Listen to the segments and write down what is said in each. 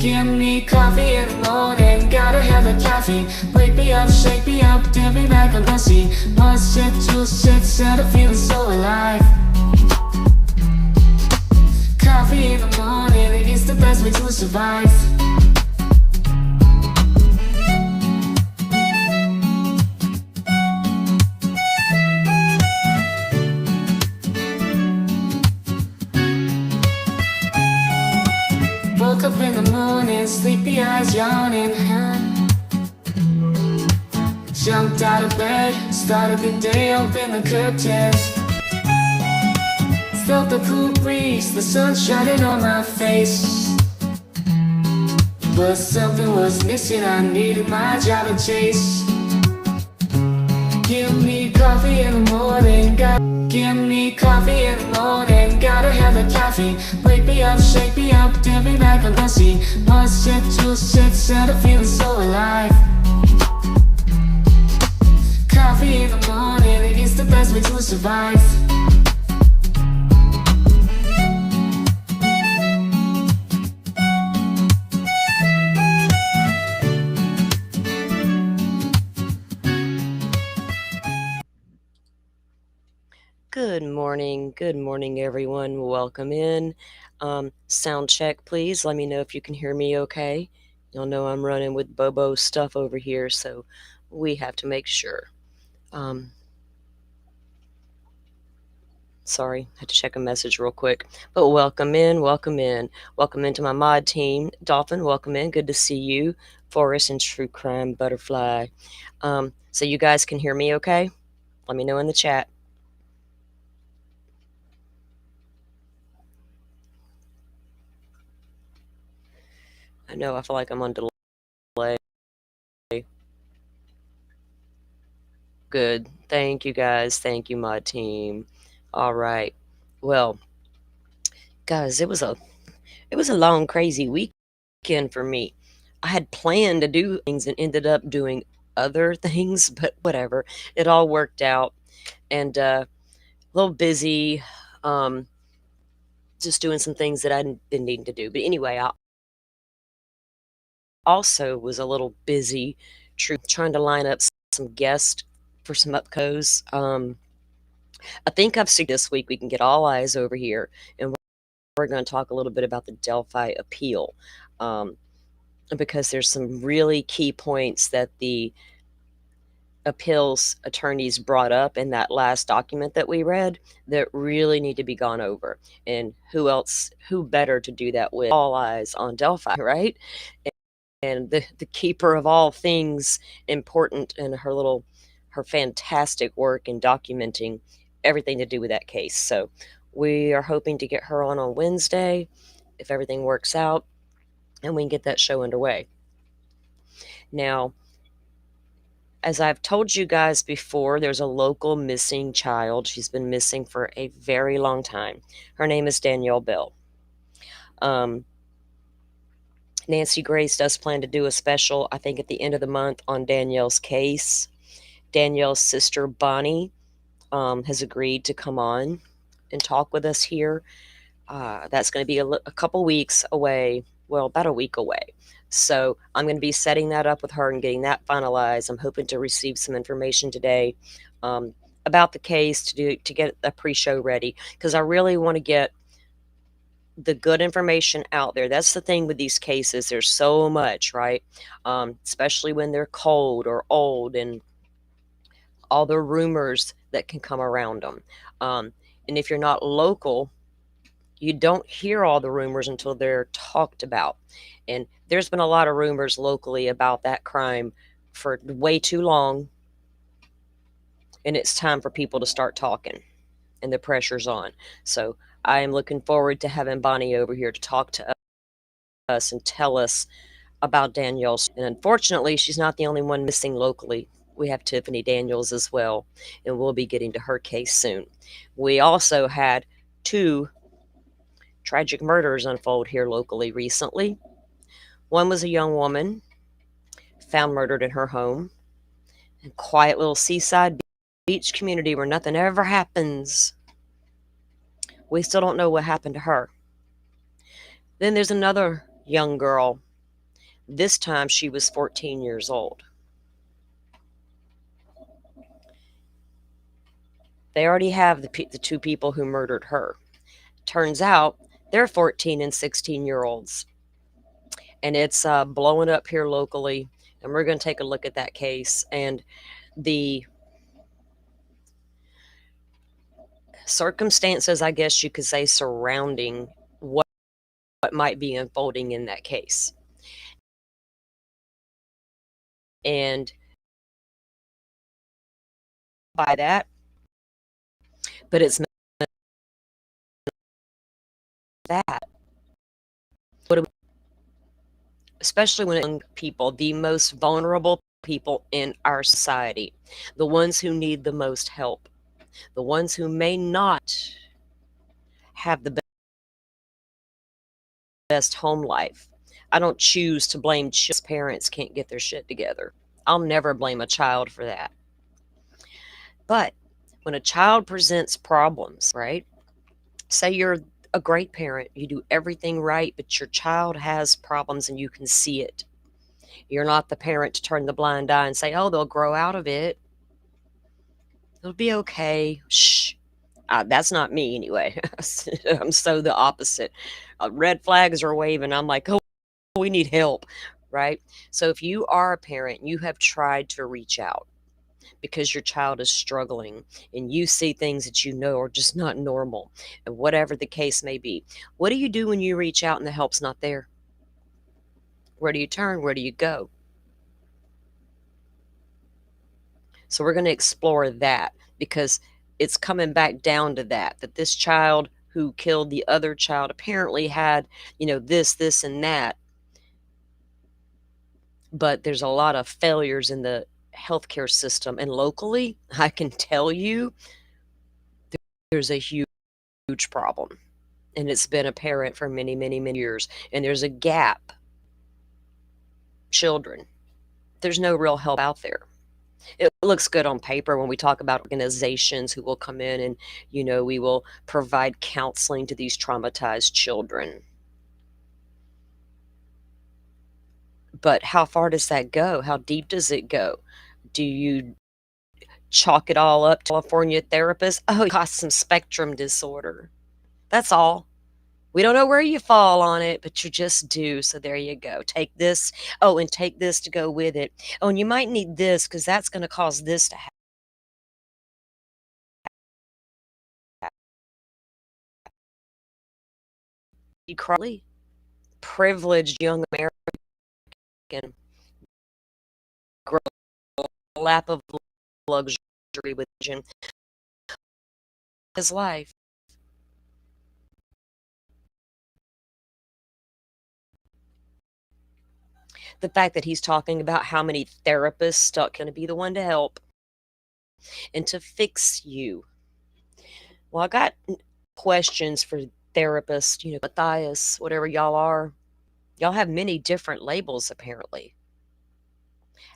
Give me coffee in the morning, gotta have the caffeine. Wake me up, shake me up, dip me back and messy. One sip, two sips, and I'm feeling so alive. Coffee in the morning, it's the best way to survive. Woke up in the morning, sleepy eyes yawning. Jumped out of bed, started the day, opened the curtains. Felt the cool breeze, the sun shining on my face. But something was missing, I needed my job to chase. Give me coffee in the morning, give me coffee in the morning, gotta have the caffeine. Wake me up, shake me up, dip me back and messy. One sip, two sips, and I'm feeling so alive. Coffee in the morning, it's the best way to survive. Good morning, everyone. Welcome in. Sound check, please. Let me know if you can hear me okay. You'll know I'm running with Bobo stuff over here, so we have to make sure. Sorry, had to check a message real quick. But welcome in, welcome in. Welcome into my mod team. Dolphin, welcome in. Good to see you. Forest and True Crime Butterfly. So you guys can hear me okay? Let me know in the chat. I know I feel like I'm on delay. Good. Thank you guys. Thank you, mod team. All right. Well, guys, it was a long, crazy weekend for me. I had planned to do things and ended up doing other things, but whatever. It all worked out. And a little busy, just doing some things that I didn't need to do. But anyway, I also was a little busy trying to line up some guests for some upcos. I think I've seen this week we can get all eyes over here, and we're going to talk a little bit about the Delphi appeal, because there's some really key points that the appeals attorneys brought up in that last document that we read that really need to be gone over. And who better to do that with? All eyes on Delphi, right? And the keeper of all things important in her fantastic work in documenting everything to do with that case. So we are hoping to get her on Wednesday if everything works out and we can get that show underway. Now, as I've told you guys before, there's a local missing child. She's been missing for a very long time. Her name is Danielle Bell. Nancy Grace does plan to do a special, I think, at the end of the month on Danielle's case. Danielle's sister, Bonnie, has agreed to come on and talk with us here. That's going to be a couple weeks away. Well, about a week away. So I'm going to be setting that up with her and getting that finalized. I'm hoping to receive some information today about the case to get a pre-show ready, because I really want to get the good information out there. That's the thing with these cases. There's so much, right? Especially when they're cold or old and all the rumors that can come around them. And if you're not local, you don't hear all the rumors until they're talked about. And there's been a lot of rumors locally about that crime for way too long. And it's time for people to start talking, and the pressure's on. So I am looking forward to having Bonnie over here to talk to us and tell us about Danielle. And unfortunately, she's not the only one missing locally. We have Tiffany Daniels as well, and we'll be getting to her case soon. We also had 2 tragic murders unfold here locally recently. One was a young woman found murdered in her home. A quiet little seaside beach community where nothing ever happens. We still don't know what happened to her. Then there's another young girl This time she was 14 years old. They already have the two people who murdered her. Turns out they're 14 and 16-year olds. And it's blowing up here locally. And we're going to take a look at that case and the circumstances, I guess you could say, surrounding what might be unfolding in that case. And by that, but it's not that. What do we, especially when young people, the most vulnerable people in our society, the ones who need the most help, the ones who may not have the best home life. I don't choose to blame parents can't get their shit together. I'll never blame a child for that. But when a child presents problems, right? Say you're a great parent, you do everything right, but your child has problems and you can see it. You're not the parent to turn the blind eye and say, oh, they'll grow out of it. It'll be okay. Shh. That's not me anyway. I'm so the opposite. Red flags are waving. I'm like, oh, we need help, right? So if you are a parent, you have tried to reach out because your child is struggling and you see things that you know are just not normal, and whatever the case may be. What do you do when you reach out and the help's not there? Where do you turn? Where do you go? So we're going to explore that because it's coming back down to that this child who killed the other child apparently had, this, and that. But there's a lot of failures in the healthcare system. And locally, I can tell you there's a huge problem. And it's been apparent for many, many, many years. And there's a gap. Children, there's no real help out there. It looks good on paper when we talk about organizations who will come in and, we will provide counseling to these traumatized children. But how far does that go? How deep does it go? Do you chalk it all up to California therapists? Oh, you got some spectrum disorder. That's all. We don't know where you fall on it, but you just do. So there you go. Take this. Oh, and take this to go with it. Oh, and you might need this because that's going to cause this to happen. Crowley, privileged young American, grow a lap of luxury with his life. The fact that he's talking about how many therapists are going to be the one to help and to fix you. Well, I got questions for therapists, Matthias, whatever y'all are. Y'all have many different labels, apparently.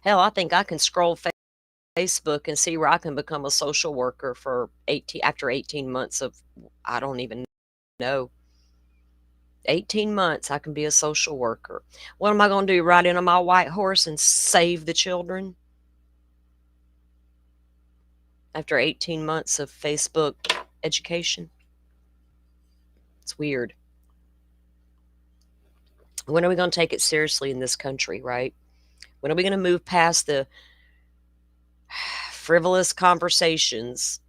Hell, I think I can scroll Facebook and see where I can become a social worker for after 18 months of, I don't even know. 18 months, I can be a social worker. What am I going to do? Ride in on my white horse and save the children? After 18 months of Facebook education? It's weird. When are we going to take it seriously in this country, right? When are we going to move past the frivolous conversations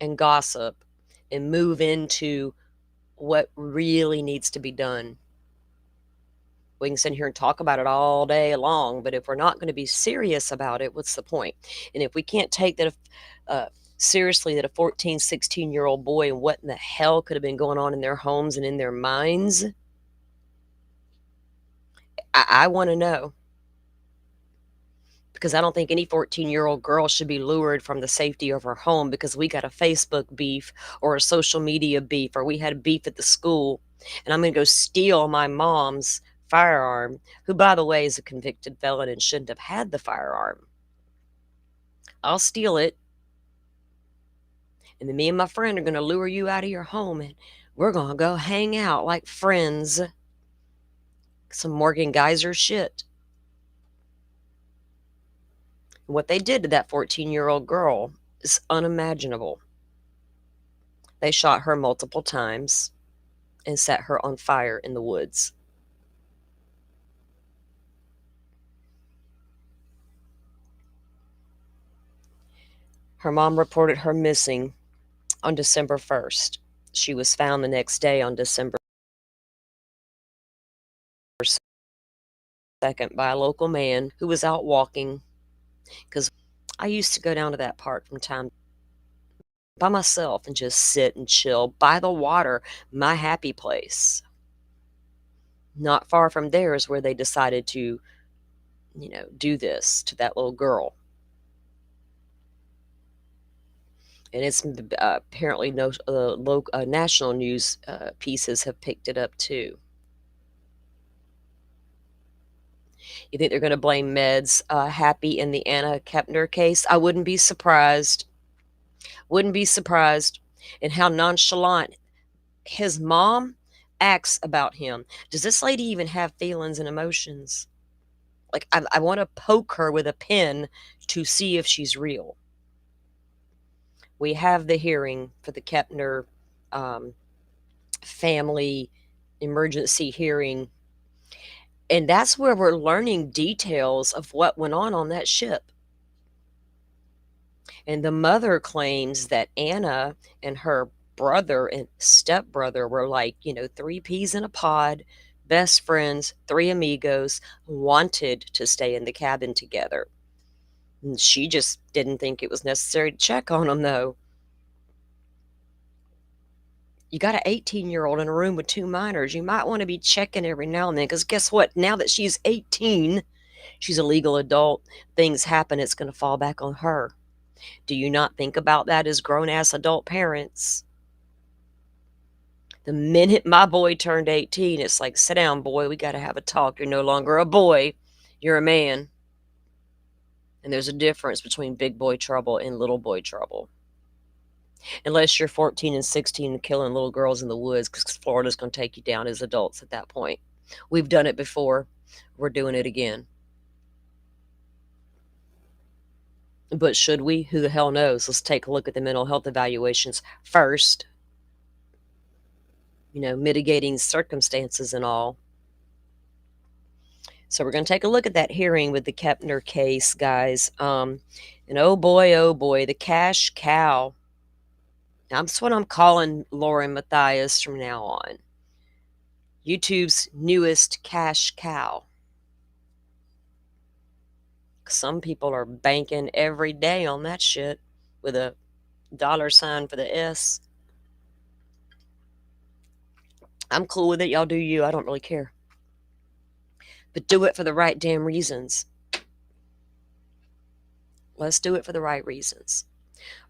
and gossip and move into what really needs to be done? We can sit here and talk about it all day long, but if we're not going to be serious about it, what's the point? And if we can't take that seriously, that a 14, 16-year-old boy and what in the hell could have been going on in their homes and in their minds, I want to know. Because I don't think any 14-year-old girl should be lured from the safety of her home because we got a Facebook beef or a social media beef, or we had a beef at the school, and I'm going to go steal my mom's firearm, who, by the way, is a convicted felon and shouldn't have had the firearm. I'll steal it, and then me and my friend are going to lure you out of your home, and we're going to go hang out like friends. Some Morgan Geyser shit. What they did to that 14-year-old girl is unimaginable. They shot her multiple times and set her on fire in the woods. Her mom reported her missing on December 1st. She was found the next day on December 2nd by a local man who was out walking. Because I used to go down to that park from time by myself and just sit and chill by the water, my happy place. Not far from there is where they decided to, do this to that little girl. And it's apparently no local national news pieces have picked it up too. You think they're going to blame meds? Happy in the Anna Kepner case? I wouldn't be surprised. Wouldn't be surprised. And how nonchalant his mom acts about him. Does this lady even have feelings and emotions? Like, I want to poke her with a pen to see if she's real. We have the hearing for the Kepner family emergency hearing. And that's where we're learning details of what went on that ship. And the mother claims that Anna and her brother and stepbrother were like, three peas in a pod, best friends, three amigos, wanted to stay in the cabin together. And she just didn't think it was necessary to check on them, though. You got an 18-year-old in a room with two minors. You might want to be checking every now and then, because guess what? Now that she's 18, she's a legal adult. Things happen, it's going to fall back on her. Do you not think about that as grown-ass adult parents? The minute my boy turned 18, it's like, sit down, boy. We got to have a talk. You're no longer a boy. You're a man. And there's a difference between big boy trouble and little boy trouble. Unless you're 14 and 16 and killing little girls in the woods, because Florida's going to take you down as adults at that point. We've done it before. We're doing it again. But should we? Who the hell knows? Let's take a look at the mental health evaluations first. Mitigating circumstances and all. So we're going to take a look at that hearing with the Kepner case, guys. And oh boy, the cash cow. That's what I'm calling Lauren Matthias from now on. YouTube's newest cash cow. Some people are banking every day on that shit with a $sign for the S. I'm cool with it. Y'all do you. I don't really care. But do it for the right damn reasons. Let's do it for the right reasons.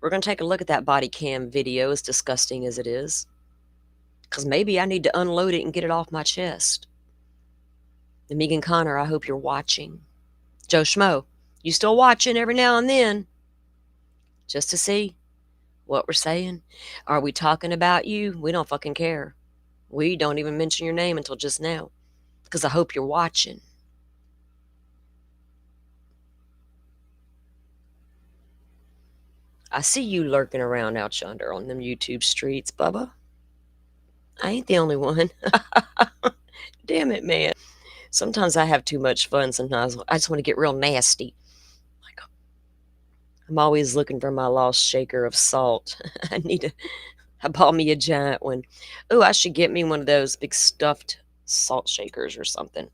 We're going to take a look at that body cam video, as disgusting as it is. Because maybe I need to unload it and get it off my chest. And Megan Connor, I hope you're watching. Joe Schmo, you still watching every now and then? Just to see what we're saying? Are we talking about you? We don't fucking care. We don't even mention your name until just now. Because I hope you're watching. I see you lurking around out yonder on them YouTube streets, Bubba. I ain't the only one. Damn it, man. Sometimes I have too much fun. Sometimes I just want to get real nasty. Like, I'm always looking for my lost shaker of salt. I bought me a giant one. Oh, I should get me one of those big stuffed salt shakers or something.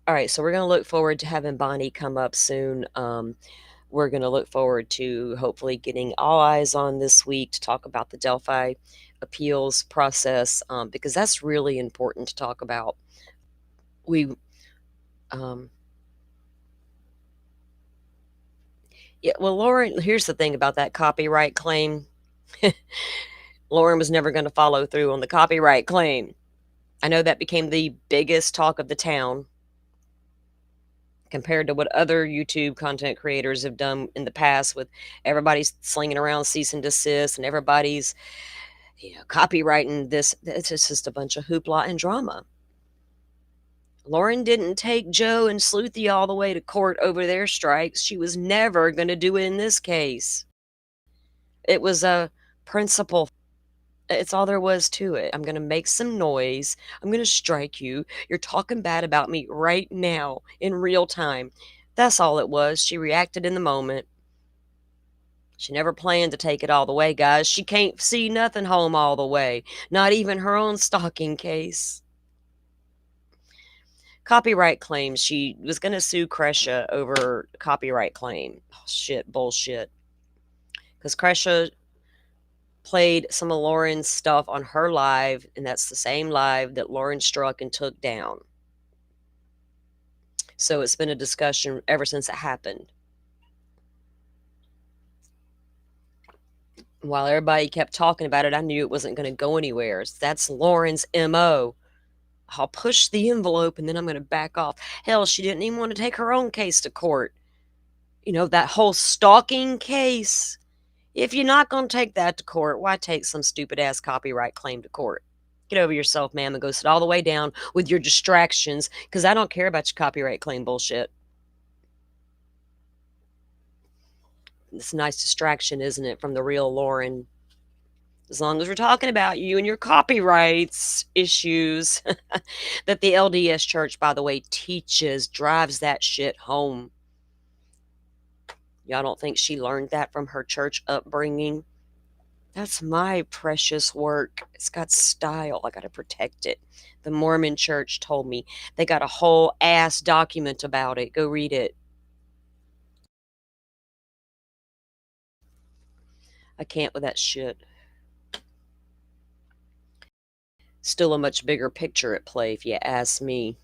All right, so we're going to look forward to having Bonnie come up soon. We're going to look forward to hopefully getting all eyes on this week to talk about the Delphi appeals process, because that's really important to talk about. Yeah, well, Lauren, here's the thing about that copyright claim. Lauren was never going to follow through on the copyright claim. I know that became the biggest talk of the town compared to what other YouTube content creators have done in the past, with everybody's slinging around cease and desist and everybody's Copywriting this, it's just a bunch of hoopla and drama. Lauren didn't take Joe and Sleuthy all the way to court over their strikes. She was never going to do it in this case. It was a principle. It's all there was to it. I'm going to make some noise. I'm going to strike you. You're talking bad about me right now in real time. That's all it was. She reacted in the moment. She never planned to take it all the way, guys. She can't see nothing home all the way, not even her own stalking case. Copyright claims. She was going to sue Kresha over copyright claim. Oh, shit, bullshit. Because Kresha played some of Lauren's stuff on her live, and that's the same live that Lauren struck and took down. So it's been a discussion ever since it happened. While everybody kept talking about it, I knew it wasn't going to go anywhere. That's Lauren's MO. I'll push the envelope and then I'm going to back off. Hell, she didn't even want to take her own case to court. That whole stalking case. If you're not going to take that to court, why take some stupid ass copyright claim to court? Get over yourself, ma'am, and go sit all the way down with your distractions, because I don't care about your copyright claim bullshit. It's a nice distraction, isn't it, from the real Lauren? As long as we're talking about you and your copyrights issues that the LDS Church, by the way, teaches, drives that shit home. Y'all don't think she learned that from her church upbringing? That's my precious work. It's got style. I got to protect it. The Mormon Church told me. They got a whole ass document about it. Go read it. I can't with that shit. Still a much bigger picture at play, if you ask me.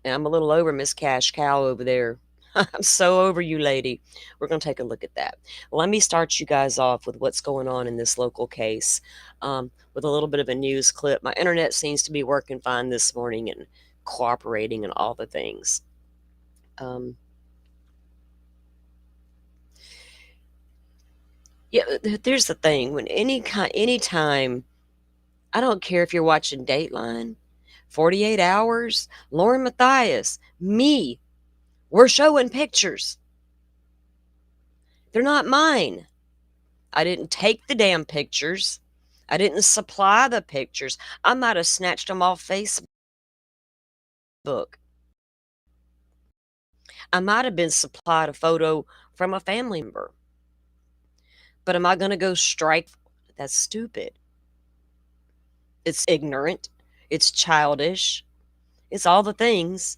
And I'm a little over Miss Cash Cow over there. I'm so over you, lady. We're going to take a look at that. Let me start you guys off with what's going on in this local case with a little bit of a news clip. My internet seems to be working fine this morning and cooperating and all the things. There's the thing. When anytime, I don't care if you're watching Dateline, 48 Hours, Lauren Matthias, me, we're showing pictures. They're not mine. I didn't take the damn pictures. I didn't supply the pictures. I might have snatched them off Facebook. I might have been supplied a photo from a family member. But am I going to go strike? That's stupid. It's ignorant. It's childish. It's all the things.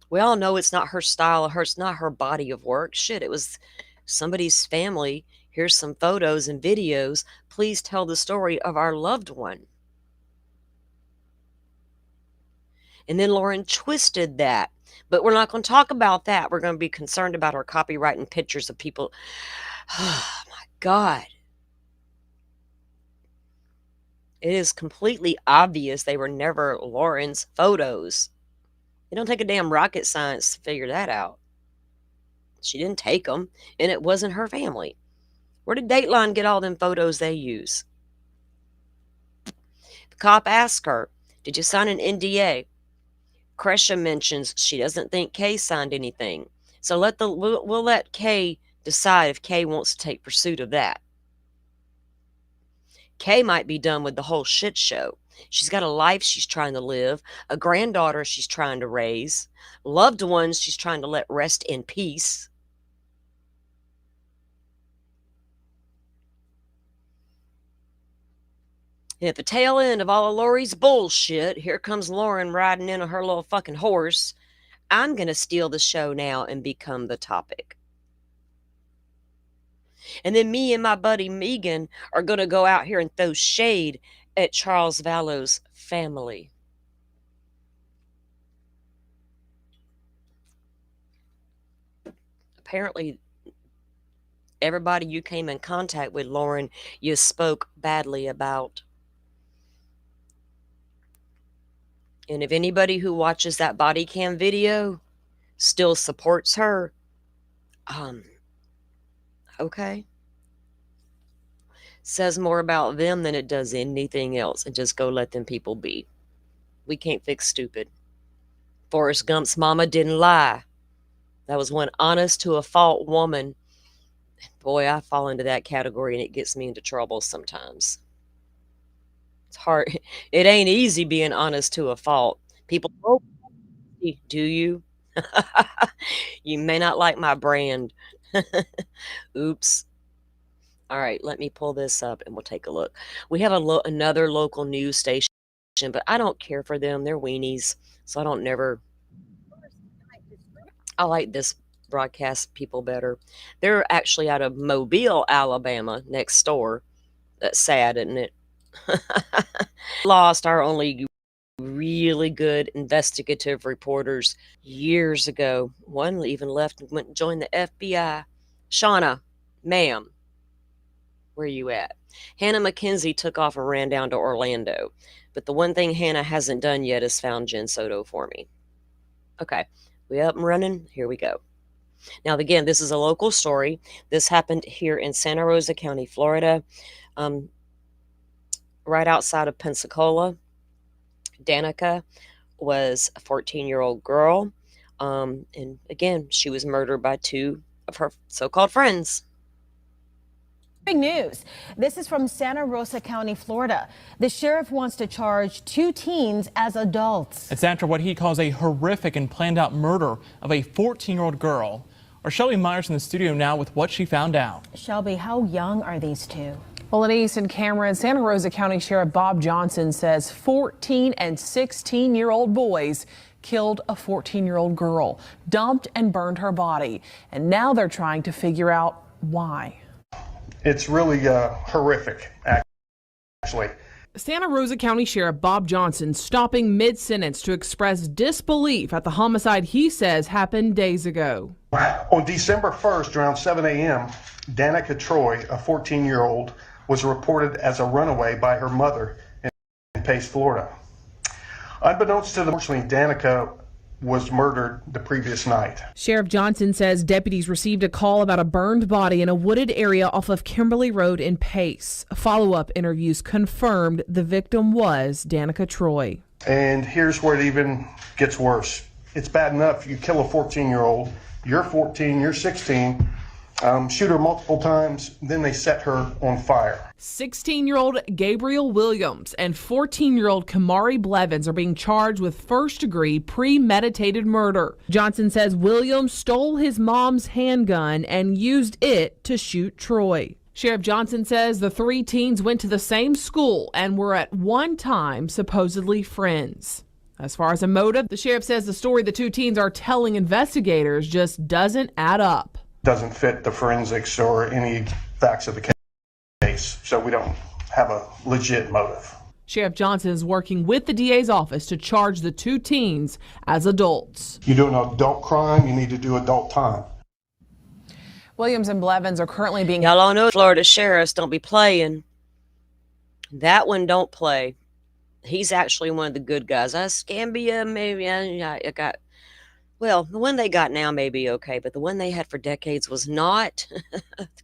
We all know it's not her style. It's not her body of work. Shit, it was somebody's family. Here's some photos and videos. Please tell the story of our loved one. And then Lauren twisted that. But we're not going to talk about that. We're going to be concerned about her copyrighting pictures of people. Oh, my God. It is completely obvious they were never Lauren's photos. It don't take a damn rocket science to figure that out. She didn't take them, and it wasn't her family. Where did Dateline get all them photos they use? The cop asked her, did you sign an NDA? Kresha mentions she doesn't think Kay signed anything. So we'll let Kay decide if Kay wants to take pursuit of that. Kay might be done with the whole shit show. She's got a life she's trying to live, a granddaughter she's trying to raise, loved ones she's trying to let rest in peace. And at the tail end of all of Lori's bullshit, here comes Lauren riding in on her little fucking horse. I'm going to steal the show now and become the topic. And then me and my buddy Megan are going to go out here and throw shade at Charles Vallow's family. Apparently, everybody you came in contact with, Lauren, you spoke badly about. And if anybody who watches that body cam video still supports her, okay. says more about them than it does anything else, and just go let them people be. We can't fix stupid. Forrest Gump's mama didn't lie. That was one honest to a fault woman. Boy, I fall into that category and it gets me into trouble sometimes. It's hard. It ain't easy being honest to a fault. People, oh, do you? You may not like my brand. Oops. All right, let me pull this up and we'll take a look. We have another local news station, but I don't care for them. They're weenies, so I don't never. I like this broadcast people better. They're actually out of Mobile, Alabama, next door. That's sad, isn't it? Lost our only really good investigative reporters years ago. One even left and went and joined the FBI. Shauna, ma'am, where you at? Hannah McKenzie took off and ran down to Orlando. But the one thing Hannah hasn't done yet is found Jen Soto for me. Okay, we up and running? Here we go. Now, again, this is a local story. This happened here in Santa Rosa County, Florida, right outside of Pensacola. Danica was a 14-year-old girl. And again, she was murdered by two of her so-called friends. Big news. This is from Santa Rosa County, Florida. The sheriff wants to charge two teens as adults. It's after what he calls a horrific and planned out murder of a 14-year-old girl. Our Shelby Myers in the studio now with what she found out. Shelby, how young are these two? Well, Denise and Cameron, Santa Rosa County Sheriff Bob Johnson says 14 and 16-year-old boys killed a 14-year-old girl, dumped and burned her body. And now they're trying to figure out why. It's really horrific, actually. Santa Rosa County Sheriff Bob Johnson stopping mid-sentence to express disbelief at the homicide he says happened days ago. On December 1st, around 7 a.m., Danica Troy, a 14-year-old, was reported as a runaway by her mother in Pace, Florida. Unbeknownst to them, unfortunately, Danica was murdered the previous night. Sheriff Johnson says deputies received a call about a burned body in a wooded area off of Kimberly Road in Pace. Follow-up interviews confirmed the victim was Danica Troy. And here's where it even gets worse. It's bad enough you kill a 14-year-old, you're 14, you're 16, shoot her multiple times, then they set her on fire. 16-year-old Gabriel Williams and 14-year-old Kamari Blevins are being charged with first-degree premeditated murder. Johnson says Williams stole his mom's handgun and used it to shoot Troy. Sheriff Johnson says the three teens went to the same school and were at one time supposedly friends. As far as a motive, the sheriff says the story the two teens are telling investigators just doesn't add up. Doesn't fit the forensics or any facts of the case, so we don't have a legit motive. Sheriff Johnson is working with the DA's office to charge the two teens as adults. You do an adult crime, you need to do adult time. Williams and Blevins are currently being... Y'all all know Florida sheriffs don't be playing. That one don't play. He's actually one of the good guys. Scambia, maybe. I got... Well, the one they got now may be okay, but the one they had for decades was not.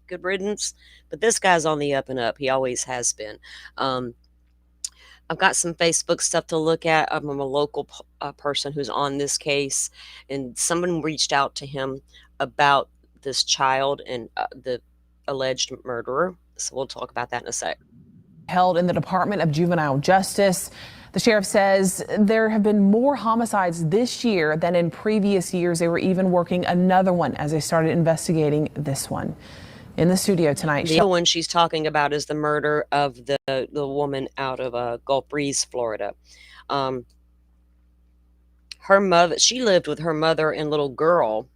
Good riddance. But this guy's on the up and up. He always has been. I've got some Facebook stuff to look at. I'm a local person who's on this case, and someone reached out to him about this child and the alleged murderer. So we'll talk about that in a sec. Held in the Department of Juvenile Justice. The sheriff says there have been more homicides this year than in previous years. They were even working another one as they started investigating this one. In the studio tonight. The one she's talking about is the murder of the woman out of Gulf Breeze, Florida. Her mother, she lived with her mother and little girl.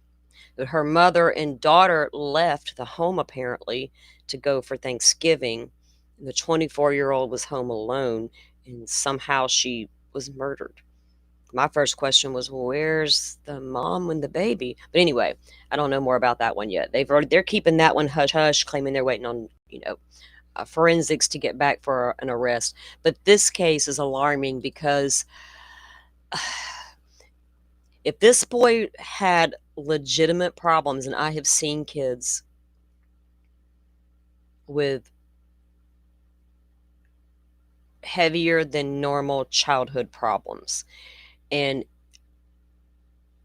But her mother and daughter left the home apparently to go for Thanksgiving. The 24-year-old was home alone, and somehow she was murdered. My first question was, well, where's the mom and the baby? But anyway, I don't know more about that one yet. They're keeping that one hush hush, claiming they're waiting on, forensics to get back for an arrest. But this case is alarming because if this boy had legitimate problems, and I have seen kids with heavier than normal childhood problems. And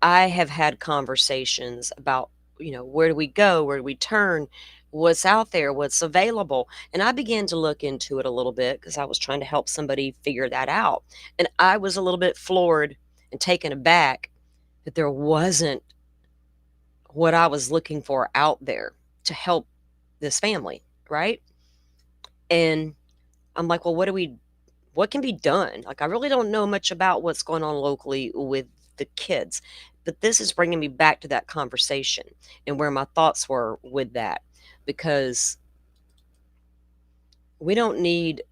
I have had conversations about, where do we go? Where do we turn? What's out there? What's available? And I began to look into it a little bit because I was trying to help somebody figure that out. And I was a little bit floored and taken aback that there wasn't what I was looking for out there to help this family, right? And I'm like, well, what can be done? Like, I really don't know much about what's going on locally with the kids, but this is bringing me back to that conversation and where my thoughts were with that, because we don't need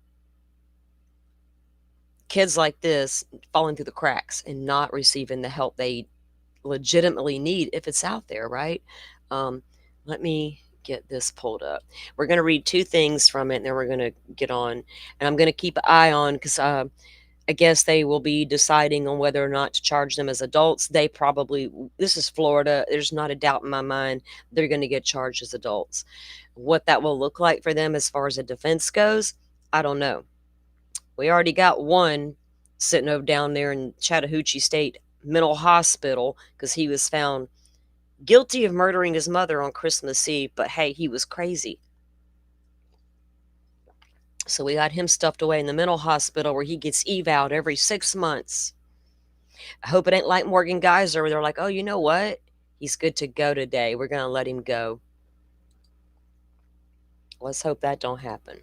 kids like this falling through the cracks and not receiving the help they legitimately need if it's out there, right? Let me get this pulled up. We're going to read two things from it, and then we're going to get on. And I'm going to keep an eye on, because I guess they will be deciding on whether or not to charge them as adults. This is Florida. There's not a doubt in my mind they're going to get charged as adults. What that will look like for them as far as a defense goes, I don't know. We already got one sitting over down there in Chattahoochee State Mental Hospital because he was found guilty of murdering his mother on Christmas Eve, but hey, he was crazy. So we got him stuffed away in the mental hospital where he gets eval'd every 6 months. I hope it ain't like Morgan Geyser where they're like, oh, you know what? He's good to go today. We're going to let him go. Let's hope that don't happen.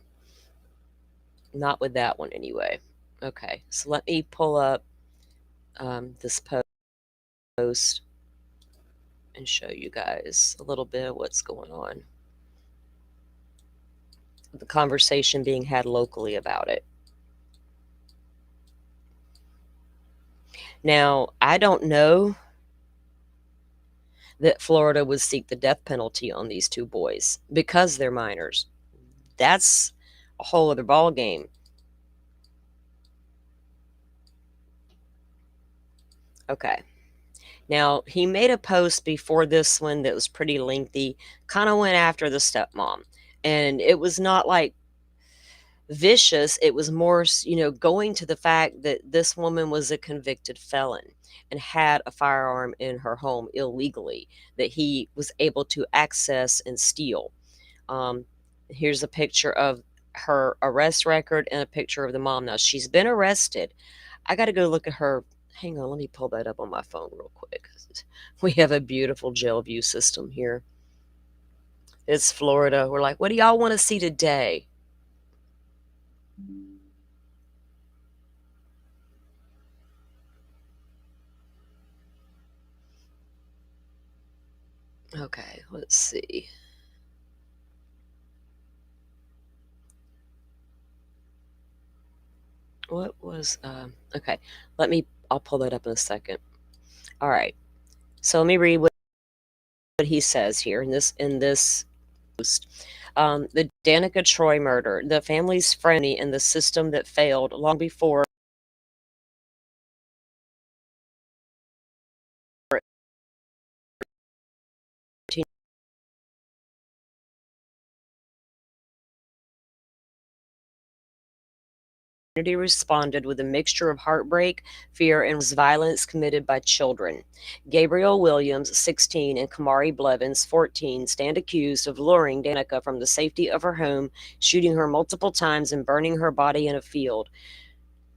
Not with that one anyway. Okay, so let me pull up this post and show you guys a little bit of what's going on. The conversation being had locally about it. Now, I don't know that Florida would seek the death penalty on these two boys because they're minors. That's a whole other ball game. Okay. Now, he made a post before this one that was pretty lengthy, kind of went after the stepmom. And it was not like vicious. It was more, going to the fact that this woman was a convicted felon and had a firearm in her home illegally that he was able to access and steal. Here's a picture of her arrest record and a picture of the mom. Now, she's been arrested. I got to go look at her. Hang on, let me pull that up on my phone real quick. We have a beautiful jail view system here. It's Florida. We're like, what do y'all want to see today? Okay, let's see. What was, okay, I'll pull that up in a second. All right, so let me read what he says here in this post. The Danica Troy murder, the family's friend and the system that failed long before community responded with a mixture of heartbreak, fear, and violence committed by children. Gabriel Williams, 16, and Kamari Blevins, 14, stand accused of luring Danica from the safety of her home, shooting her multiple times, and burning her body in a field.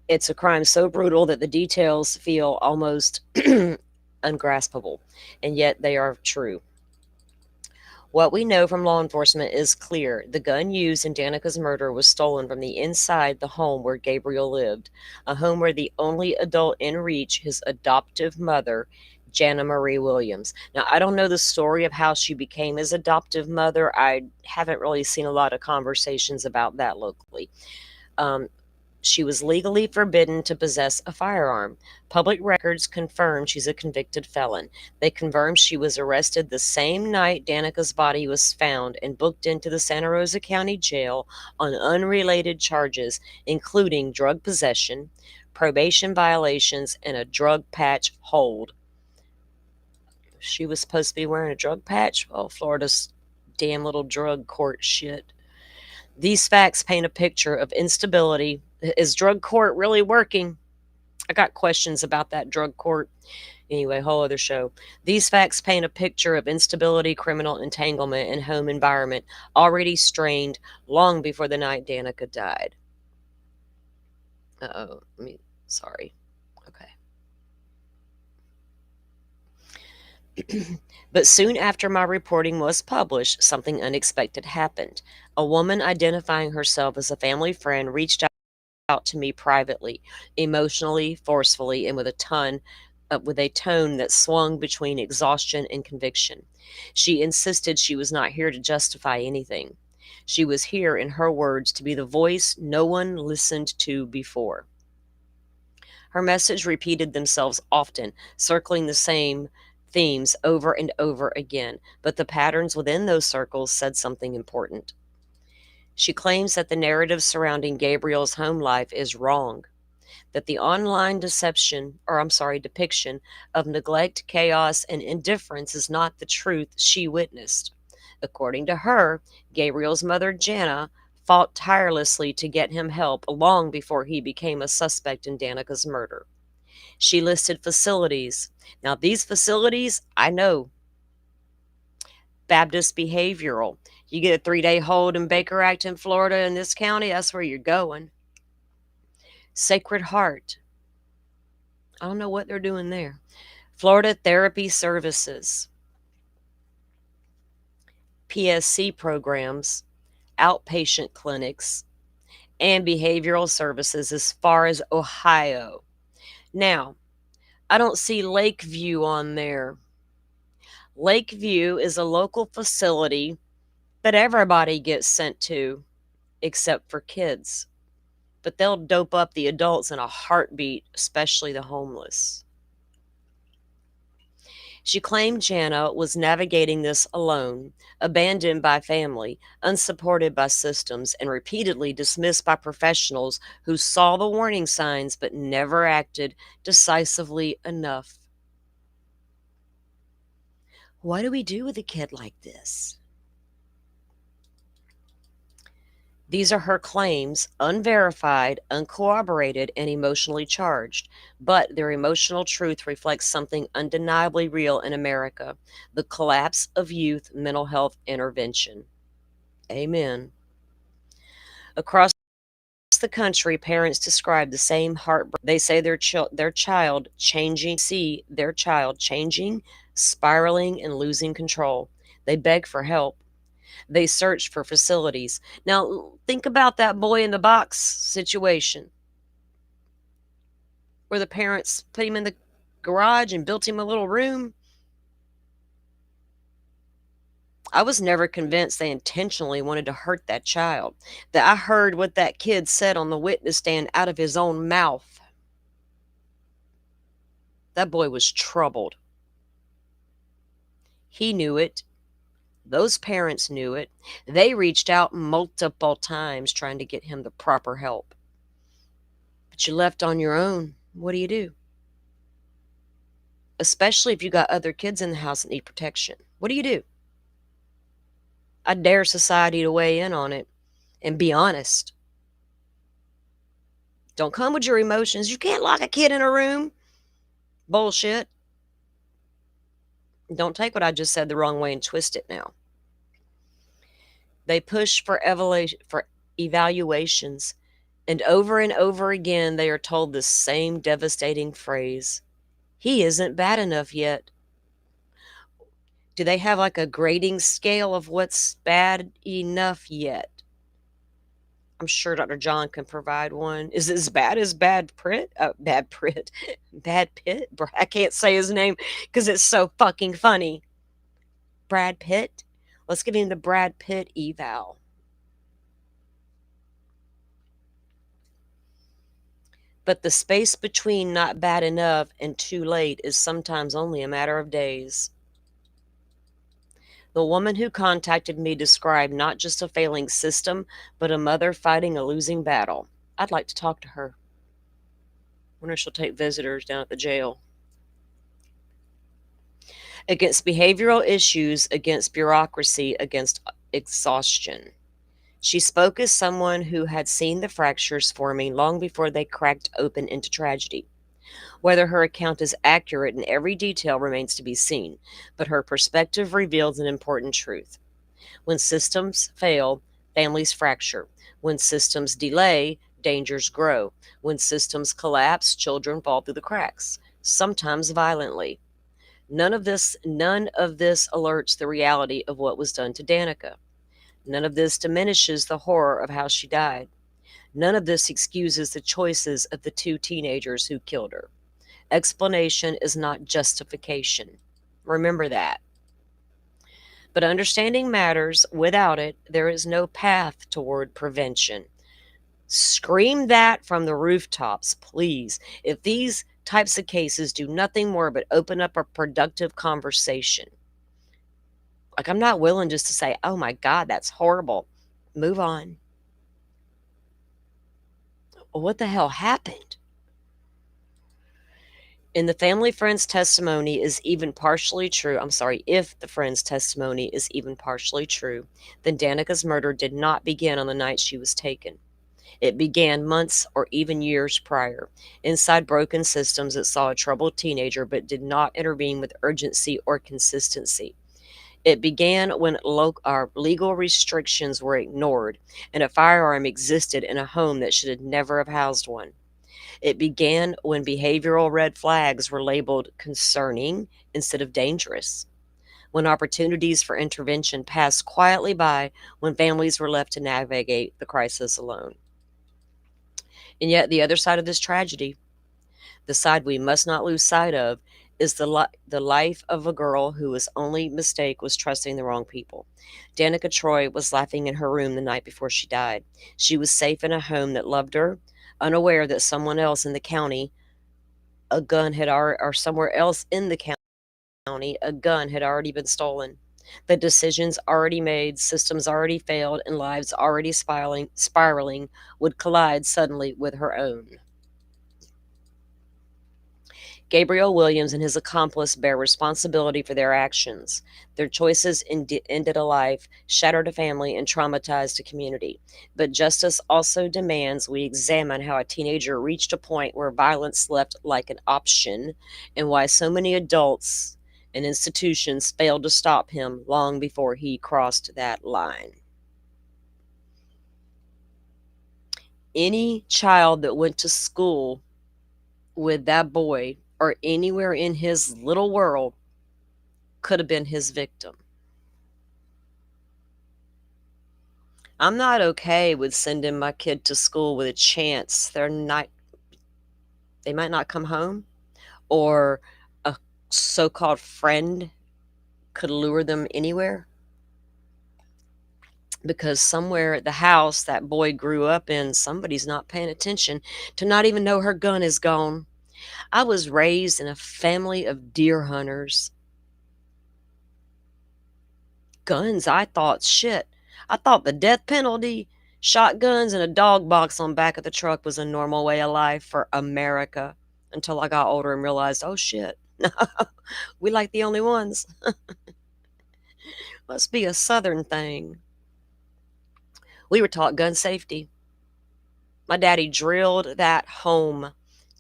It's a crime so brutal that the details feel almost ungraspable, and yet they are true. What we know from law enforcement is clear. The gun used in Danica's murder was stolen from the inside the home where Gabriel lived, a home where the only adult in reach, his adoptive mother, Jana Marie Williams. Now, I don't know the story of how she became his adoptive mother. I haven't really seen a lot of conversations about that locally. She was legally forbidden to possess a firearm. Public records confirm she's a convicted felon. They confirm she was arrested the same night Danica's body was found and booked into the Santa Rosa County Jail on unrelated charges, including drug possession, probation violations, and a drug patch hold. She was supposed to be wearing a drug patch? Oh, Florida's damn little drug court shit. These facts paint a picture of instability. Is drug court really working? I got questions about that drug court. Anyway, whole other show. These facts paint a picture of instability, criminal entanglement, and home environment already strained long before the night Danica died. Uh-oh. Sorry. Okay. But soon after my reporting was published, something unexpected happened. A woman identifying herself as a family friend reached out to me privately, emotionally, forcefully, and with a tone that swung between exhaustion and conviction. She insisted she was not here to justify anything. She was here, in her words, to be the voice no one listened to before. Her message repeated themselves often, circling the same themes over and over again, but the patterns within those circles said something important. She claims that the narrative surrounding Gabriel's home life is wrong, that the online depiction of neglect, chaos, and indifference is not the truth she witnessed. According to her, Gabriel's mother, Jana, fought tirelessly to get him help long before he became a suspect in Danica's murder. She listed facilities. Now, these facilities, I know. Baptist Behavioral. You get a 3-day hold in Baker Act in Florida in this county, that's where you're going. Sacred Heart. I don't know what they're doing there. Florida Therapy Services. PSC programs, outpatient clinics, and behavioral services as far as Ohio. Now, I don't see Lakeview on there. Lakeview is a local facility that everybody gets sent to, except for kids. But they'll dope up the adults in a heartbeat, especially the homeless. She claimed Jana was navigating this alone, abandoned by family, unsupported by systems, and repeatedly dismissed by professionals who saw the warning signs but never acted decisively enough. What do we do with a kid like this? These are her claims, unverified, uncorroborated, and emotionally charged. But their emotional truth reflects something undeniably real in America: the collapse of youth mental health intervention. Amen. Across the country, parents describe the same heartbreak. They say their child changing, spiraling, and losing control. They beg for help. They search for facilities. Now, think about that boy in the box situation where the parents put him in the garage and built him a little room. I was never convinced they intentionally wanted to hurt that child. That I heard what that kid said on the witness stand out of his own mouth. That boy was troubled. He knew it. Those parents knew it. They reached out multiple times trying to get him the proper help. But you're left on your own. What do you do? Especially if you got other kids in the house that need protection. What do you do? I dare society to weigh in on it and be honest. Don't come with your emotions. You can't lock a kid in a room. Bullshit. Don't take what I just said the wrong way and twist it now. They push for evaluations, and over again they are told the same devastating phrase: he isn't bad enough yet. Do they have like a grading scale of what's bad enough yet? I'm sure Dr. John can provide one. Is it as bad as Bad Pitt? Bad Pitt? I can't say his name because it's so fucking funny. Brad Pitt? Let's give him the Brad Pitt eval. But the space between not bad enough and too late is sometimes only a matter of days. The woman who contacted me described not just a failing system, but a mother fighting a losing battle. I'd like to talk to her. Wonder if she'll take visitors down at the jail. Against behavioral issues, against bureaucracy, against exhaustion. She spoke as someone who had seen the fractures forming long before they cracked open into tragedy. Whether her account is accurate in every detail remains to be seen, but her perspective reveals an important truth. When systems fail, families fracture. When systems delay, dangers grow. When systems collapse, children fall through the cracks, sometimes violently. None of this alerts the reality of what was done to Danica. None of this diminishes the horror of how she died. None of this excuses the choices of the two teenagers who killed her. Explanation is not justification. Remember that. But understanding matters. Without it, there is no path toward prevention. Scream that from the rooftops, please. If these types of cases do nothing more but open up a productive conversation. Like, I'm not willing just to say, oh my God, that's horrible. Move on. What the hell happened? In the family friend's testimony is even partially true, if the friend's testimony is even partially true, then Danica's murder did not begin on the night she was taken. It began months or even years prior, inside broken systems that saw a troubled teenager but did not intervene with urgency or consistency. It began when our legal restrictions were ignored and a firearm existed in a home that should never have housed one. It began when behavioral red flags were labeled concerning instead of dangerous, when opportunities for intervention passed quietly by, when families were left to navigate the crisis alone. And yet, the other side of this tragedy, the side we must not lose sight of, is the life of a girl whose only mistake was trusting the wrong people. Danica Troy was laughing in her room the night before she died. She was safe in a home that loved her, unaware that someone else in the county, or somewhere else in the county, a gun had already been stolen. The decisions already made, systems already failed, and lives already spiraling would collide suddenly with her own. Gabriel Williams and his accomplice bear responsibility for their actions. Their choices ended a life, shattered a family, and traumatized a community. But justice also demands we examine how a teenager reached a point where violence left like an option, and why so many adults and institutions failed to stop him long before he crossed that line. Any child that went to school with that boy or anywhere in his little world could have been his victim. I'm not okay with sending my kid to school with a chance they might not come home, or a so-called friend could lure them anywhere, because somewhere at the house that boy grew up in, somebody's not paying attention to not even know her gun is gone. I was raised in a family of deer hunters. Guns, I thought the death penalty, shotguns, and a dog box on back of the truck was a normal way of life for America, until I got older and realized, oh shit, we like the only ones. Must be a Southern thing. We were taught gun safety. My daddy drilled that home.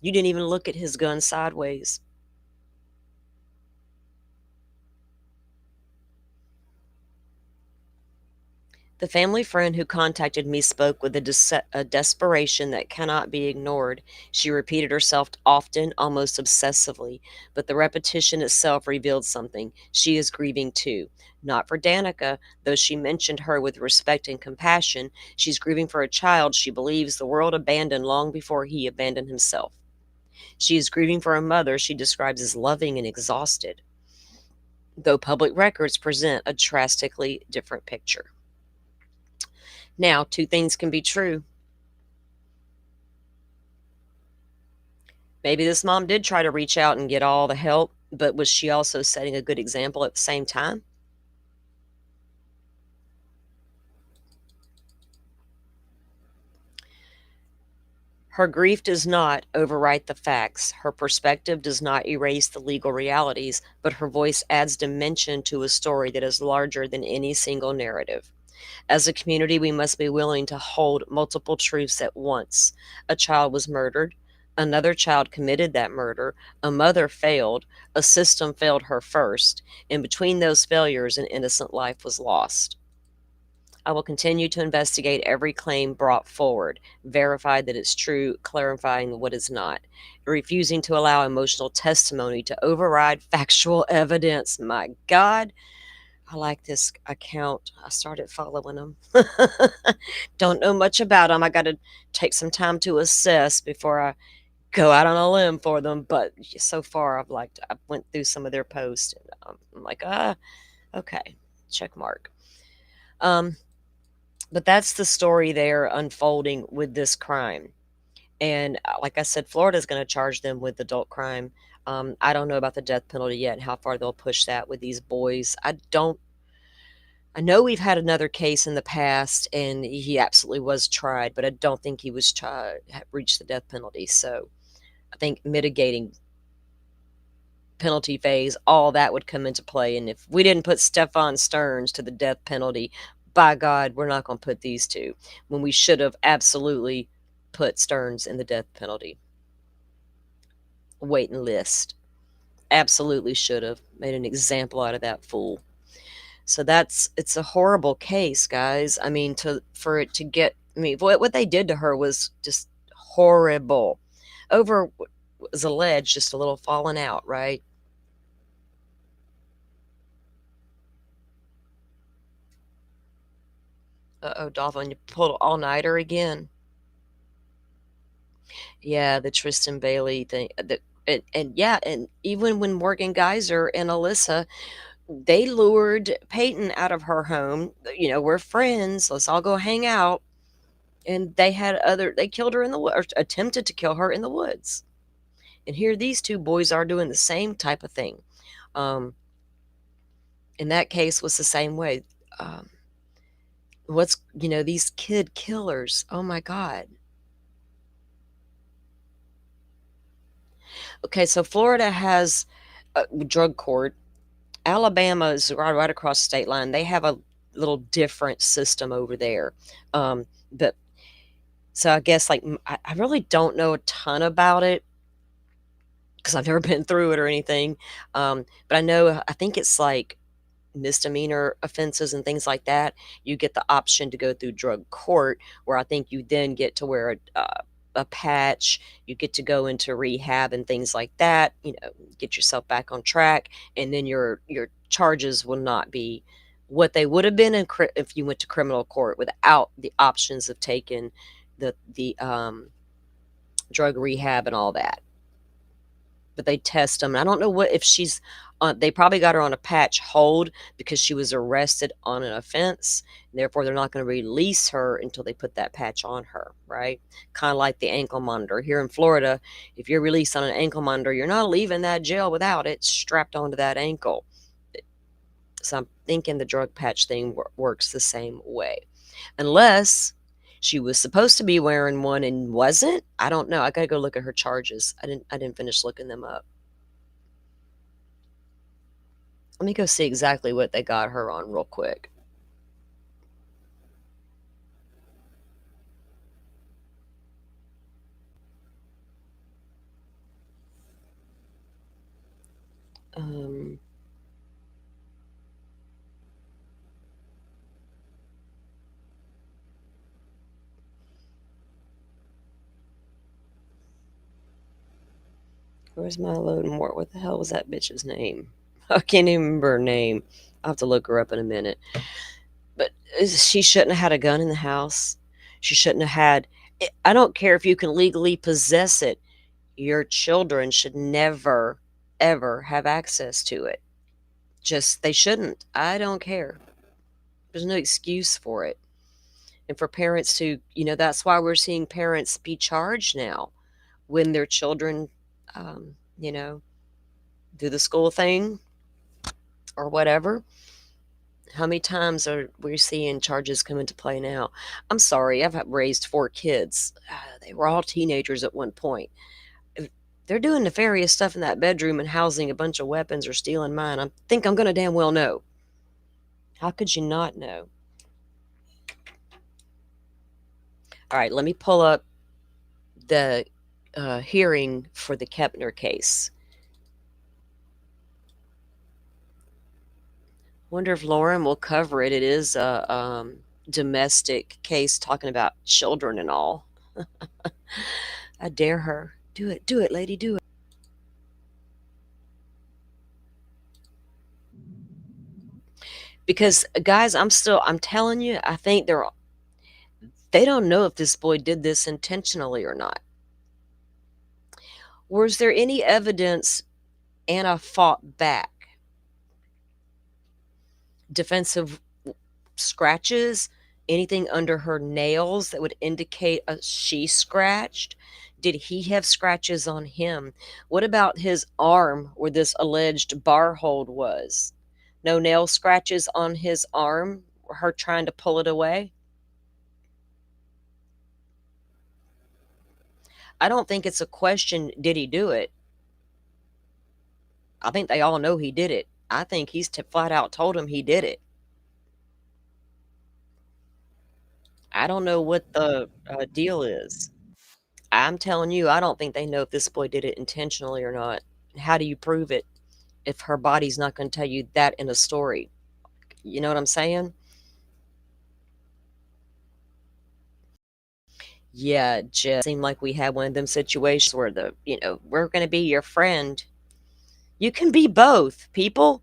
You didn't even look at his gun sideways. The family friend who contacted me spoke with a desperation that cannot be ignored. She repeated herself often, almost obsessively, but the repetition itself revealed something. She is grieving too. Not for Danica, though she mentioned her with respect and compassion. She's grieving for a child she believes the world abandoned long before he abandoned himself. She is grieving for a mother she describes as loving and exhausted, though public records present a drastically different picture. Now, two things can be true. Maybe this mom did try to reach out and get all the help, but was she also setting a good example at the same time? Her grief does not overwrite the facts. Her perspective does not erase the legal realities, but her voice adds dimension to a story that is larger than any single narrative. As a community, we must be willing to hold multiple truths at once. A child was murdered. Another child committed that murder. A mother failed. A system failed her first. And between those failures, an innocent life was lost. I will continue to investigate every claim brought forward, verify that it's true, clarifying what is not, refusing to allow emotional testimony to override factual evidence. My God, I like this account. I started following them. Don't know much about them. I got to take some time to assess before I go out on a limb for them. But so far, I went through some of their posts, and I'm like, okay, check mark. But that's the story there unfolding with this crime. And like I said, Florida's going to charge them with adult crime. I don't know about the death penalty yet and how far they'll push that with these boys. I know we've had another case in the past, and he absolutely was tried, but I don't think he was reached the death penalty. So I think mitigating penalty phase, all that would come into play. And if we didn't put Stefan Stearns to the death penalty, by God, we're not going to put these two, when we should have absolutely put Stearns in the death penalty waiting list. Absolutely should have made an example out of that fool. So it's a horrible case, guys. I mean, for it to get, I mean, what they did to her was just horrible. Over was alleged just a little falling out, right? Uh-oh, Dolphin, you pulled all-nighter again. Yeah, the Tristan Bailey thing. And yeah, and even when Morgan Geyser and Alyssa, they lured Peyton out of her home. We're friends. Let's all go hang out. And they killed her in the woods, or attempted to kill her in the woods. And here these two boys are doing the same type of thing. In that case was the same way. These kid killers. Oh my God. Okay, so Florida has a drug court. Alabama is right across the state line. They have a little different system over there. But so I guess I really don't know a ton about it because I've never been through it or anything. But I think it's like misdemeanor offenses and things like that. You get the option to go through drug court, where I think you then get to wear a patch. You get to go into rehab and things like that. Get yourself back on track, and then your charges will not be what they would have been if you went to criminal court without the options of taking the drug rehab and all that. But they test them. And I don't know what if she's on. They probably got her on a patch hold because she was arrested on an offense. Therefore, they're not going to release her until they put that patch on her, right? Kind of like the ankle monitor. Here in Florida, if you're released on an ankle monitor, you're not leaving that jail without it strapped onto that ankle. So I'm thinking the drug patch thing works the same way. Unless she was supposed to be wearing one and wasn't. I don't know. I got to go look at her charges. I didn't finish looking them up. Let me go see exactly what they got her on real quick. Where's my load more? What the hell was that bitch's name? I can't even remember her name. I'll have to look her up in a minute. But she shouldn't have had a gun in the house. She shouldn't have had. I don't care if you can legally possess it. Your children should never, ever have access to it. They shouldn't. I don't care. There's no excuse for it. And for parents to, that's why we're seeing parents be charged now when their children, do the school thing or whatever. How many times are we seeing charges come into play now? I'm sorry, I've raised 4 kids. They were all teenagers at one point. If they're doing nefarious stuff in that bedroom and housing a bunch of weapons or stealing mine, I think I'm going to damn well know. How could you not know? All right, let me pull up the hearing for the Kepner case. Wonder if Lauren will cover it. It is a domestic case talking about children and all. I dare her. Do it, lady, do it. Because guys, I'm telling you, I think they don't know if this boy did this intentionally or not. Was there any evidence Anna fought back? Defensive scratches? Anything under her nails that would indicate she scratched? Did he have scratches on him? What about his arm where this alleged bar hold was? No nail scratches on his arm? Her trying to pull it away? I don't think it's a question, did he do it? I think they all know he did it. I think he's flat out told him he did it. I don't know what the deal is. I'm telling you, I don't think they know if this boy did it intentionally or not. How do you prove it if her body's not going to tell you that in a story? You know what I'm saying? Yeah, just seemed like we had one of them situations where we're going to be your friend. You can be both, people.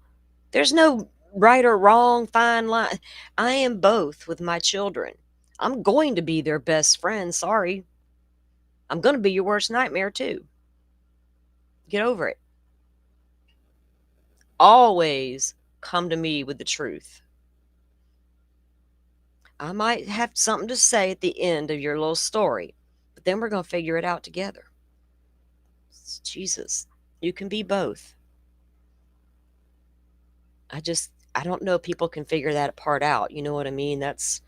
There's no right or wrong, fine line. I am both with my children. I'm going to be their best friend. Sorry. I'm going to be your worst nightmare too. Get over it. Always come to me with the truth. I might have something to say at the end of your little story, but then we're going to figure it out together. Jesus, you can be both. I don't know if people can figure that part out. You know what I mean? That's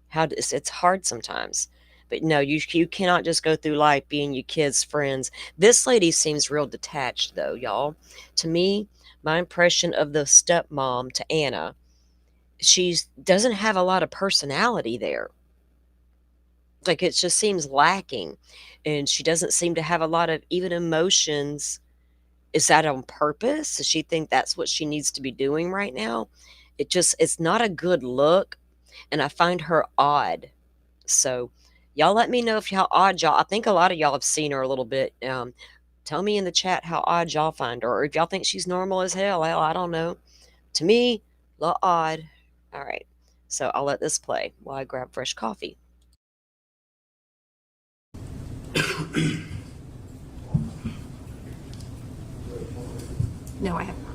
how it's hard sometimes. But no, you cannot just go through life being your kids' friends. This lady seems real detached, though, y'all. To me, my impression of the stepmom to Anna, she doesn't have a lot of personality there. Like, it just seems lacking. And she doesn't seem to have a lot of even emotions. Is that on purpose? Does she think that's what she needs to be doing right now? It's not a good look. And I find her odd. So y'all let me know if how odd y'all. I think a lot of y'all have seen her a little bit. Tell me in the chat how odd y'all find her, or if y'all think she's normal as hell. Hell, I don't know. To me, a little odd. All right, so I'll let this play while I grab fresh coffee. No, I have not.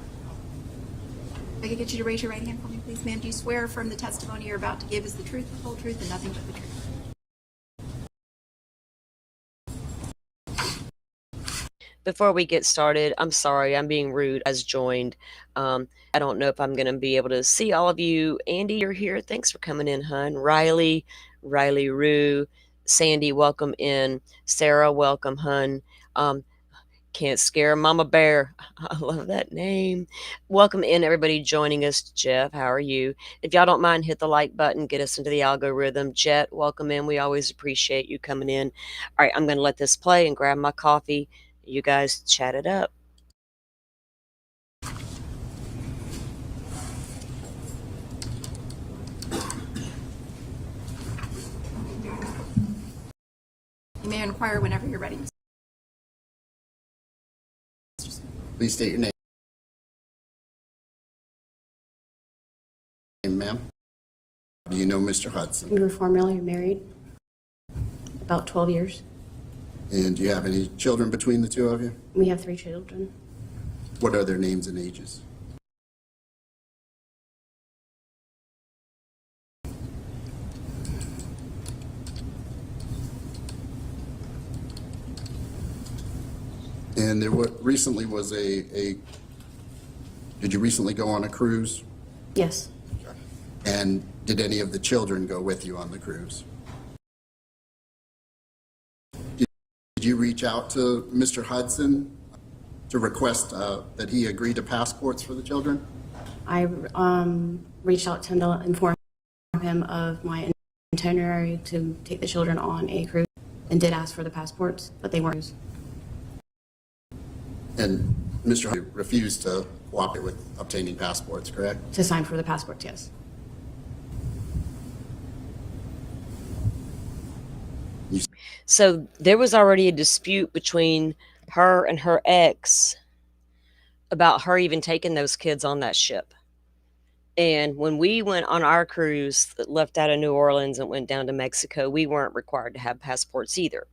If I could get you to raise your right hand for me, please, ma'am. Do you swear affirm the testimony you're about to give is the truth, the whole truth, and nothing but the truth? Before we get started, I'm sorry, I'm being rude. As joined, I don't know if I'm going to be able to see all of you. Andy, you're here. Thanks for coming in, hun. Riley Rue, Sandy, welcome in. Sarah, welcome, hun. Can't scare Mama Bear. I love that name. Welcome in, everybody joining us. Jeff, how are you? If y'all don't mind, hit the like button, get us into the algorithm. Jet, welcome in. We always appreciate you coming in. All right, I'm going to let this play and grab my coffee. You guys chat it up. You may inquire whenever you're ready. Please state your name, ma'am. Do you know Mr. Hudson? We were formerly married about 12 years. And do you have any children between the two of you? We have 3 children. What are their names and ages? And there recently was did you recently go on a cruise? Yes. And did any of the children go with you on the cruise? Did you reach out to Mr. Hudson to request that he agree to passports for the children? I reached out to him to inform him of my itinerary to take the children on a cruise and did ask for the passports, but they weren't. And Mr. Hudson refused to cooperate with obtaining passports, correct? To sign for the passports, yes. So there was already a dispute between her and her ex about her even taking those kids on that ship. And when we went on our cruise that left out of New Orleans and went down to Mexico, we weren't required to have passports either.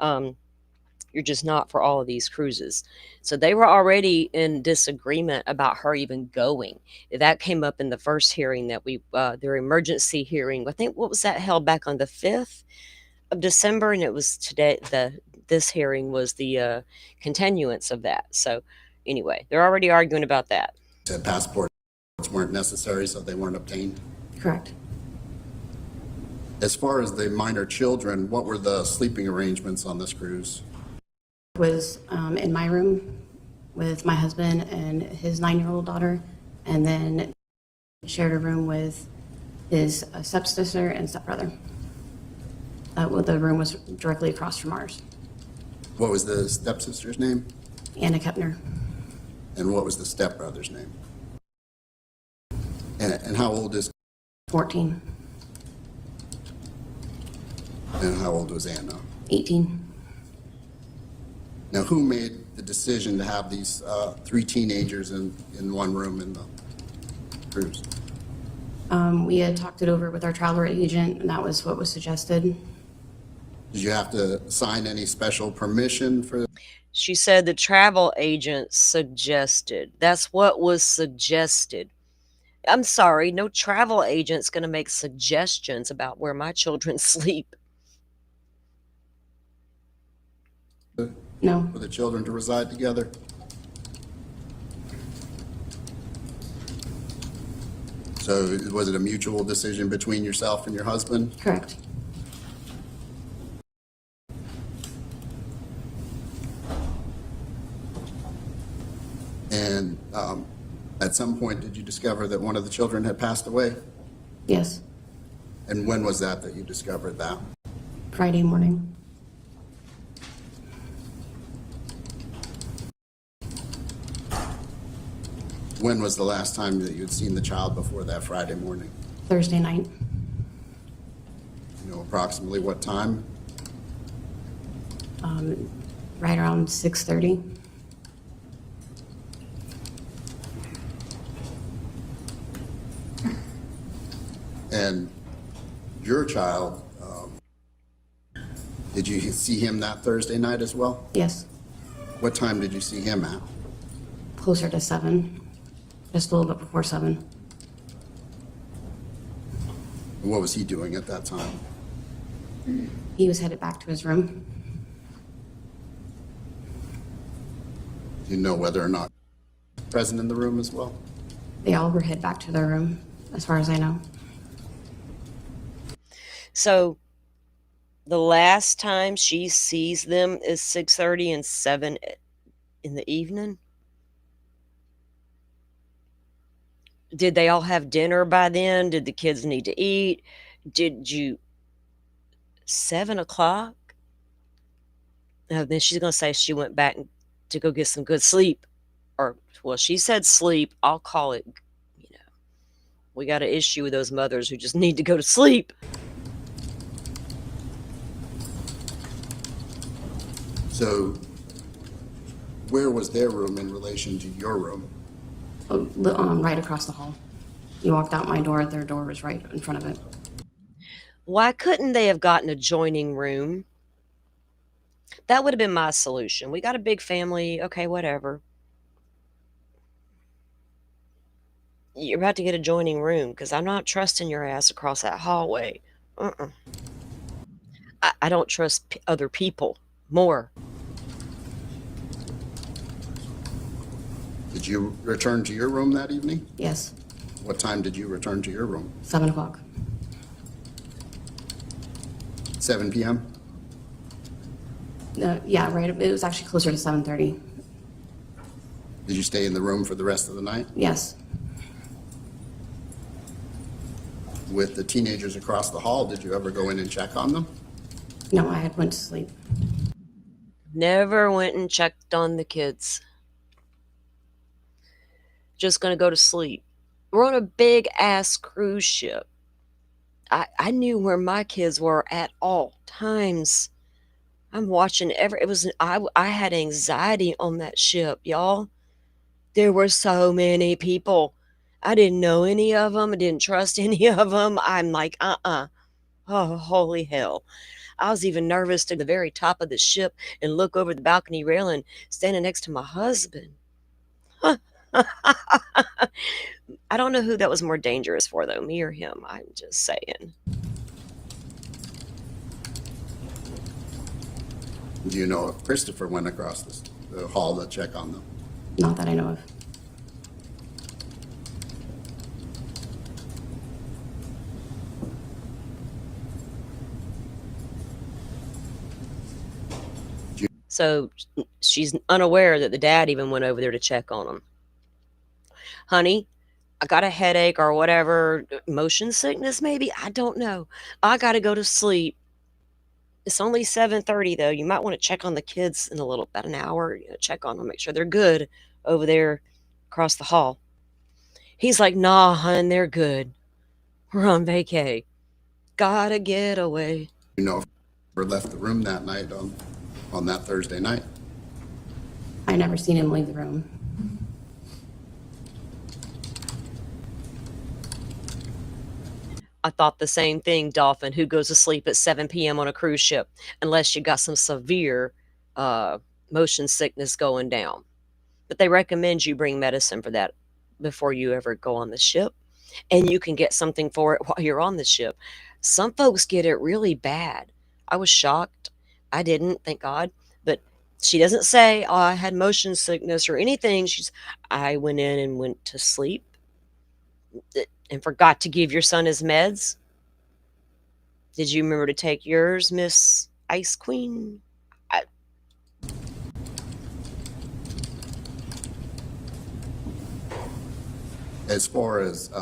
You're just not for all of these cruises. So they were already in disagreement about her even going. That came up in the first hearing that their emergency hearing. I think, what was that, held back on the 5th of December? And it was today, this hearing was the continuance of that. So anyway, they're already arguing about that. Said passports weren't necessary, so they weren't obtained. Correct. As far as the minor children, what were the sleeping arrangements on this cruise? Was in my room with my husband and his 9-year-old daughter, and then shared a room with his stepsister and stepbrother. The room was directly across from ours. What was the stepsister's name? Anna Kepner. And what was the stepbrother's name? And how old is? 14. And how old was Anna? 18. Now, who made the decision to have these 3 teenagers in one room in the cruise? We had talked it over with our traveler agent, and that was what was suggested. Did you have to sign any special permission for? She said the travel agent suggested. That's what was suggested. I'm sorry, no travel agent's going to make suggestions about where my children sleep. No. For the children to reside together? So was it a mutual decision between yourself and your husband? Correct. And at some point, did you discover that one of the children had passed away? Yes. And when was that you discovered that? Friday morning. When was the last time that you had seen the child before that Friday morning? Thursday night. You know approximately what time? Right around 6:30. And your child, did you see him that Thursday night as well? Yes. What time did you see him at? Closer to 7. Just a little bit before 7. And what was he doing at that time? He was headed back to his room. Do you know whether or not present in the room as well? They all were headed back to their room, as far as I know. So the last time she sees them is 6:30 and 7 in the evening. Did they all have dinner by then? Did the kids need to eat? Did you 7 o'clock? Then she's going to say she went back to go get some good sleep. Or, well, she said sleep. I'll call it, we got an issue with those mothers who just need to go to sleep. So where was their room in relation to your room? Right across the hall. You walked out my door, their door was right in front of it. Why couldn't they have gotten an adjoining room? That would have been my solution. We got a big family. Okay, whatever. You're about to get an adjoining room because I'm not trusting your ass across that hallway. I don't trust other people more. Did you return to your room that evening? Yes. What time did you return to your room? 7 o'clock. 7 p.m.? Yeah, right. It was actually closer to 7:30. Did you stay in the room for the rest of the night? Yes. With the teenagers across the hall, did you ever go in and check on them? No, I had went to sleep. Never went and checked on the kids. Just gonna go to sleep. We're on a big ass cruise ship. I knew where my kids were at all times. I'm watching I had anxiety on that ship, y'all. There were so many people. I didn't know any of them. I didn't trust any of them. I'm like, Oh, holy hell. I was even nervous to the very top of the ship and look over the balcony railing, standing next to my husband. I don't know who that was more dangerous for, though, me or him. I'm just saying. Do you know if Christopher went across the hall to check on them? Not that I know of. So she's unaware that the dad even went over there to check on him. Honey, I got a headache or whatever, motion sickness maybe, I don't know. I got to go to sleep. It's only 7:30 though. You might want to check on the kids in about an hour. Check on them, make sure they're good over there across the hall. He's like, nah, hun, they're good. We're on vacay. Gotta get away. You know if Christopher left the room that night on that Thursday night? I never seen him leave the room. I thought the same thing, Dolphin. Who goes to sleep at 7 p.m. on a cruise ship unless you got some severe motion sickness going down? But they recommend you bring medicine for that before you ever go on the ship. And you can get something for it while you're on the ship. Some folks get it really bad. I was shocked. I didn't, thank God. But she doesn't say, oh, I had motion sickness or anything. I went in and went to sleep and forgot to give your son his meds. Did you remember to take yours, Miss Ice Queen? As far as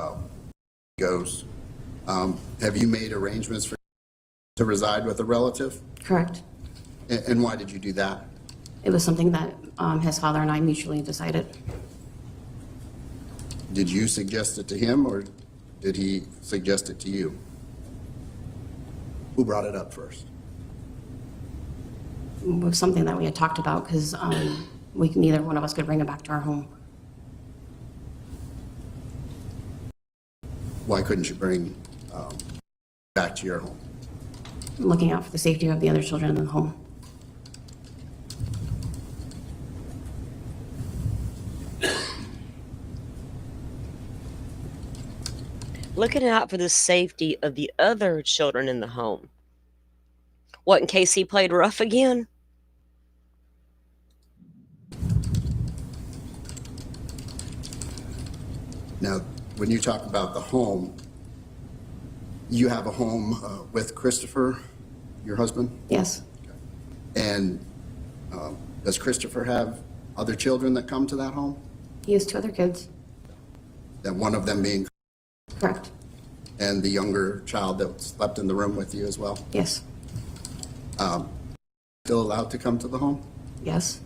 goes, have you made arrangements to reside with a relative? Correct. And why did you do that? It was something that his father and I mutually decided. Did you suggest it to him, or did he suggest it to you? Who brought it up first? It was something that we had talked about because neither one of us could bring him back to our home. Why couldn't you bring back to your home? Looking out for the safety of the other children in the home. Looking out for the safety of the other children in the home. What, in case he played rough again? Now, when you talk about the home, you have a home with Christopher, your husband? Yes. And does Christopher have other children that come to that home? He has 2 other kids. That one of them being... Correct. And the younger child that slept in the room with you as well? Yes. Still allowed to come to the home? Yes.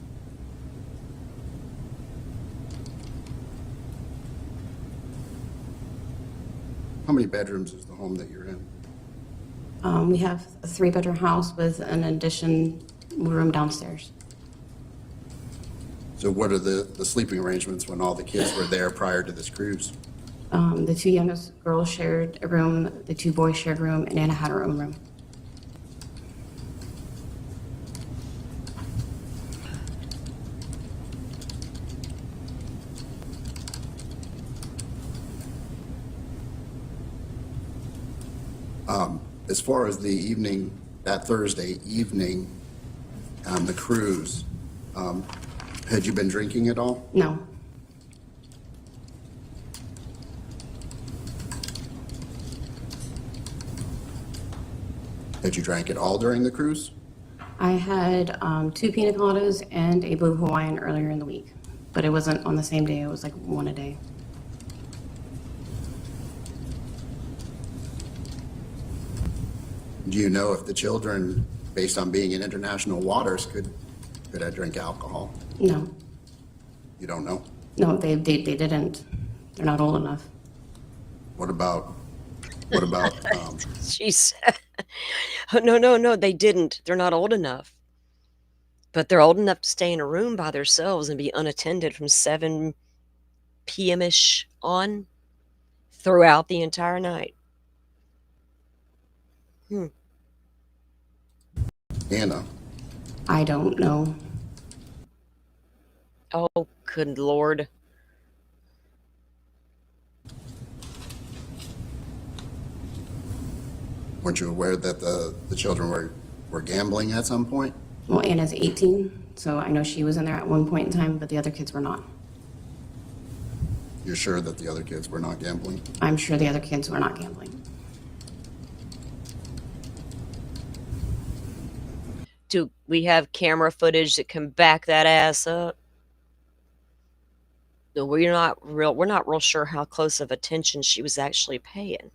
How many bedrooms is the home that you're in? We have a 3-bedroom house with an addition room downstairs. So what are the sleeping arrangements when all the kids were there prior to this cruise? The 2 youngest girls shared a room, the 2 boys shared a room, and Anna had her own room. As far as the evening, that Thursday evening on the cruise, had you been drinking at all? No. Had you drank it all during the cruise? I had 2 pina coladas and a blue Hawaiian earlier in the week, but it wasn't on the same day. It was like 1 a day. Do you know if the children, based on being in international waters, could I drink alcohol? No, You don't know? no, they didn't. They're not old enough. What about, She said, no, they didn't. They're not old enough. But they're old enough to stay in a room by themselves and be unattended from 7 p.m.-ish on throughout the entire night. Anna? I don't know. Oh, good Lord. Weren't you aware that the children were gambling at some point? Well, Anna's 18, so I know she was in there at one point in time, but the other kids were not. You're sure that the other kids were not gambling? I'm sure the other kids were not gambling. Do we have camera footage that can back that ass up? No, we're not real sure how close of attention she was actually paying.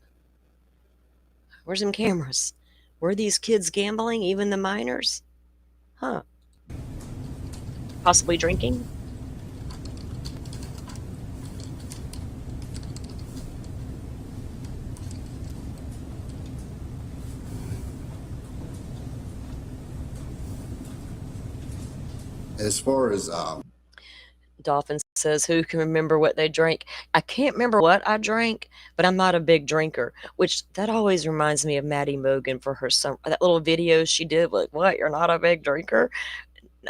Where's them cameras? Were these kids gambling, even the minors? Huh. Possibly drinking? As far as Dolphin says, who can remember what they drank? I can't remember what I drank, but I'm not a big drinker, which that always reminds me of Maddie Mogan for her that little video she did, like, what, you're not a big drinker?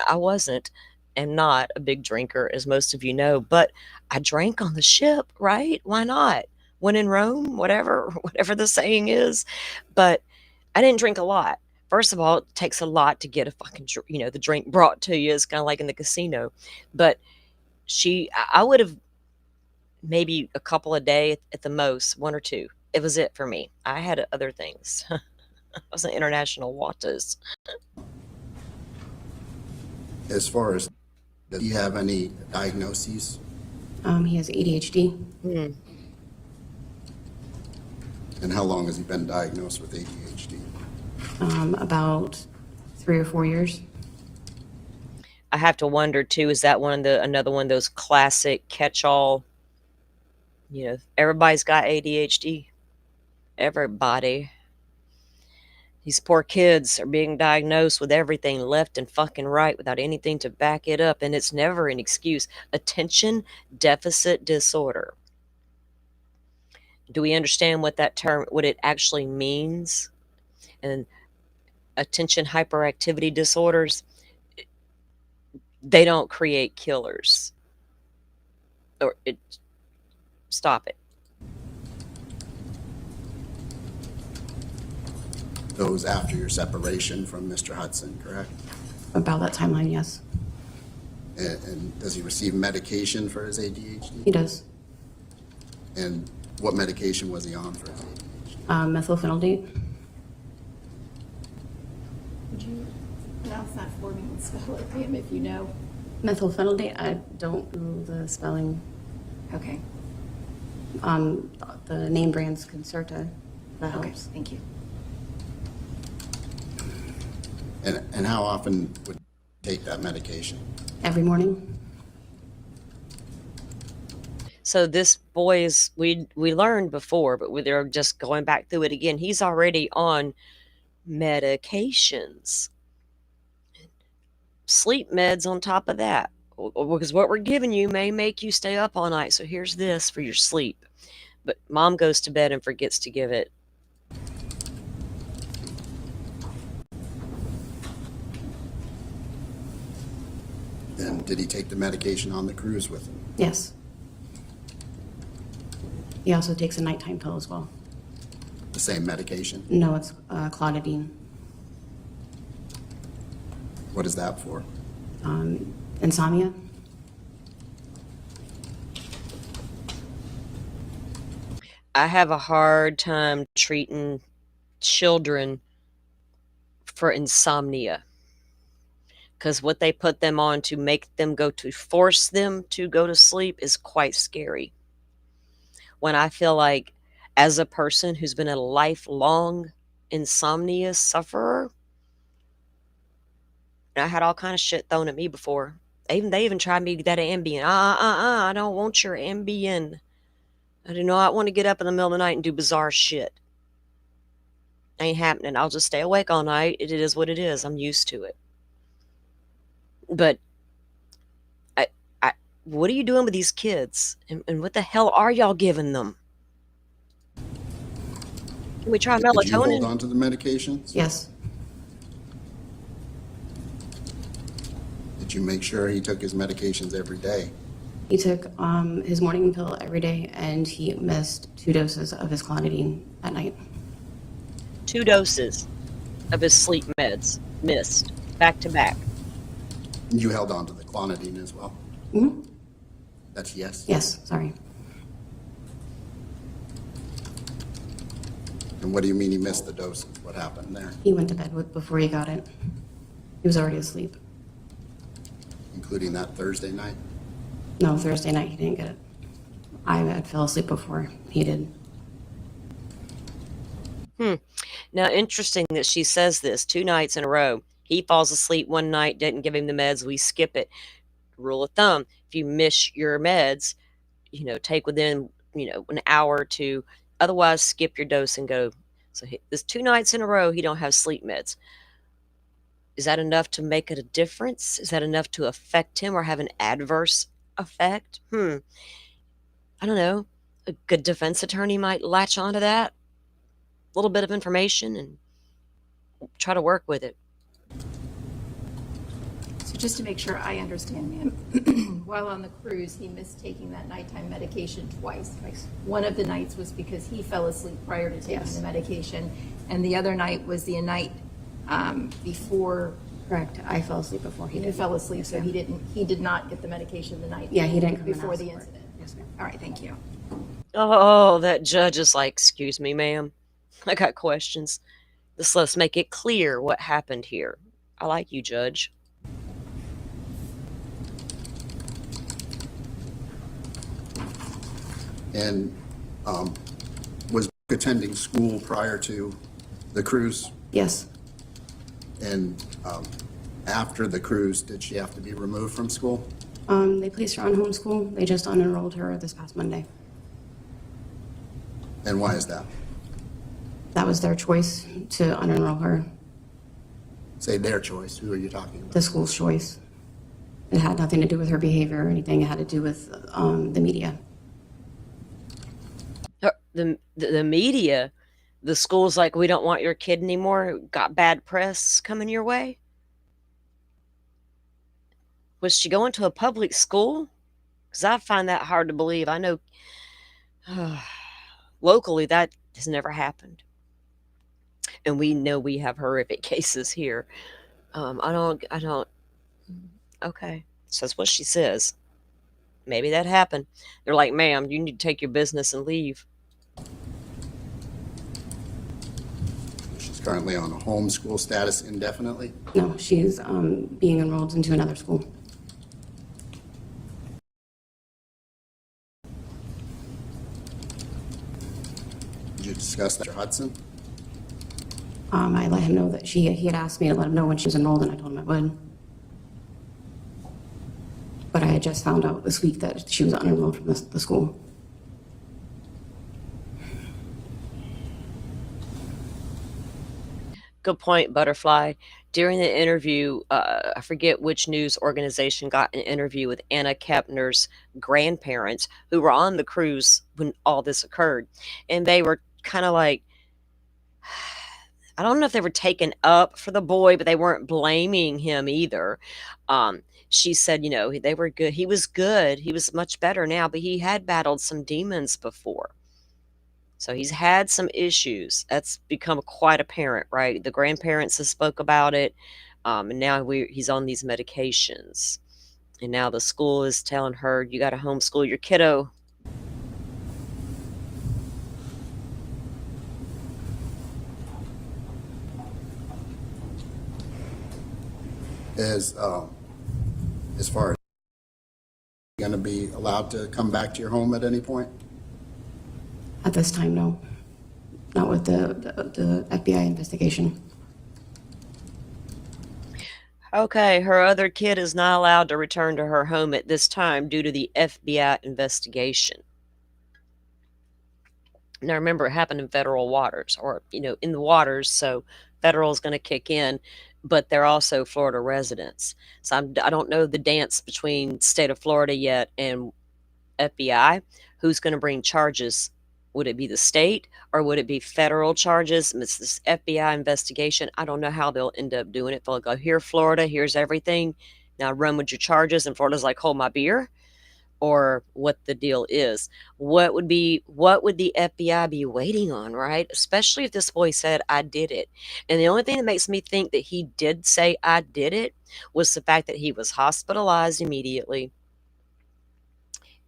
I wasn't, and not a big drinker, as most of you know, but I drank on the ship, right? Why not? When in Rome, whatever the saying is. But I didn't drink a lot. First of all, it takes a lot to get a fucking, the drink brought to you. It's kind of like in the casino. But I would have maybe a couple a day at the most, 1 or 2. It was it for me. I had other things. I was in international waters. as far as, do you have any diagnoses? He has ADHD. And how long has he been diagnosed with ADHD? About 3 or 4 years. I have to wonder too, is that another one of those classic catch-all, everybody's got ADHD. Everybody. These poor kids are being diagnosed with everything left and fucking right without anything to back it up, and it's never an excuse. Attention deficit disorder. Do we understand what that term, what it actually means? And attention hyperactivity disorders, they don't create killers. Stop it. Those after your separation from Mr. Hudson, correct? About that timeline, yes. And does he receive medication for his ADHD? He does. And what medication was he on for his ADHD? Methylphenidate. Would you pronounce that for me and spell it, Pam, if you know? Methylphenidate, I don't know the spelling. Okay. The name brand's Concerta. That Okay, helps. thank you. And how often would you take that medication? Every morning. So this boy is, we learned before, but they're just going back through it again. He's already on medications. Sleep meds on top of that. Because what we're giving you may make you stay up all night. So here's this for your sleep. But mom goes to bed and forgets to give it. And did he take the medication on the cruise with him? Yes. He also takes a nighttime pill as well. The same medication? No, it's clonidine. What is that for? Insomnia. I have a hard time treating children for insomnia. Because what they put them on to make them force them to go to sleep is quite scary. When I feel like, as a person who's been a lifelong insomnia sufferer. And I had all kind of shit thrown at me before. They even tried me that Ambien. I don't want your Ambien. I do not want to get up in the middle of the night and do bizarre shit. Ain't happening. I'll just stay awake all night. It is what it is. I'm used to it. But what are you doing with these kids? And what the hell are y'all giving them? Can we try melatonin? Did you hold on to the medications? Yes. Did you make sure he took his medications every day? He took his morning pill every day, and he missed 2 doses of his clonidine at night. 2 doses of his sleep meds missed back to back. You held on to the clonidine as well? Mm-hmm. That's yes? Yes, sorry. And what do you mean he missed the doses? What happened there? He went to bed before he got it. He was already asleep. Including that Thursday night? No, Thursday night he didn't get it. I had fell asleep before he did. Now, interesting that she says this 2 nights in a row. He falls asleep one night, didn't give him the meds, we skip it. Rule of thumb, if you miss your meds, take within, an hour or 2. Otherwise, skip your dose and go. So this 2 nights in a row, he don't have sleep meds. Is that enough to make it a difference? Is that enough to affect him or have an adverse effect? I don't know. A good defense attorney might latch onto that. A little bit of information and try to work with it. So just to make sure I understand, ma'am, while on the cruise, he missed taking that nighttime medication twice. One of the nights was because he fell asleep prior to taking the medication, and the other night was the night before. Correct. I fell asleep before he did. You fell asleep, so he did not get the medication the night. Yeah, he didn't come in before the afterward. incident. Yes, ma'am. All right, thank you. Oh, that judge is like, excuse me, ma'am. I got questions. Let's make it clear what happened here. I like you, Judge. And was attending school prior to the cruise? Yes. And after the cruise, did she have to be removed from school? They placed her on homeschool. They just unenrolled her this past Monday. And why is that? That was their choice to unenroll her. Say their choice. Who are you talking about? The school's choice. It had nothing to do with her behavior or anything. It had to do with the media. The media, the school's like, we don't want your kid anymore. Got bad press coming your way. Was she going to a public school? Because I find that hard to believe. I know locally that has never happened. And we know we have horrific cases here. I don't. Okay. So that's what she says. Maybe that happened. They're like, ma'am, you need to take your business and leave. She's currently on a homeschool status indefinitely? No, she's being enrolled into another school. Did you discuss that with Hudson? I let him know that he had asked me to let him know when she was enrolled, and I told him I would. But I had just found out this week that she was unenrolled from the school. Good point, Butterfly. During the interview, I forget which news organization got an interview with Anna Kepner's grandparents who were on the cruise when all this occurred. And they were kind of like, I don't know if they were taken up for the boy, but they weren't blaming him either. She said, they were good. He was good. He was much better now, but he had battled some demons before. So he's had some issues. That's become quite apparent, right? The grandparents have spoke about it, and now he's on these medications. And now the school is telling her, you got to homeschool your kiddo. As far as going to be allowed to come back to your home at any point? At this time, no. not with the FBI investigation. Okay, her other kid is not allowed to return to her home at this time due to the FBI investigation. Now remember, it happened in federal waters, or in the waters, so federal is going to kick in, but they're also Florida residents. So I don't know the dance between state of Florida yet and FBI. Who's going to bring charges? Would it be the state, or would it be federal charges? It's this FBI investigation. I don't know how they'll end up doing it. They'll go, here, Florida, here's everything. Now run with your charges. And Florida's like, hold my beer, or what the deal is. What would the FBI be waiting on, right? Especially if this boy said, I did it. And the only thing that makes me think that he did say, I did it, was the fact that he was hospitalized immediately.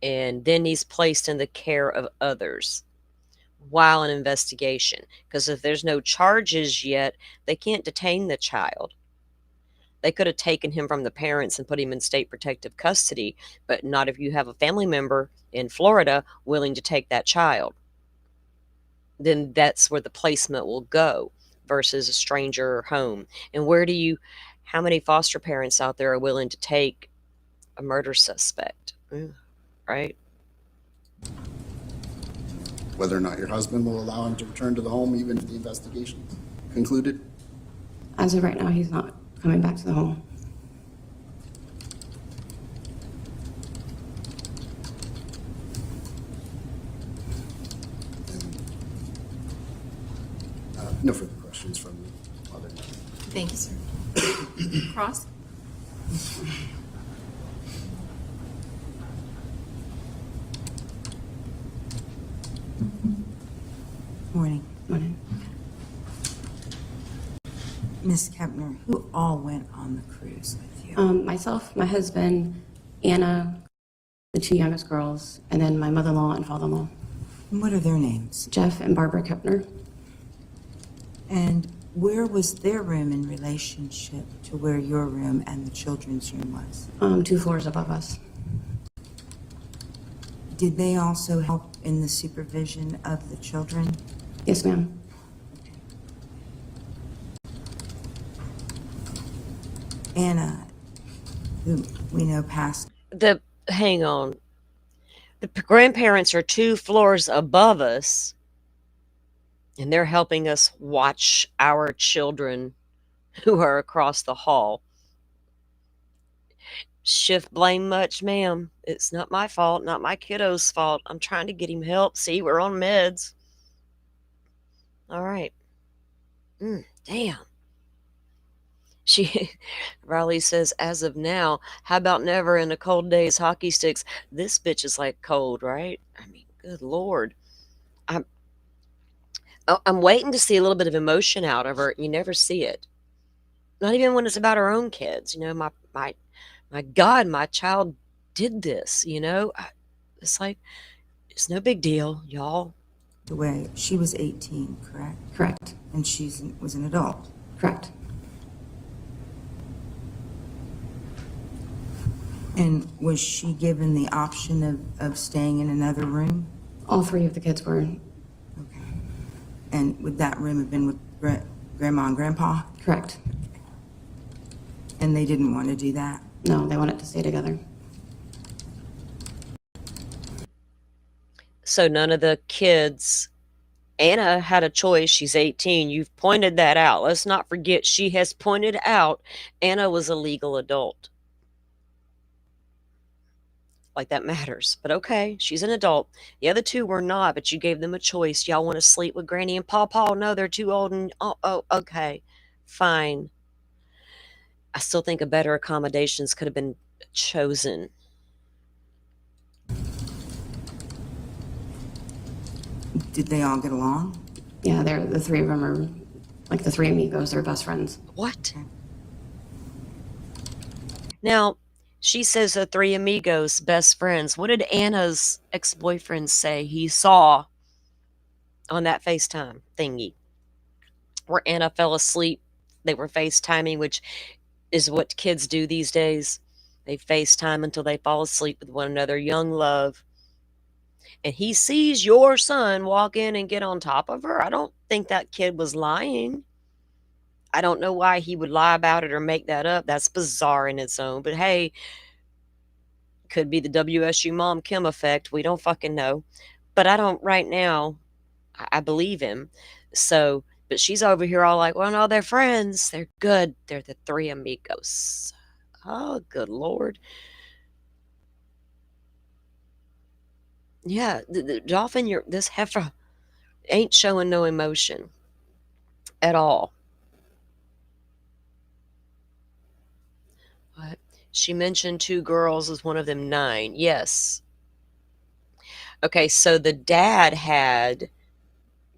And then he's placed in the care of others while an investigation. Because if there's no charges yet, they can't detain the child. They could have taken him from the parents and put him in state protective custody, but not if you have a family member in Florida willing to take that child. Then that's where the placement will go versus a stranger home. And how many foster parents out there are willing to take a murder suspect? Right? Whether or not your husband will allow him to return to the home even if the investigation concluded? As of right now, he's not coming back to the home. No further questions from me. Thank you, sir. Cross? Morning. Morning. Ms. Kepner, who all went on the cruise with you? Myself, my husband, Anna, the two youngest girls, and then my mother-in-law and father-in-law, And what are their names? Jeff and Barbara Kepner. And where was their room in relationship to where your room and the children's room was? 2 floors above us. Did they also help in the supervision of the children? Yes, ma'am. Anna, who we know passed. Hang on. The grandparents are 2 floors above us, and they're helping us watch our children who are across the hall. Shift blame much, ma'am. It's not my fault, not my kiddo's fault. I'm trying to get him help. See, we're on meds. All right. Damn. Riley says, as of now, how about never in a cold day's hockey sticks? This bitch is like cold, right? I mean, good Lord. I'm waiting to see a little bit of emotion out of her. You never see it. Not even when it's about her own kids. My God, my child did this, It's like, it's no big deal, y'all. The way she was 18, correct? Correct. And was an adult. Correct. And was she given the option of staying in another room? All 3 of the kids were. Okay. And would that room have been with Grandma and Grandpa? Correct. And they didn't want to do that? No, they wanted to stay together. So none of the kids. Anna had a choice. She's 18. You've pointed that out. Let's not forget, she has pointed out Anna was a legal adult. Like that matters. But okay, she's an adult. The other 2 were not, but you gave them a choice. Y'all want to sleep with Granny and Pawpaw? No, they're too old. And okay, fine. I still think a better accommodations could have been chosen. Did they all get along? Yeah, the 3 of them are like the 3 amigos. They're best friends. What? Now, she says the 3 amigos, best friends. What did Anna's ex-boyfriend say he saw on that FaceTime thingy? Where Anna fell asleep. They were FaceTiming, which is what kids do these days. They FaceTime until they fall asleep with one another. Young love. and he sees your son walk in and get on top of her, I don't think that kid was lying. I don't know why he would lie about it or make that up. That's bizarre in its own. But hey, could be the WSU Mom Kim effect. We don't fucking know. But I don't right now. I believe him. So, but she's over here all like, well, no, they're friends. They're good. They're the three amigos. Oh, good Lord. Yeah, the dolphin, this heifer ain't showing no emotion at all. What? She mentioned 2 girls. Is one of them 9? Yes. Okay, so the dad had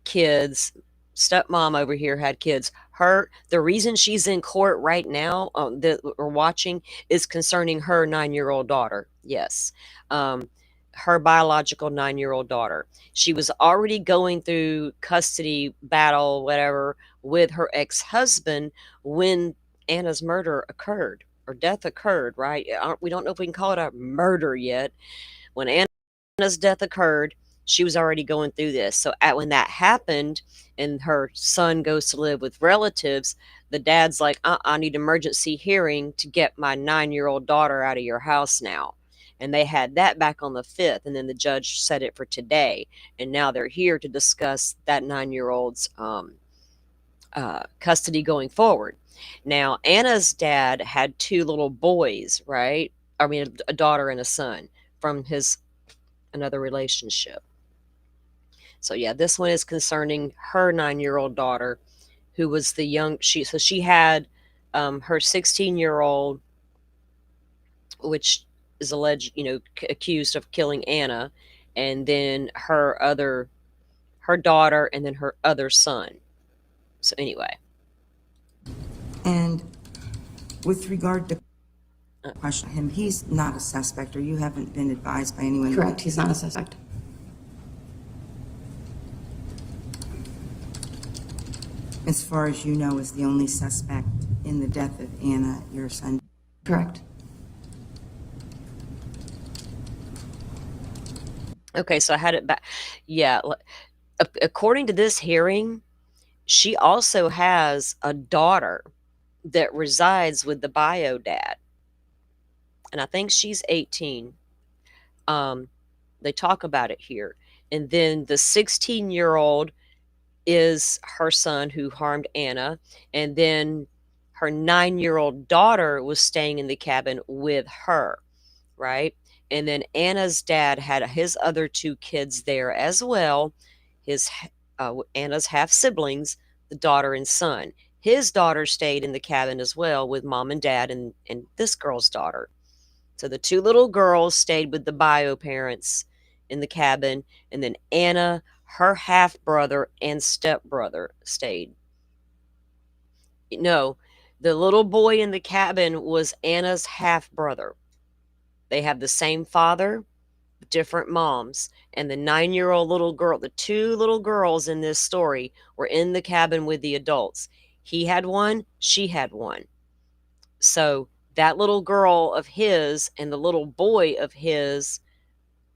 kids. Stepmom over here had kids. The reason she's in court right now, that we're watching, is concerning her 9-year-old daughter. Yes. Her biological 9-year-old daughter. She was already going through custody battle, whatever, with her ex-husband when Anna's murder occurred, or death occurred, right? We don't know if we can call it a murder yet. When Anna's death occurred, she was already going through this. So when that happened and her son goes to live with relatives, the dad's like, I need emergency hearing to get my 9-year-old daughter out of your house now. And they had that back on the 5th, and then the judge set it for today. And now they're here to discuss that 9-year-old's custody going forward. Now, Anna's dad had 2 little boys, right? I mean, a daughter and a son from another relationship. So yeah, this one is concerning her 9-year-old daughter, who was she had her 16-year-old, which is alleged, accused of killing Anna, and then her daughter, and then her other son. So anyway. And with regard to question him, he's not a suspect, or you haven't been advised by anyone? Correct, he's not a suspect. As far as you know, is the only suspect in the death of Anna, your son? Correct. Okay, so I had it back. Yeah, according to this hearing, she also has a daughter that resides with the bio dad, and I think she's 18. They talk about it here. And then the 16-year-old is her son who harmed Anna, and then her 9-year-old daughter was staying in the cabin with her, right? And then Anna's dad had his other 2 kids there as well, Anna's half siblings, the daughter and son. His daughter stayed in the cabin as well with mom and dad and this girl's daughter. So the 2 little girls stayed with the bio parents in the cabin, and then Anna, her half brother and stepbrother stayed. No, the little boy in the cabin was Anna's half brother. They have the same father, different moms. And the 9-year-old little girl, the 2 little girls in this story, were in the cabin with the adults. He had one, she had one. So that little girl of his and the little boy of his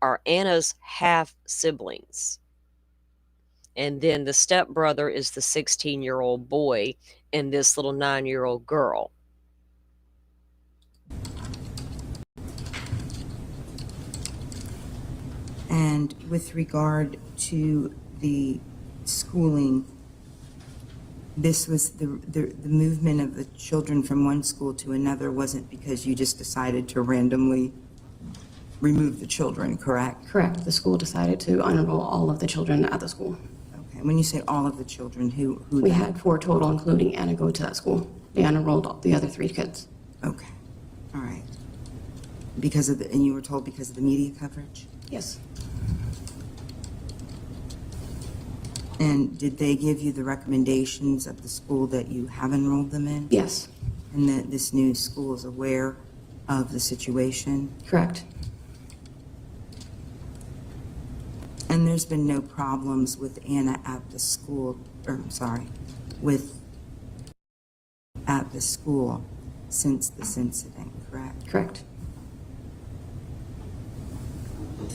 are Anna's half siblings. And then the stepbrother is the 16-year-old boy and this little 9-year-old girl. And with regard to the schooling, this was the movement of the children from one school to another wasn't because you just decided to randomly remove the children, correct? Correct. The school decided to unenroll all of the children at the school. Okay. When you say all of the children, who We had 4 total, including Anna, go to that school. They unenrolled the other 3 kids. Okay. All right. Because of and you were told because of the media coverage? Yes. And did they give you the recommendations of the school that you have enrolled them in? Yes. And that this new school is aware of the situation? Correct. And there's been no problems with Anna at the school, at the school since this incident, correct? Correct.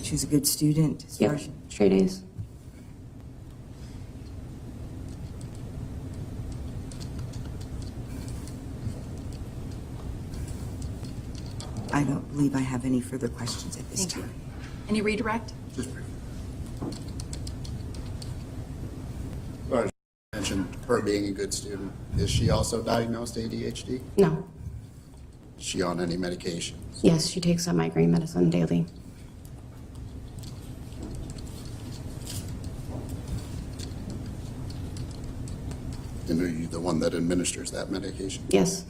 She's a good student as far Yep, as straight A's. I don't believe I have any further questions at this Thank you. time. Any redirect? Just briefly. Well, you mentioned her being a good student. Is she also diagnosed ADHD? No. Is she on any medications? Yes, she takes some migraine medicine daily. And are you the one that administers that medication? Yes,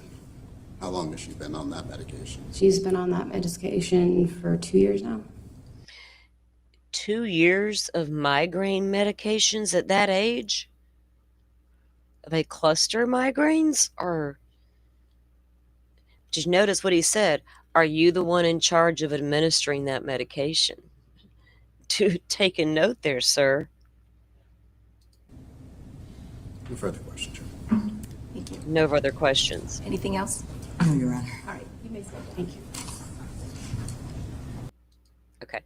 How long has she been on that medication? she's been on that medication for 2 years now. 2 years of migraine medications at that age? Are they cluster migraines? Or did you notice what he said? Are you the one in charge of administering that medication? To take a note there, sir. No further questions. Thank you. No further questions. Anything else? No, Your Honor. All right, you may stay. Thank you. Okay.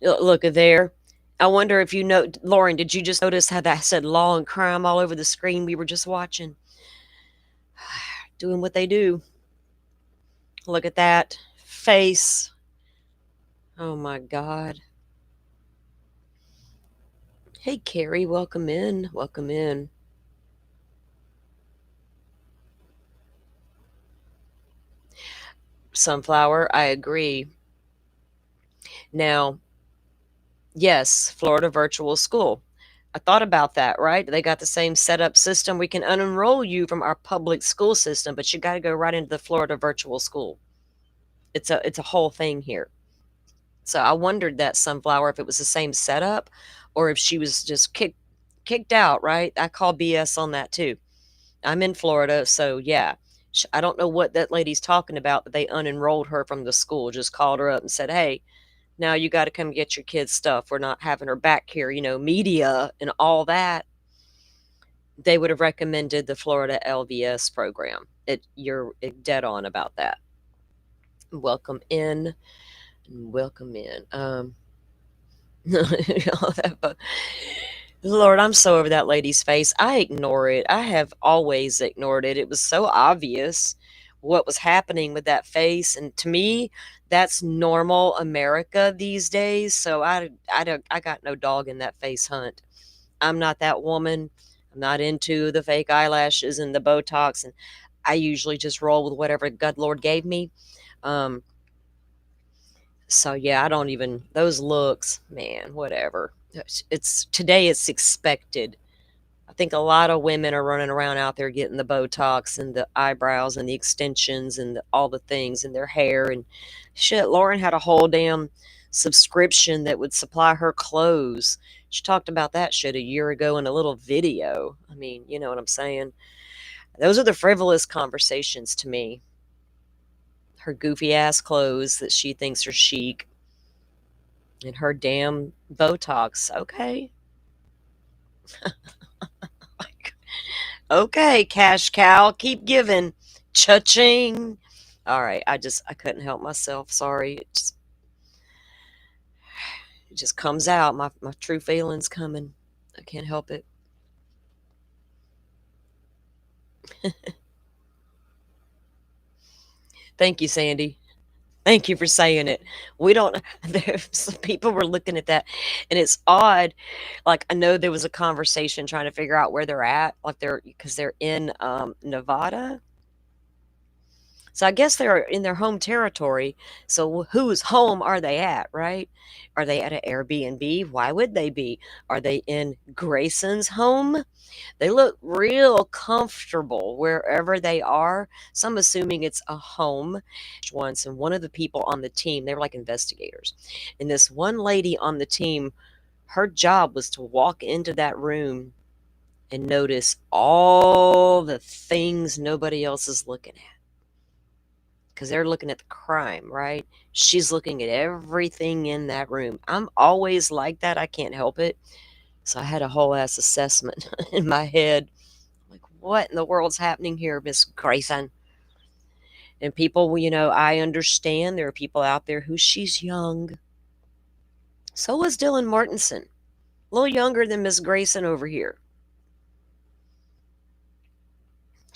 Look at there. I wonder if you know, Lauren, did you just notice how that said law and crime all over the screen we were just watching? Doing what they do. Look at that face. Oh my God. Hey, Carrie, welcome in. Welcome in. Sunflower, I agree. Now, yes, Florida virtual school. I thought about that, right? They got the same setup system. We can unenroll you from our public school system, but you got to go right into the Florida virtual school. It's a whole thing here. So I wondered that, Sunflower, if it was the same setup or if she was just kicked out, right? I call BS on that too. I'm in Florida, so yeah. I don't know what that lady's talking about, but they unenrolled her from the school, just called her up and said, hey, now you got to come get your kids' stuff. We're not having her back here, media and all that. They would have recommended the Florida LVS program. You're dead on about that. Welcome in. Welcome in. Lord, I'm so over that lady's face. I ignore it. I have always ignored it. It was so obvious what was happening with that face. And to me, that's normal America these days. So I got no dog in that face hunt. I'm not that woman. I'm not into the fake eyelashes and the Botox. And I usually just roll with whatever God Lord gave me. So yeah, I don't even, those looks, man, whatever. Today it's expected. I think a lot of women are running around out there getting the Botox and the eyebrows and the extensions and all the things in their hair and shit. Lauren had a whole damn subscription that would supply her clothes. She talked about that shit a year ago in a little video. I mean, you know what I'm saying? Those are the frivolous conversations to me. Her goofy ass clothes that she thinks are chic and her damn Botox. Okay. Okay, cash cow, keep giving. Cha-ching. All right, I couldn't help myself. Sorry. It just comes out. My true feelings coming. I can't help it. Thank you, Sandy. Thank you for saying it. We don't, some people were looking at that and it's odd. Like, I know there was a conversation trying to figure out where they're at, because they're in Nevada. So I guess they're in their home territory. So whose home are they at, right? Are they at an Airbnb? Why would they be? Are they in Grayson's home? They look real comfortable wherever they are. So I'm assuming it's a home. Once, and one of the people on the team, they were like investigators. And this one lady on the team, her job was to walk into that room and notice all the things nobody else is looking at. Because they're looking at the crime, right? She's looking at everything in that room. I'm always like that. I can't help it. So I had a whole ass assessment in my head. Like, what in the world's happening here, Miss Grayson? And people, I understand there are people out there who she's young. So was Dylan Martinson. A little younger than Miss Grayson over here.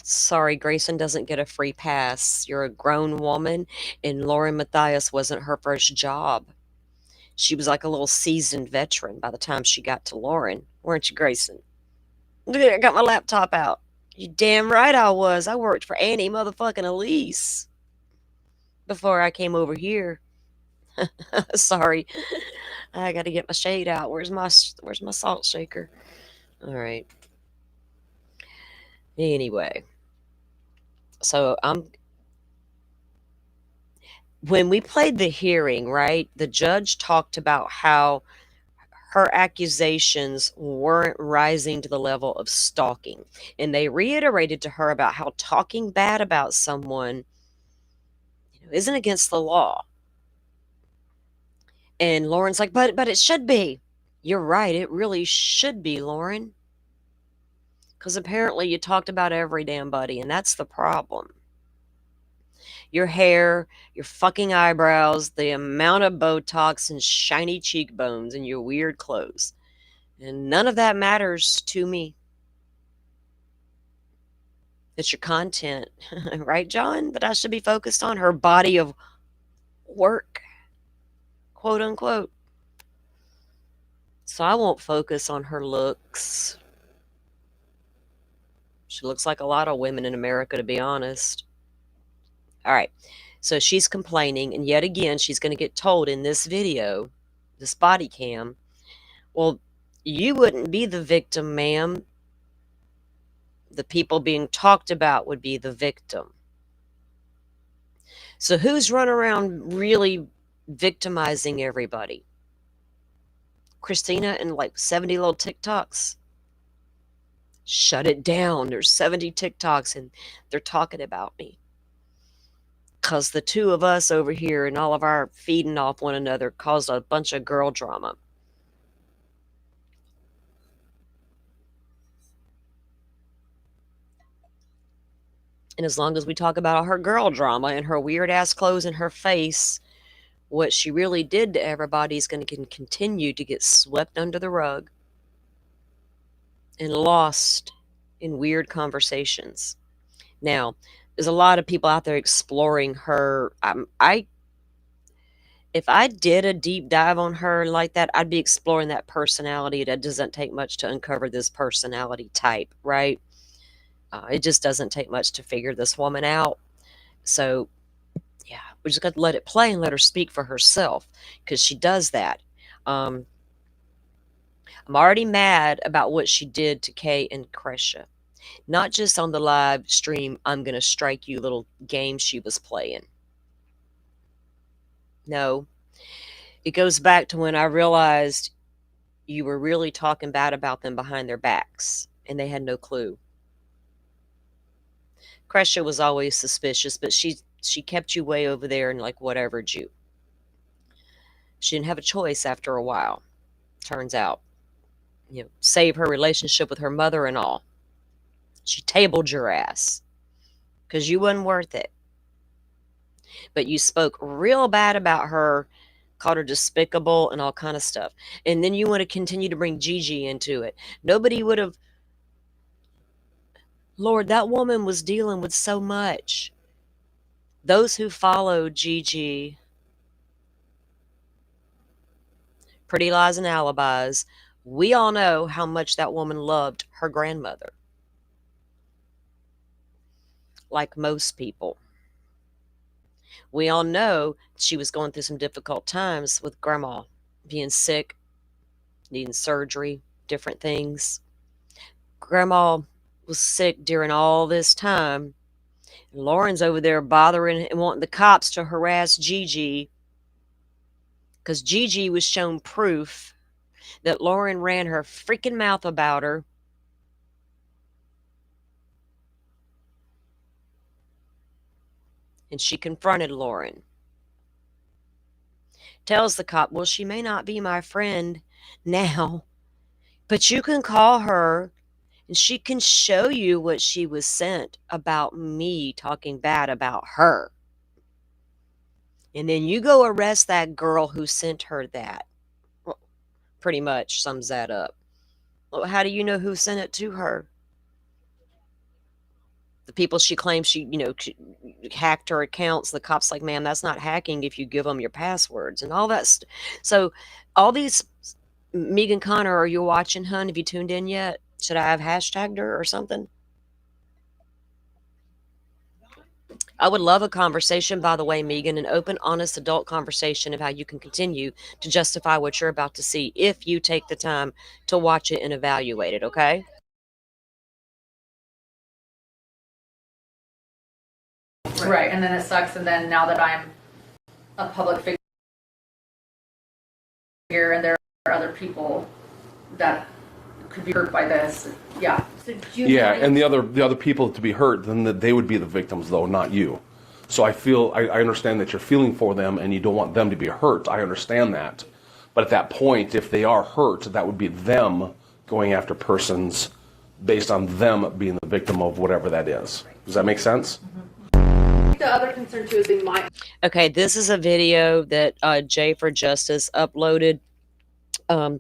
Sorry, Grayson doesn't get a free pass. You're a grown woman, and Lauren Matthias wasn't her first job. She was like a little seasoned veteran by the time she got to Lauren. Weren't you, Grayson? Look at it, I got my laptop out. You damn right I was. I worked for Annie motherfucking Elise before I came over here. Sorry. I got to get my shade out. Where's my salt shaker? All right. Anyway, so when we played the hearing, right? The judge talked about how her accusations weren't rising to the level of stalking, and they reiterated to her about how talking bad about someone isn't against the law. And Lauren's like, but it should be. You're right, it really should be, Lauren. Because apparently you talked about every damn buddy, and that's the problem. Your hair, your fucking eyebrows, the amount of Botox and shiny cheekbones, and your weird clothes. And none of that matters to me. It's your content, right, John? That I should be focused on? Her body of work, quote unquote. So I won't focus on her looks. She looks like a lot of women in America, to be honest. All right. So she's complaining, and yet again, she's going to get told in this video, this body cam, well, you wouldn't be the victim, ma'am. The people being talked about would be the victim. So who's running around really victimizing everybody? Christina and like 70 little TikToks? Shut it down. There's 70 TikToks and they're talking about me. Because the two of us over here and all of our feeding off one another caused a bunch of girl drama. And as long as we talk about her girl drama and her weird ass clothes and her face, what she really did to everybody is going to continue to get swept under the rug and lost in weird conversations. Now, there's a lot of people out there exploring her. If I did a deep dive on her like that, I'd be exploring that personality. That doesn't take much to uncover this personality type, right? It just doesn't take much to figure this woman out. So, yeah, we just got to let it play and let her speak for herself because she does that. I'm already mad about what she did to Kay and Kresha. Not just on the live stream, I'm going to strike you little game she was playing. No. It goes back to when I realized you were really talking bad about them behind their backs, and they had no clue. Kresha was always suspicious, but she kept you way over there and like whatever'd you. She didn't have a choice after a while, turns out. Save her relationship with her mother and all. She tabled your ass because you wasn't worth it. But you spoke real bad about her, called her despicable and all kind of stuff. And then you want to continue to bring Gigi into it. Nobody would have... Lord, that woman was dealing with so much. Those who followed Gigi, Pretty Lies and Alibis, we all know how much that woman loved her grandmother. Like most people. We all know she was going through some difficult times with grandma being sick, needing surgery, different things. Grandma was sick during all this time. And Lauren's over there bothering and wanting the cops to harass Gigi because Gigi was shown proof that Lauren ran her freaking mouth about her. And she confronted Lauren. Tells the cop, well, she may not be my friend now, but you can call her and she can show you what she was sent about me talking bad about her. And then you go arrest that girl who sent her that. pretty much sums that up. Well, how do you know who sent it to her? The people she claims she, hacked her accounts. The cops like, ma'am, that's not hacking if you give them your passwords and all that. So all these, Megan Connor, are you watching, hun? Have you tuned in yet? Should I have hashtagged her or something? I would love a conversation, by the way, Megan, an open, honest, adult conversation of how you can continue to justify what you're about to see if you take the time to watch it and evaluate it, okay? Right, and then it sucks, and then now that I'm a public figure and there are other people that could be hurt by this, yeah. Yeah, and the other people to be hurt, then they would be the victims, though, not you. So I understand that you're feeling for them and you don't want them to be hurt. I understand that. But at that point, if they are hurt, that would be them going after persons based on them being the victim of whatever that is. Does that make sense? The other concern too is they might. Okay, this is a video that Jay for Justice uploaded. I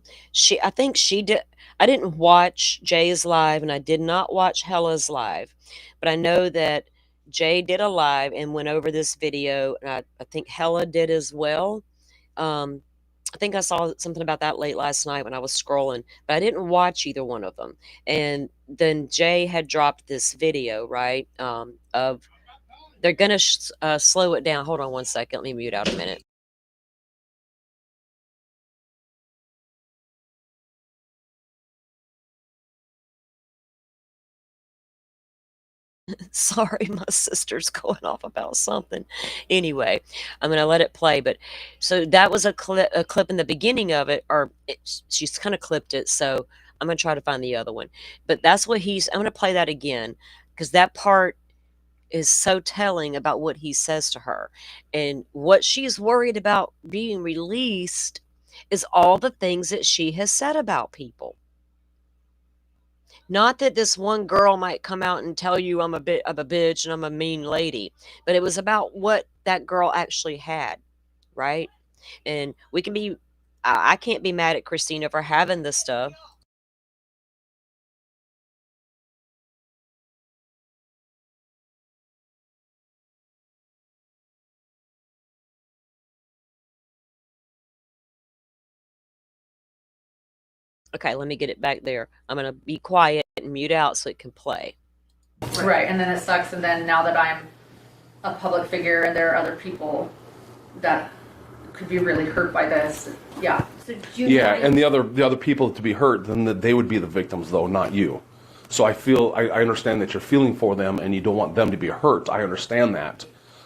think she did. I didn't watch Jay's live and I did not watch Hella's live, but I know that Jay did a live and went over this video, and I think Hella did as well. I think I saw something about that late last night when I was scrolling, but I didn't watch either one of them. And then Jay had dropped this video, right, of they're going to slow it down. Hold on one second. Let me mute out a minute. Sorry, my sister's going off about something. Anyway, I'm going to let it play. But so that was a clip in the beginning of it, or she's kind of clipped it. So I'm going to try to find the other one. But that's what I'm going to play that again, because that part is so telling about what he says to her. And what she's worried about being released is all the things that she has said about people. Not that this one girl might come out and tell you I'm a bit of a bitch and I'm a mean lady, but it was about what that girl actually had, right? And we can be, I can't be mad at Christina for having this stuff. Okay, let me get it back there. I'm going to be quiet and mute out so it can play. Right, and then it sucks, and then now that I'm a public figure and there are other people that could be really hurt by this, yeah. Yeah, and the other people to be hurt, then they would be the victims, though, not you. So I understand that you're feeling for them and you don't want them to be hurt. I understand that.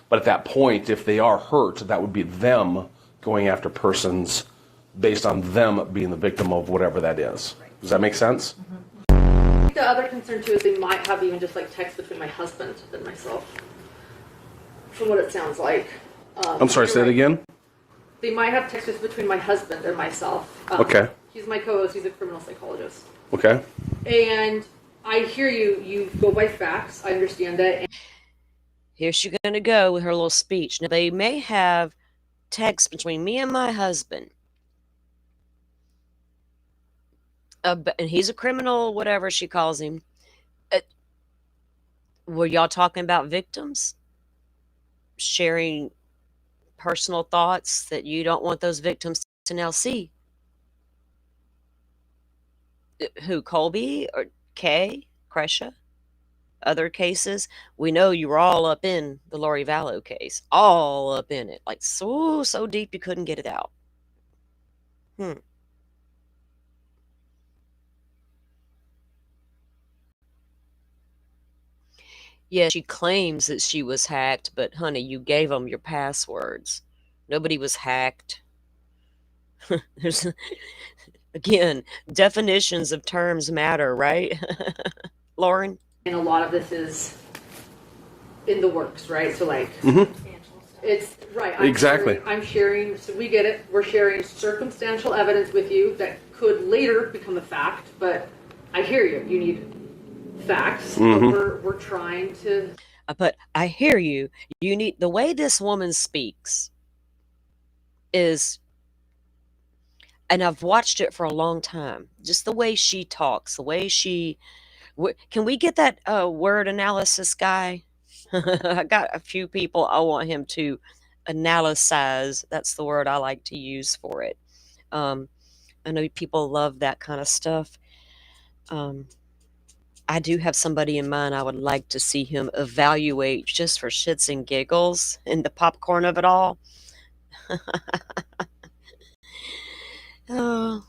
But at that point, if they are hurt, that would be them going after persons based on them being the victim of whatever that is. Does that make sense? Mm-hmm. The other concern too is they might have even just like text between my husband and myself, from what it sounds like. I'm sorry, say that again? They might have texts between my husband and myself. Okay. He's my co-host. He's a criminal psychologist. Okay. And I hear you. You go by facts. I understand that. Here she's going to go with her little speech. Now, they may have texts between me and my husband. And he's a criminal, whatever she calls him. Were y'all talking about victims? Sharing personal thoughts that you don't want those victims to now see? Who, Colby or Kay, Kresha? Other cases? We know you were all up in the Lori Vallow case. All up in it. Like so deep you couldn't get it out. Yeah, she claims that she was hacked, but honey, you gave them your passwords. Nobody was hacked. There's, again, definitions of terms matter, right? Lauren? And a lot of this is in the works, right? So like, it's right. Exactly. I'm sharing, so we get it. We're sharing circumstantial evidence with you that could later become a fact, but I hear you. You need facts. But we're trying to. But I hear you. You need, the way this woman speaks is, and I've watched it for a long time. Just the way she talks, the way she. Can we get that word analysis guy? I got a few people I want him to analyze. That's the word I like to use for it. I know people love that kind of stuff. I do have somebody in mind I would like to see him evaluate just for shits and giggles in the popcorn of it all. Oh.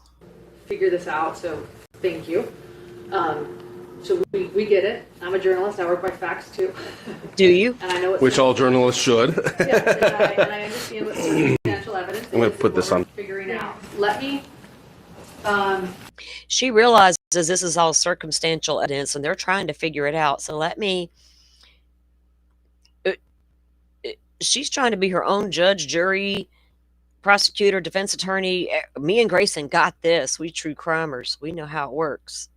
Figure this out, so thank you. So we get it. I'm a journalist. I work by facts too. Do you? And I know it's Which all journalists should. yeah, and I understand what circumstantial evidence is. I'm going to put this on. Figuring out. Let me. She realizes this is all circumstantial evidence, and they're trying to figure it out. So let me. She's trying to be her own judge, jury, prosecutor, defense attorney. Me and Grayson got this. We true crimers. We know how it works.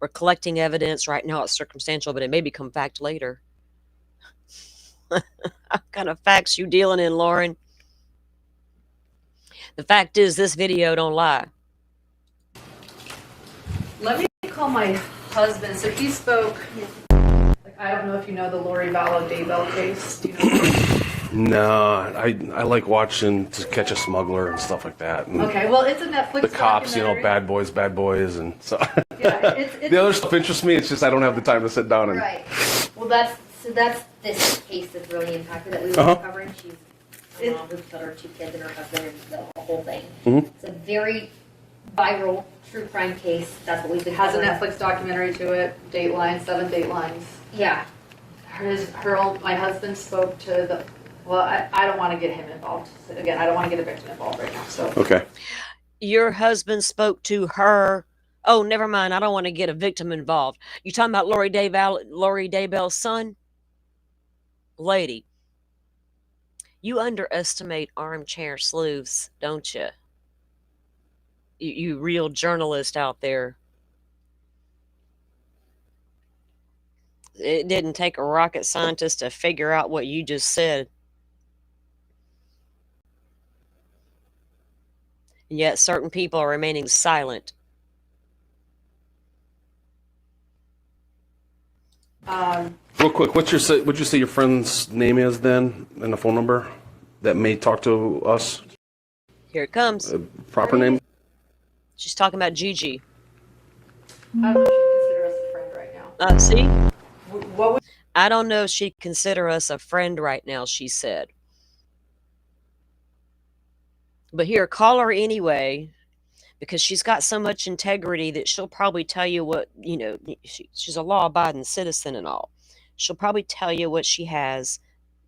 We're collecting evidence right now. It's circumstantial, but it may become fact later. What kind of facts you dealing in, Lauren? The fact is, this video don't lie. Let me call my husband. So he spoke. Like, I don't know if you know the Lori Vallow Daybell case. Do you know? No, I like watching To Catch a Smuggler and stuff like that. And Okay, well, it's a Netflix. the cops, bad boys, and so. Yeah, it's the other stuff interests me. It's just I don't have the time to sit down and. Right. Well, that's this case that's really impacted that we were covering. She's a mom who killed her 2 kids and her husband and the whole thing. Mm-hmm. It's a very viral true crime case. That's what we've been Has a covering. Netflix documentary to it. Dateline, 7 Datelines. Yeah. My husband spoke to the. Well, I don't want to get him involved. Again, I don't want to get a victim involved right now. So. Okay. Your husband spoke to her. Oh, never mind. I don't want to get a victim involved. You talking about Lori Daybell's son? Lady, you underestimate armchair sleuths, don't you? You real journalist out there. It didn't take a rocket scientist to figure out what you just said. And yet certain people are remaining silent. Real quick, what'd you say your friend's name is then, and the phone number that may talk to us? Here it comes. Proper name? She's talking about Gigi. I don't know if she'd consider us a friend right now. See? What would I don't know if she'd consider us a friend right now, she said. But here, call her anyway, because she's got so much integrity that she'll probably tell you what, she's a law-abiding citizen and all. She'll probably tell you what she has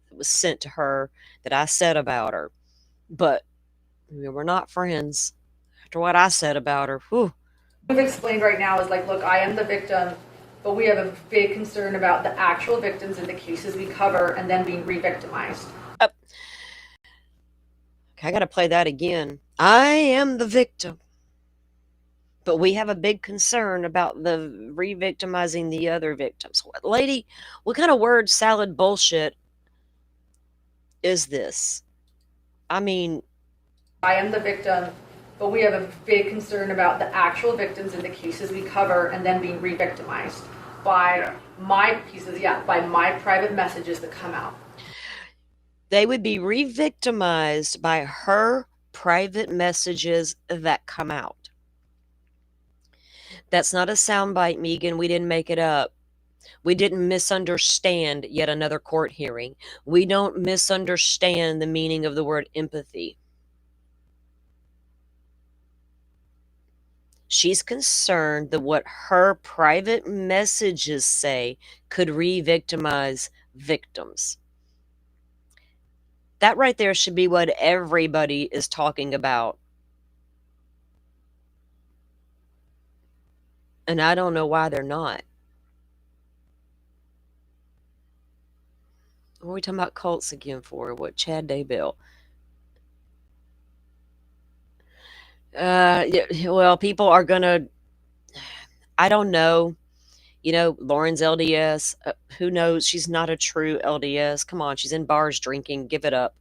that was sent to her that I said about her. But we're not friends. After what I said about her, whew. we've explained right now is like, look, I am the victim, but we have a big concern about the actual victims in the cases we cover and then being re-victimized. I got to play that again. I am the victim, but we have a big concern about the re-victimizing the other victims. Lady, what kind of word salad bullshit is this? I mean, I am the victim, but we have a big concern about the actual victims in the cases we cover and then being re-victimized by my pieces, by my private messages that come out. They would be re-victimized by her private messages that come out. That's not a soundbite, Megan. We didn't make it up. We didn't misunderstand yet another court hearing. We don't misunderstand the meaning of the word empathy. She's concerned that what her private messages say could re-victimize victims. That right there should be what everybody is talking about. And I don't know why they're not. What are we talking about cults again for? What, Chad Daybell? Well, people are going to, I don't know. Lauren's LDS. Who knows? She's not a true LDS. Come on, she's in bars drinking. Give it up.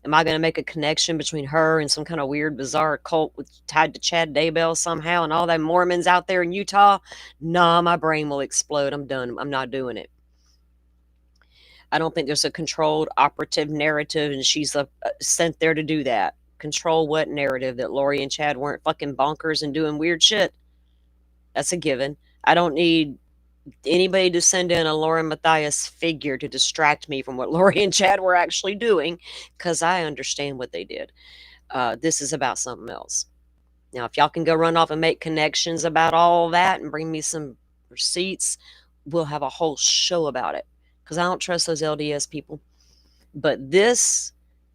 Am I going to make a connection between her and some kind of weird, bizarre cult tied to Chad Daybell somehow and all them Mormons out there in Utah? Nah, my brain will explode. I'm done. I'm not doing it. I don't think there's a controlled operative narrative, and she's sent there to do that. Control what narrative? That Lori and Chad weren't fucking bonkers and doing weird shit? That's a given. I don't need anybody to send in a Lauren Matthias figure to distract me from what Lori and Chad were actually doing, because I understand what they did. This is about something else. Now, if y'all can go run off and make connections about all that and bring me some receipts, we'll have a whole show about it, because I don't trust those LDS people. But this,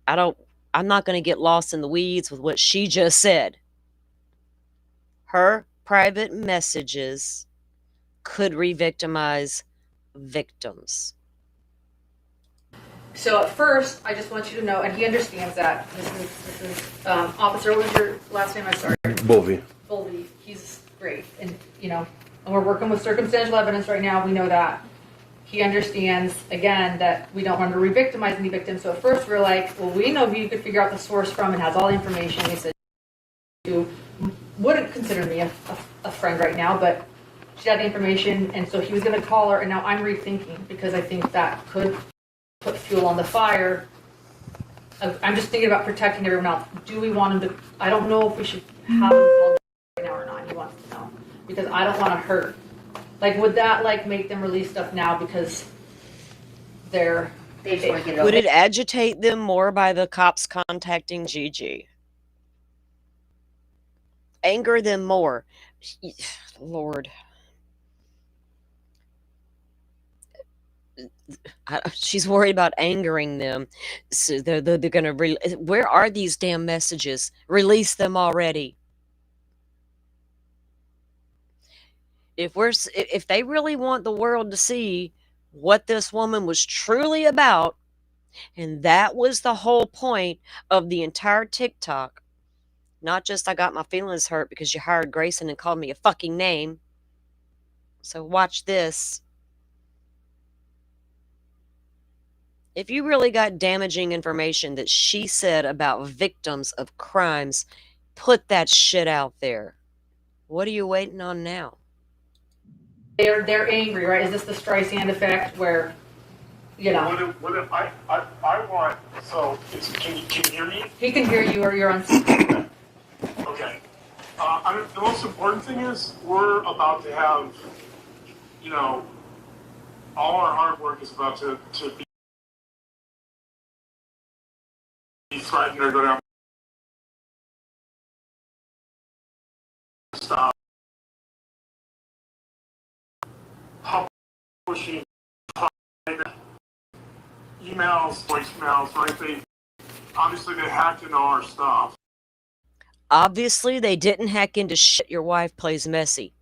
I'm not going to get lost in the weeds with what she just said. Her private messages could re-victimize victims. So at first, I just want you to know, and he understands that. This is officer. What was your last name? I'm sorry. Bovey. Bovey. He's great, and and we're working with circumstantial evidence right now. We know that. He understands, again, that we don't want to re-victimize any victims. So at first we're like, well, we know who you could figure out the source from and has all the information. He said, you wouldn't consider me a friend right now, but she had the information, and so he was going to call her, and now I'm rethinking, because I think that could put fuel on the fire. I'm just thinking about protecting everyone else. Do we want him to, I don't know if we should have him called right now or not. He wants to know, because I don't want to hurt. Like, would that, like, make them release stuff now because they just want to get it over? Would it agitate them more by the cops contacting Gigi? Anger them more? Lord. She's worried about angering them. So they're going to... Where are these damn messages? Release them already. If they really want the world to see what this woman was truly about, and that was the whole point of the entire TikTok, not just I got my feelings hurt because you hired Grayson and called me a fucking name. So watch this. If you really got damaging information that she said about victims of crimes, put that shit out there. What are you waiting on now? They're angry, right? Is this the Streisand effect where, What if I want, so, can you hear me? He can hear you, or you're on speaker. Okay. The most important thing is we're about to have, all our hard work is about to be threatened or go down. Stop publishing private emails, voicemails, right? Obviously they hacked into our stuff. Obviously, they didn't hack into shit. Your wife plays messy.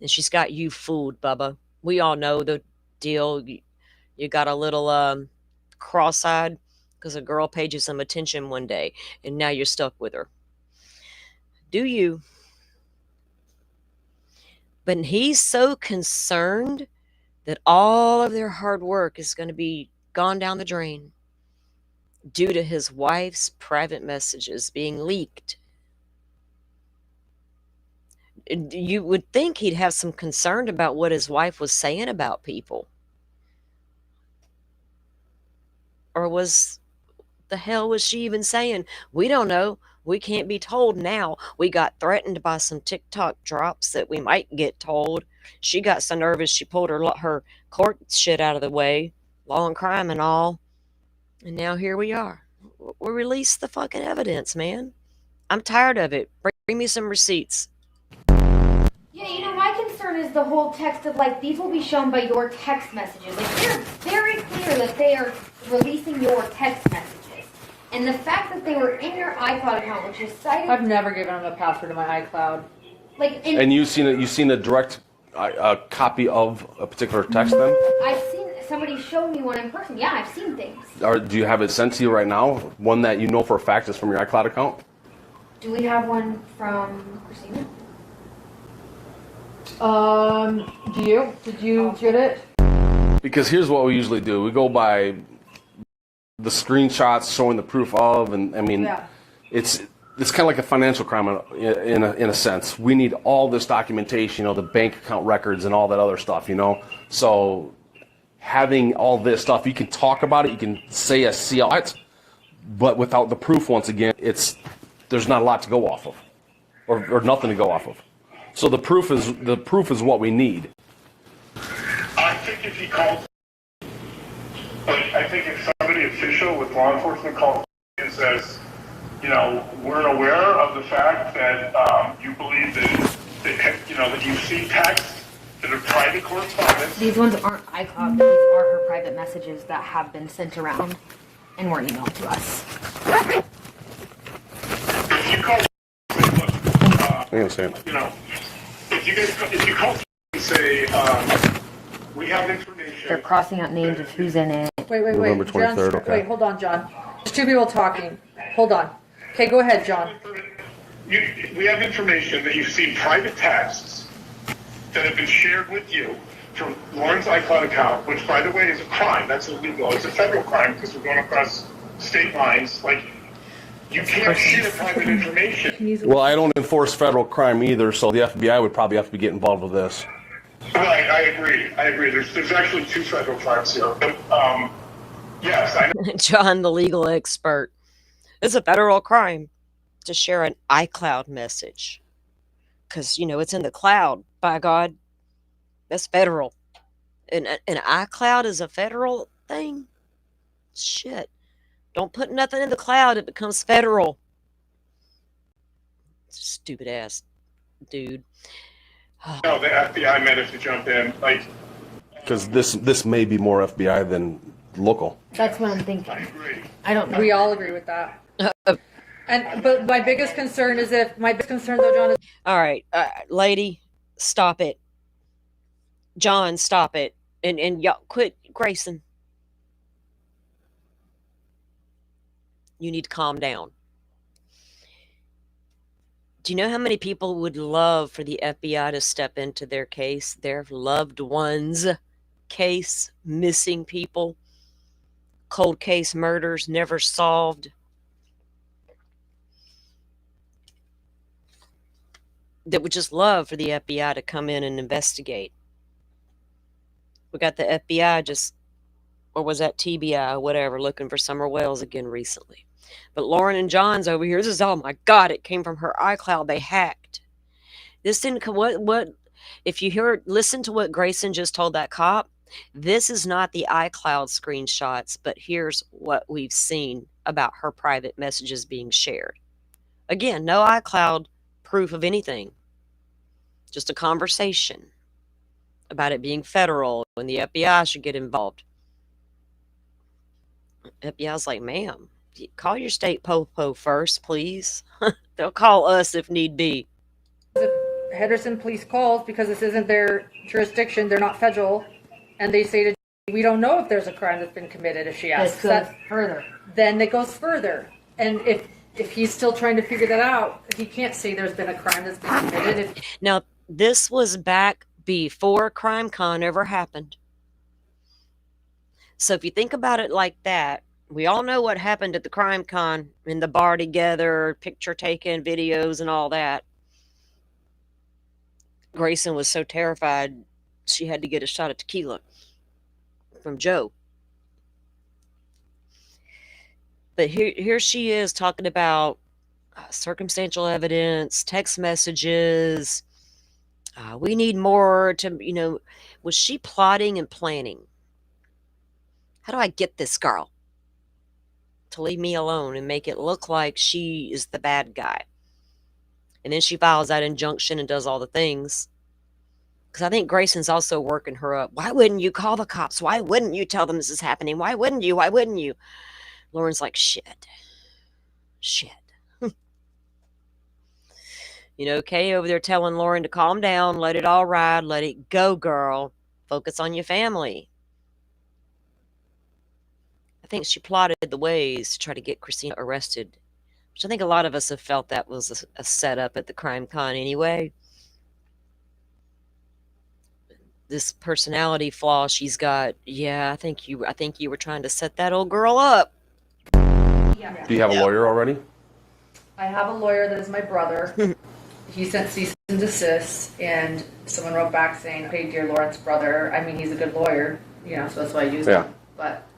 And she's got you fooled, Bubba. We all know the deal. You got a little cross-eyed because a girl paid you some attention one day, and now you're stuck with her. Do you? But he's so concerned that all of their hard work is going to be gone down the drain due to his wife's private messages being leaked. You would think he'd have some concern about what his wife was saying about people. Or the hell was she even saying? We don't know. We can't be told now. We got threatened by some TikTok drops that we might get told. She got so nervous she pulled her court shit out of the way. Law and crime and all. And now here we are. We released the fucking evidence, man. I'm tired of it. Bring me some receipts. Yeah, my concern is the whole text of, these will be shown by your text messages. They're very clear that they are releasing your text messages. And the fact that they were in your iCloud account, which is cited... I've never given him a password to my iCloud. And you've seen a direct copy of a particular text then? I've seen somebody show me one in person. Yeah, I've seen things. Do you have it sent to you right now? One that you know for a fact is from your iCloud account? Do we have one from Christina? Did you get it? Because here's what we usually do. We go by The screenshots showing the proof of, and I mean, it's kind of like a financial crime in a sense. We need all this documentation, the bank account records and all that other stuff, So having all this stuff, you can talk about it, you can say I see all it, but without the proof, once again, there's not a lot to go off of, or nothing to go off of. So the proof is what we need. I think if he calls, I think if somebody official with law enforcement calls and says, we're aware of the fact that you believe that you've seen texts that are private correspondence. These ones aren't iCloud. These are her private messages that have been sent around and were emailed to us. If you call, if you call and say, we have information. They're crossing out names of who's in it. Wait. November 23rd, John, okay. Wait, hold on, John. There's two people talking. Hold on. Okay, go ahead, John. We have information that you've seen private texts that have been shared with you from Lauren's iCloud account, which, by the way, is a crime. That's illegal. It's a federal crime because we're going across state lines. You can't share private information. Well, I don't enforce federal crime either, so the FBI would probably have to get involved with this. Right, I agree. There's actually two federal crimes here. But, yes, I know. John, the legal expert. It's a federal crime to share an iCloud message. Because, it's in the cloud, by God. That's federal. And an iCloud is a federal thing? Shit. Don't put nothing in the cloud. It becomes federal. Stupid ass dude. No, the FBI meant it to jump in. Because this may be more FBI than local. That's what I'm thinking. I agree. I don't know. We all agree with that. But my biggest concern though, John, is All right, lady, stop it. John, stop it. And y'all quit, Grayson. You need to calm down. Do you know how many people would love for the FBI to step into their case, their loved ones' case, missing people, cold case murders never solved? That would just love for the FBI to come in and investigate. We got the FBI or was that TBI, whatever, looking for Summer Wells again recently. But Lauren and John's over here. This is, oh my God, it came from her iCloud. They hacked. This didn't come, what, if you listen to what Grayson just told that cop, this is not the iCloud screenshots, but here's what we've seen about her private messages being shared. Again, no iCloud proof of anything. Just a conversation about it being federal and the FBI should get involved. FBI's like, ma'am, call your state popo first, please. They'll call us if need be. Henderson police calls because this isn't their jurisdiction. They're not federal. And they say we don't know if there's a crime that's been committed if she asks. Further. Then it goes further. And if he's still trying to figure that out, he can't say there's been a crime that's been committed. Now, this was back before CrimeCon ever happened. So if you think about it like that, we all know what happened at the CrimeCon, in the bar together, picture taken, videos and all that. Grayson was so terrified she had to get a shot of tequila from Joe. But here she is talking about circumstantial evidence, text messages. We need more to, was she plotting and planning? How do I get this girl to leave me alone and make it look like she is the bad guy? And then she files that injunction and does all the things. Because I think Grayson's also working her up. Why wouldn't you call the cops? Why wouldn't you tell them this is happening? Why wouldn't you? Why wouldn't you? Lauren's like, shit. Kay over there telling Lauren to calm down, let it all ride, let it go, girl. Focus on your family. I think she plotted the ways to try to get Christina arrested, which I think a lot of us have felt that was a setup at the CrimeCon anyway. This personality flaw she's got, yeah, I think you were trying to set that old girl up. Yeah. Do you have a lawyer already? I have a lawyer that is my brother. He sent cease and desist, and someone wrote back saying, "Hey, dear Lawrence brother." I mean, he's a good lawyer, so that's why I used him. But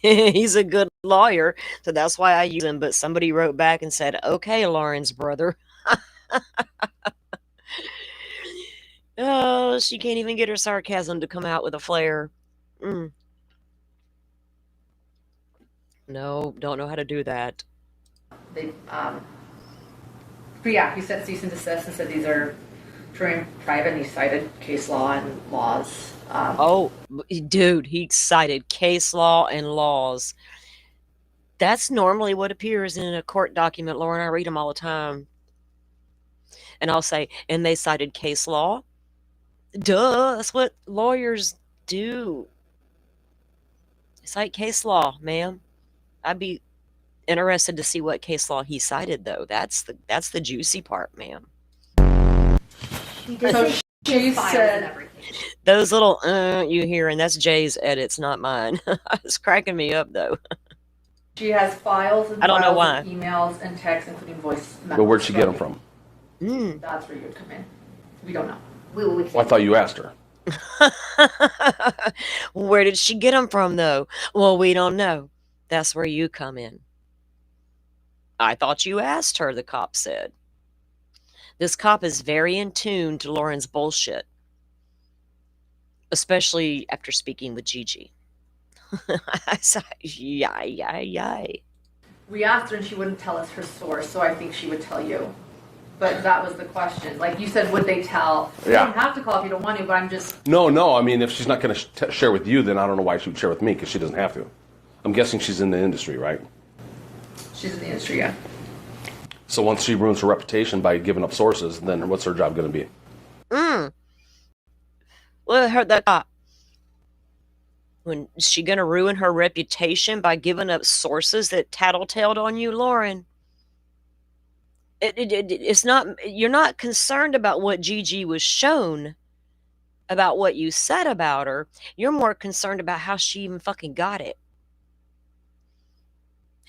He's a good lawyer, so that's why I use him. But somebody wrote back and said, "Okay, Lauren's brother." Oh, she can't even get her sarcasm to come out with a flare. No, don't know how to do that. they, but yeah, he sent cease and desist and said these are true private, and he cited case law and laws. Oh, dude, he cited case law and laws. That's normally what appears in a court document, Lauren. I read them all the time. And I'll say, and they cited case law. Duh, that's what lawyers do. Cite case law, ma'am. I'd be interested to see what case law he cited, though. That's the juicy part, ma'am. She said those little you hear, and that's Jay's edits, not mine. It's cracking me up, though. She has files and I don't know why. of emails and texts, including voice memos. But where'd she get them from? That's where you would come in. We don't know. Well, I thought you asked her. Where did she get them from, though? Well, we don't know. That's where you come in. I thought you asked her, the cop said. This cop is very in tune to Lauren's bullshit, especially after speaking with Gigi. Yay. We asked her and she wouldn't tell us her source, so I think she would tell you. But that was the question. Like you said, would they tell? You don't have to call if you don't want to, but I'm just... No. I mean, if she's not going to share with you, then I don't know why she would share with me, because she doesn't have to. I'm guessing she's in the industry, right? She's in the industry, yeah. So once she ruins her reputation by giving up sources, then what's her job going to be? Well, I heard that cop. When is she going to ruin her reputation by giving up sources that tattletaled on you, Lauren? It's not, you're not concerned about what Gigi was shown, about what you said about her. You're more concerned about how she even fucking got it.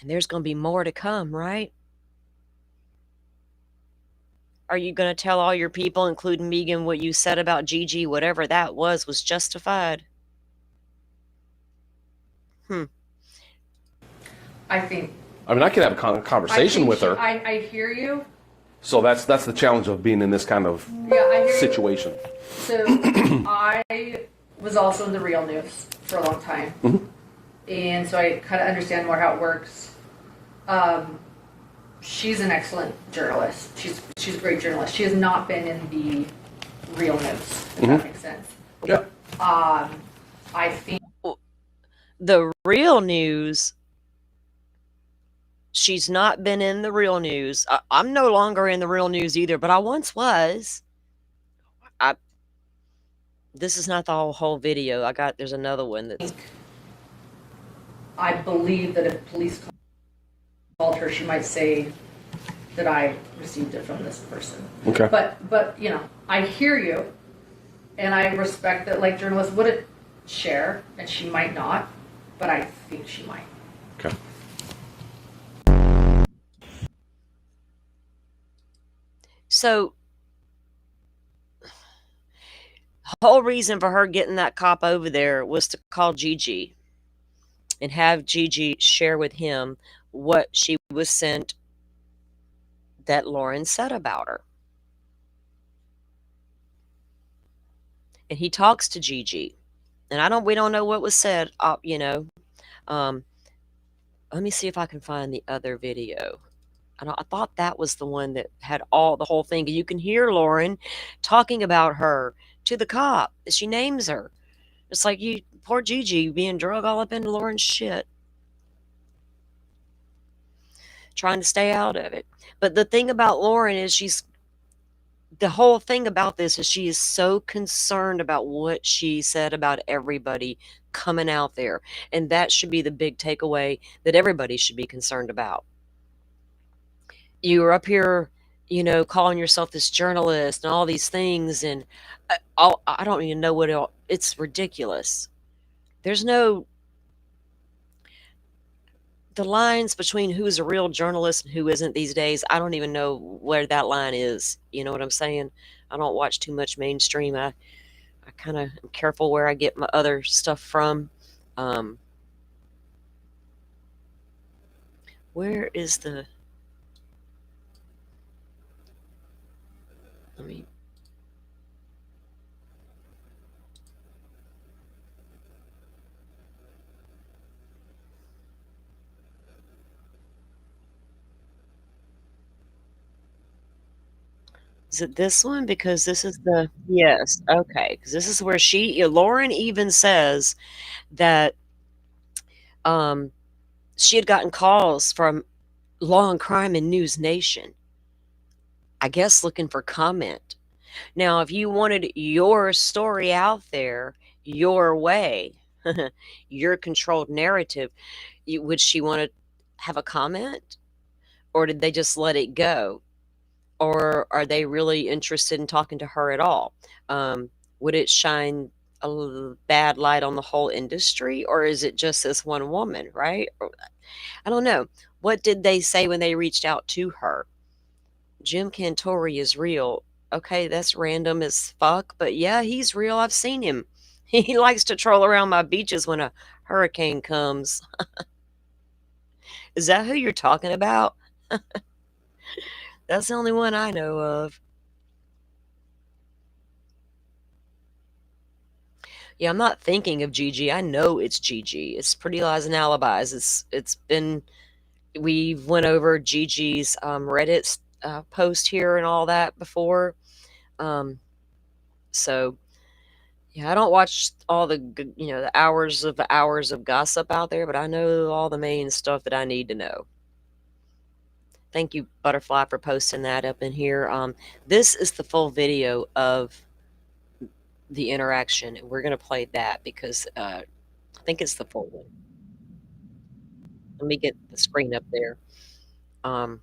And there's going to be more to come, right? Are you going to tell all your people, including Megan, what you said about Gigi, whatever that was justified? I think... I mean, I could have a conversation with her. I hear you. So that's the challenge of being in this kind of situation. So I was also in the real news for a long time. And so I kind of understand more how it works. She's an excellent journalist. She's a great journalist. She has not been in the real news, if that makes sense. Yeah. I think the real news, she's not been in the real news. I'm no longer in the real news either, but I once was. This is not the whole video. There's another one that's... I believe that if police called her, she might say that I received it from this person. Okay. But I hear you, and I respect that. Like journalists wouldn't share, and she might not, but I think she might. Okay. So, the whole reason for her getting that cop over there was to call Gigi and have Gigi share with him what she was sent that Lauren said about her. And he talks to Gigi, and we don't know what was said. Let me see if I can find the other video. I thought that was the one that had the whole thing. You can hear Lauren talking about her to the cop. She names her. It's like, you poor Gigi being drug all up into Lauren's shit, trying to stay out of it. But the thing about Lauren is the whole thing about this is she is so concerned about what she said about everybody coming out there. And that should be the big takeaway that everybody should be concerned about. You were up here, calling yourself this journalist and all these things, and I don't even know what it's ridiculous. There's no the lines between who's a real journalist and who isn't these days, I don't even know where that line is. You know what I'm saying? I don't watch too much mainstream. I kind of am careful where I get my other stuff from. Where is the? Let me. Is it this one? Because this is the yes. Okay, because this is where Lauren even says that um, she had gotten calls from Law and Crime and News Nation. I guess looking for comment. Now, if you wanted your story out there your way, your controlled narrative, would she want to have a comment? Or did they just let it go? Or are they really interested in talking to her at all? Would it shine a bad light on the whole industry? Or is it just this one woman, right? I don't know. What did they say when they reached out to her? Jim Cantori is real. Okay, that's random as fuck, but yeah, he's real. I've seen him. He likes to troll around my beaches when a hurricane comes. Is that who you're talking about? That's the only one I know of. Yeah, I'm not thinking of Gigi. I know it's Gigi. It's Pretty Lies and Alibis. It's been we went over Gigi's Reddit post here and all that before. So yeah, I don't watch all the the hours of gossip out there, but I know all the main stuff that I need to know. Thank you, Butterfly, for posting that up in here. This is the full video of the interaction, and we're going to play that because I think it's the full one. Let me get the screen up there. And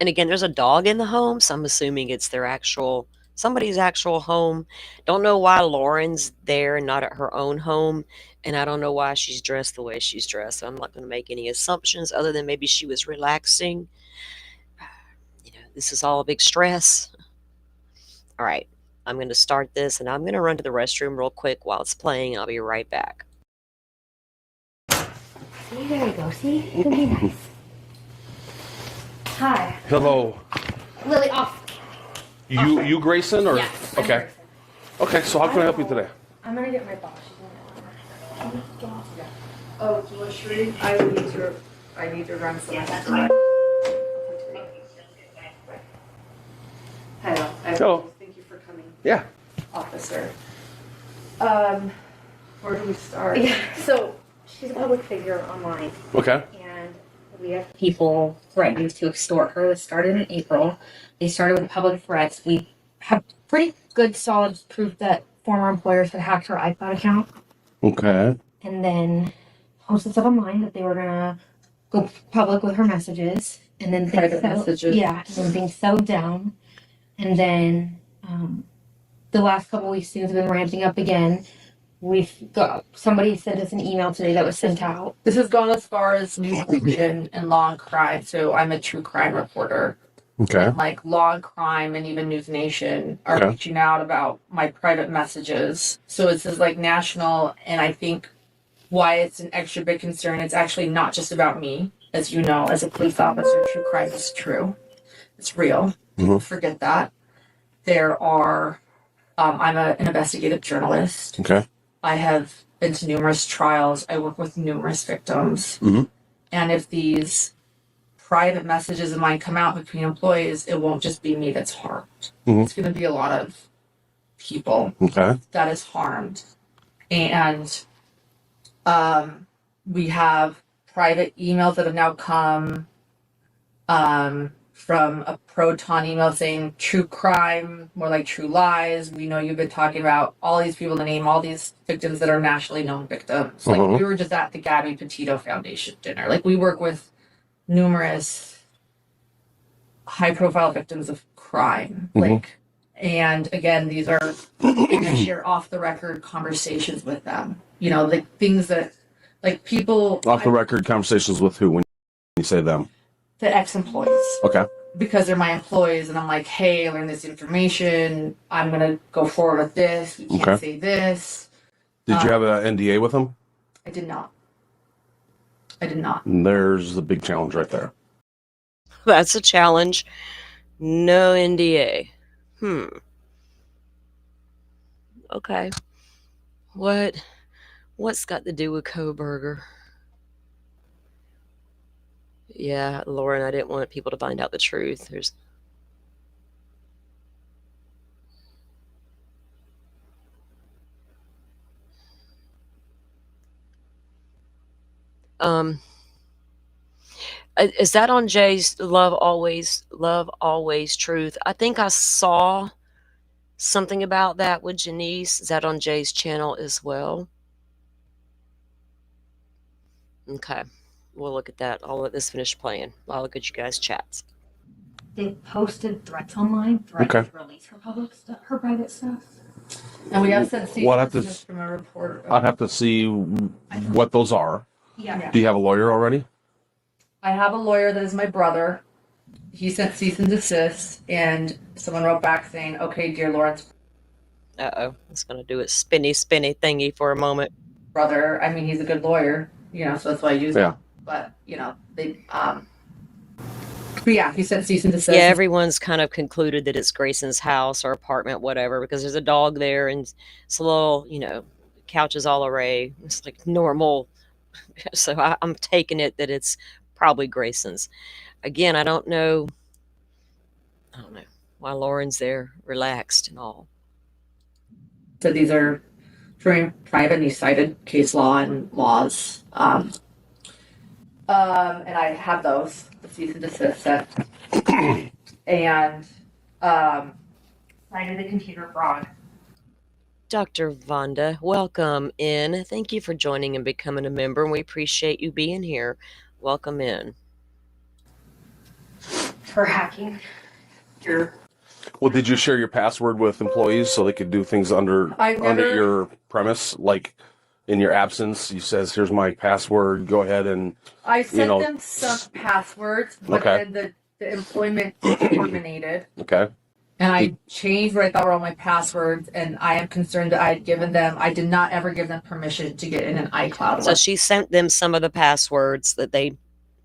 again, there's a dog in the home, so I'm assuming it's somebody's actual home. Don't know why Lauren's there and not at her own home, and I don't know why she's dressed the way she's dressed. So I'm not going to make any assumptions other than maybe she was relaxing. This is all a big stress. All right, I'm going to start this, and I'm going to run to the restroom real quick while it's playing. I'll be right back. See, there you go. See? It'll be nice. Hi. Hello. Lily, off. You Grayson or? Yes. Okay. Okay. So how can I help you today? I'm gonna get my boss. Oh, well, Sheree, I need to run some. Yeah, Hello. Hello. Thank you for coming. Yeah. Officer. Where do we start? Yeah, so she's a public figure online. Okay. And we have people threatening to extort her. This started in April. They started with public threats. We have pretty good solid proof that former employers had hacked her iCloud account. Okay. And then posted stuff online that they were gonna go public with her messages. And then Private messages. Yeah, and then things settled down. And then the last couple weeks things have been ramping up again. Somebody sent us an email today that was sent out. This has gone as far as News Nation and Law and Crime. So I'm a true crime reporter. Okay. And like Law and Crime and even News Nation are reaching out about my private messages. So it's just like national, and I think why it's an extra big concern. It's actually not just about me, as you know, as a police officer. True crime is true. It's real. People forget that. There are. I'm an investigative journalist. Okay. I have been to numerous trials. I work with numerous victims. And if these private messages of mine come out between employees, it won't just be me that's harmed. It's going to be a lot of people that is harmed. And we have private emails that have now come from a Proton email saying true crime, more like true lies. We know you've been talking about all these people to name all these victims that are nationally known victims. Like we were just at the Gabby Petito Foundation dinner. Like we work with numerous high profile victims of crime. And again, these are, I share off the record conversations with them. The things that Like people, Off the record conversations with who when you say them? the ex-employees. Okay. Because they're my employees, and I'm like, hey, I learned this information. I'm gonna go forward with this. You can't say this. Did you have an NDA with them? I did not. I did not. There's the big challenge right there. That's a challenge. No NDA. Okay. What's got to do with Coburger? Yeah, Lauren, I didn't want people to find out the truth. There's is that on Jay's Love Always Truth? I think I saw something about that with Janice. Is that on Jay's channel as well? Okay. We'll look at that. I'll let this finish playing. I'll look at you guys' chats. They posted threats online, threatening to release her public stuff, her private stuff. And we have sent We'll have to- messages from a reporter. I'd have to see what those are. Yeah. Do you have a lawyer already? I have a lawyer that is my brother. He sent cease and desist, and someone wrote back saying, "Okay, dear Lawrence." It's gonna do its spinny thingy for a moment. Brother, I mean, he's a good lawyer, so that's why I use him. But they but yeah, he sent cease and desist. Yeah, everyone's kind of concluded that it's Grayson's house or apartment, whatever, because there's a dog there and it's a little, couches all array. It's like normal. So I'm taking it that it's probably Grayson's. Again, I don't know why Lauren's there, relaxed and all. So these are private, and he cited case law and laws. And I have those, the cease and desist set. And Cited the computer fraud. Dr. Vonda, welcome in. Thank you for joining and becoming a member, and we appreciate you being here. Welcome in. For hacking your. Well, did you share your password with employees so they could do things under your premise? Like in your absence, you says, here's my password, go ahead and... I sent them some passwords, but then the employment terminated. Okay. And I changed what I thought were all my passwords, and I am concerned that I had given them, I did not ever give them permission to get in an iCloud. So she sent them some of the passwords that they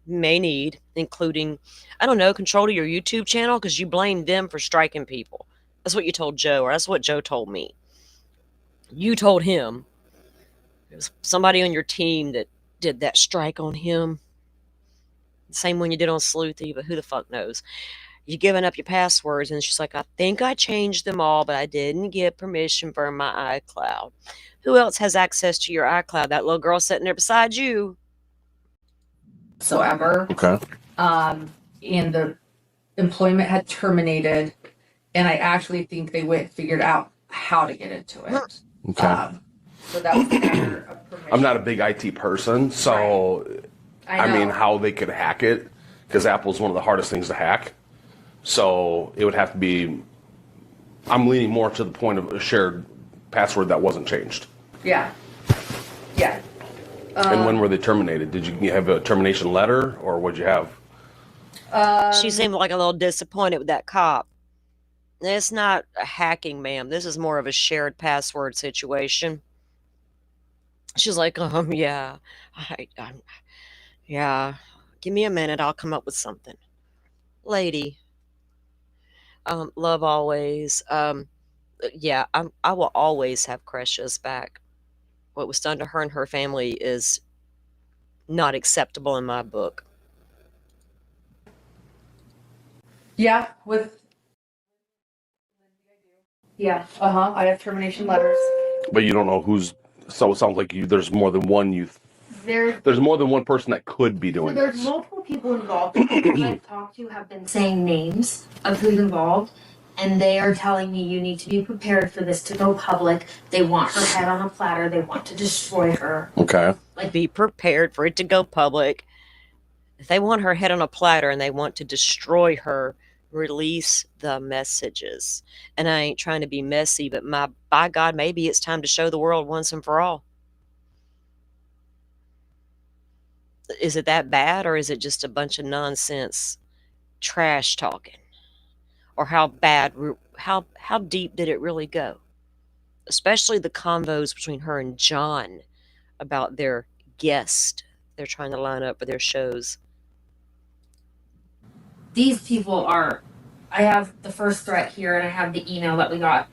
may need, including, I don't know, control to your YouTube channel, because you blamed them for striking people. That's what you told Joe, or that's what Joe told me. You told him. It was somebody on your team that did that strike on him. Same one you did on Sleuthy, but who the fuck knows? You giving up your passwords, and she's like, I think I changed them all, but I didn't get permission for my iCloud. Who else has access to your iCloud? That little girl sitting there beside you. Whatsoever. Okay. And the employment had terminated, and I actually think they went and figured out how to get into it. Okay. So that was never a permission. I'm not a big IT person, so I mean, how they could hack it, because Apple's one of the hardest things to hack. So it would have to be, I'm leaning more to the point of a shared password that wasn't changed. Yeah. Yeah. And when were they terminated? Did you have a termination letter, or what'd you have? She seemed like a little disappointed with that cop. It's not a hacking, ma'am. This is more of a shared password situation. She's like, yeah, yeah. Give me a minute. I'll come up with something. Lady, love always. Yeah, I will always have Crushes back. What was done to her and her family is not acceptable in my book. Yeah, yeah, I have termination letters. But you don't know who's, so it sounds like there's more than one there's more than one person that could be doing There's this. multiple people involved. People I've talked to have been saying names of who's involved, and they are telling me you need to be prepared for this to go public. They want her head on a platter. They want to destroy her. Okay. Like, be prepared for it to go public. If they want her head on a platter and they want to destroy her, release the messages. And I ain't trying to be messy, but by God, maybe it's time to show the world once and for all. Is it that bad, or is it just a bunch of nonsense trash talking? Or how bad, how deep did it really go? Especially the convos between her and John about their guest they're trying to line up for their shows. These people are, I have the first threat here and I have the email that we got.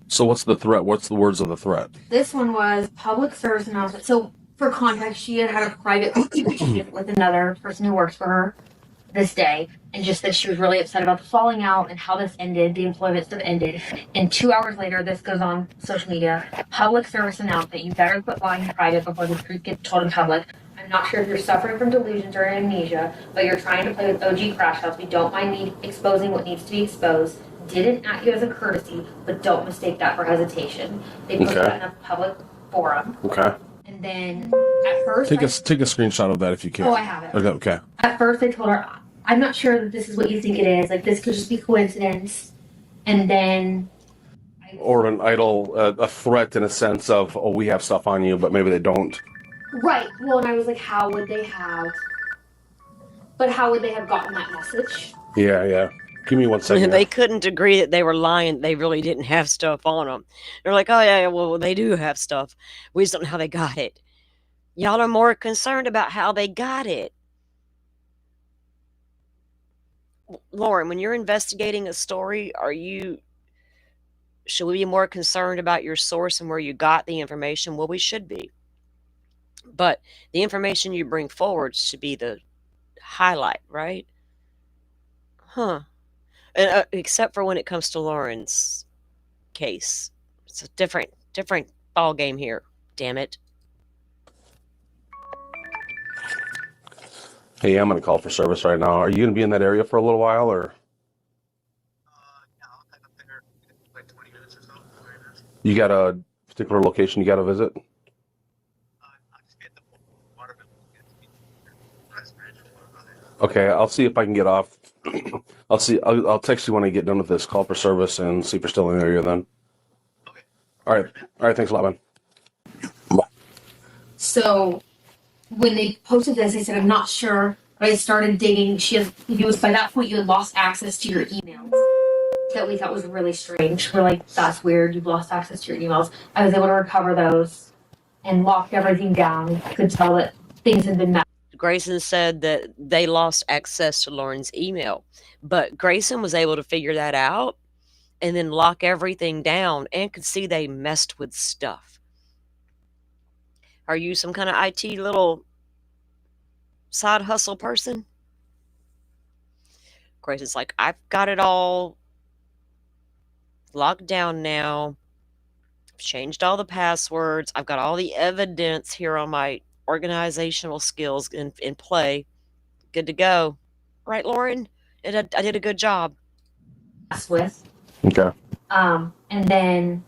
So what's the threat? What's the words of the threat? This one was public service announcement. So for context, she had a private relationship with another person who works for her this day, and just that she was really upset about the falling out and how this ended, the employment stuff ended. And 2 hours later, this goes on social media. Public service announcement: you better quit lying in private before the truth gets told in public. I'm not sure if you're suffering from delusions or amnesia, but you're trying to play with OG crash outs. We don't mind exposing what needs to be exposed. Didn't act you as a courtesy, but don't mistake that for hesitation. They put that in a public forum. Okay. And then at first, take a screenshot of that if you can. Oh, I have it. Okay. At first, I told her, I'm not sure that this is what you think it is. Like, this could just be coincidence. And then, Or an idle, a threat in a sense of, oh, we have stuff on you, but maybe they don't. right. Well, and I was like, how would they have gotten that message? Yeah. Give me 1 second. And they couldn't agree that they were lying. They really didn't have stuff on them. They're like, oh, yeah, well, they do have stuff. We just don't know how they got it. Y'all are more concerned about how they got it. Lauren, when you're investigating a story, should we be more concerned about your source and where you got the information? Well, we should be. But the information you bring forward should be the highlight, right? And, except for when it comes to Lauren's case. It's a different ball game here. Damn it. Hey, I'm going to call for service right now. Are you going to be in that area for a little while, or? Yeah, I'll head up there in like 20 minutes or so. You got a particular location you got to visit? I'll just get the water bill. Okay, I'll see if I can get off. I'll text you when I get done with this call for service and see if you're still in the area then. Okay. All right. Thanks a lot, man. Bye. So when they posted this, I said, I'm not sure. But I started digging. By that point, you had lost access to your emails. That we thought was really strange. We're like, that's weird. You've lost access to your emails. I was able to recover those and locked everything down. Could tell that things had been messed. Grayson said that they lost access to Lauren's email, but Grayson was able to figure that out and then lock everything down and could see they messed with stuff. Are you some kind of IT little side hustle person? Grayson's like, I've got it all locked down now. I've changed all the passwords. I've got all the evidence here on my organizational skills in play. Good to go. Right, Lauren? I did a good job. With. Okay. And then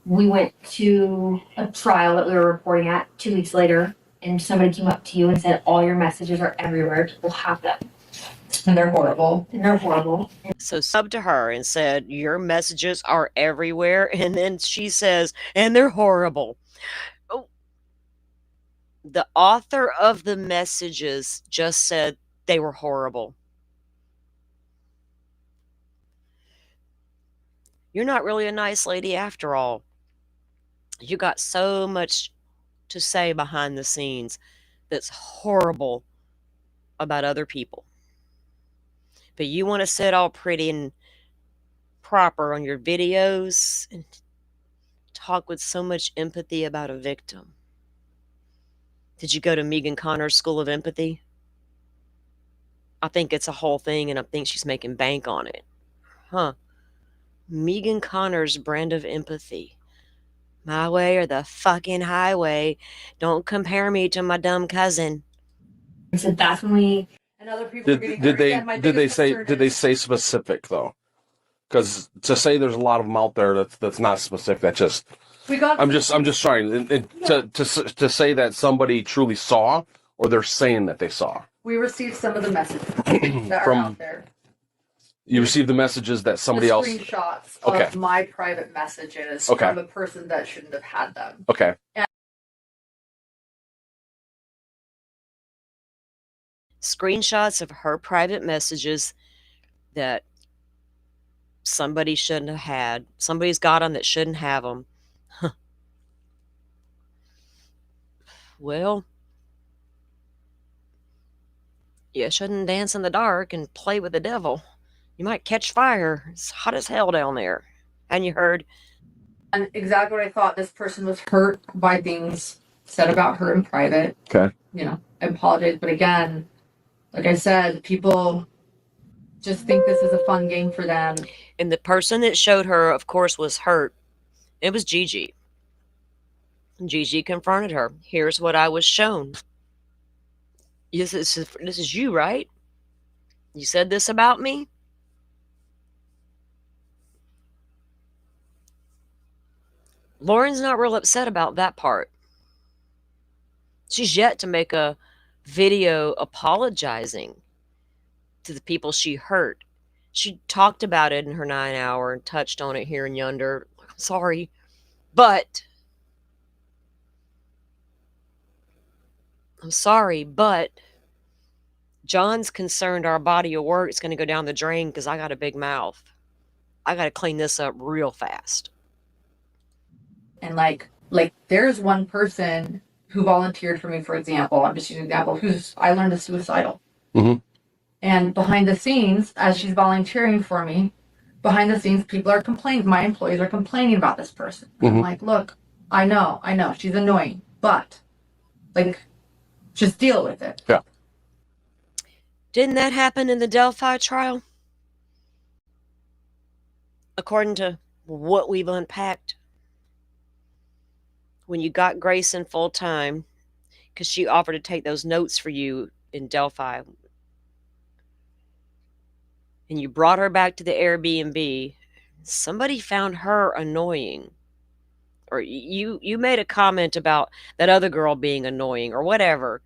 we went to a trial that we were reporting at 2 weeks later, and somebody came up to you and said, all your messages are everywhere. People have them. And they're horrible. So sub to her and said, your messages are everywhere. And then she says, and they're horrible. Oh. The author of the messages just said they were horrible. You're not really a nice lady after all. You got so much to say behind the scenes that's horrible about other people. But you want to sit all pretty and proper on your videos and talk with so much empathy about a victim. Did you go to Megan Connor's School of Empathy? I think it's a whole thing, and I think she's making bank on it. Megan Connor's brand of empathy. My way or the fucking highway. Don't compare me to my dumb cousin. So that's when we. And other people are getting hurt. Did they say specific though? Because to say there's a lot of them out there that's not specific. That just. I'm just trying to say that somebody truly saw, or they're saying that they saw. We received some of the messages that are out there. You received the messages that somebody else. Screenshots of my private messages from a person that shouldn't have had them. Okay. screenshots of her private messages that somebody shouldn't have had. Somebody's got them that shouldn't have them. Well, you shouldn't dance in the dark and play with the devil. You might catch fire. It's hot as hell down there. And you heard. And exactly what I thought. This person was hurt by things said about her in private. Okay. You know, I apologize. But again, like I said, people just think this is a fun game for them. And the person that showed her, of course, was hurt. It was Gigi. Gigi confronted her. Here's what I was shown. This is you, right? You said this about me? Lauren's not real upset about that part. She's yet to make a video apologizing to the people she hurt. She talked about it in her 9-hour and touched on it here and yonder. I'm sorry, but John's concerned our body of work is going to go down the drain because I got a big mouth. I got to clean this up real fast. And like there's one person who volunteered for me, for example, I'm just using an example, who's I learned is suicidal. Mm-hmm. And behind the scenes, as she's volunteering for me, behind the scenes, people are complaining. My employees are complaining about this person. Mm-hmm. I'm like, look, I know, she's annoying, but like, just deal with it. Yeah. Didn't that happen in the Delphi trial? According to what we've unpacked. When you got Grayson full time, because she offered to take those notes for you in Delphi, and you brought her back to the Airbnb, somebody found her annoying. Or you made a comment about that other girl being annoying or whatever.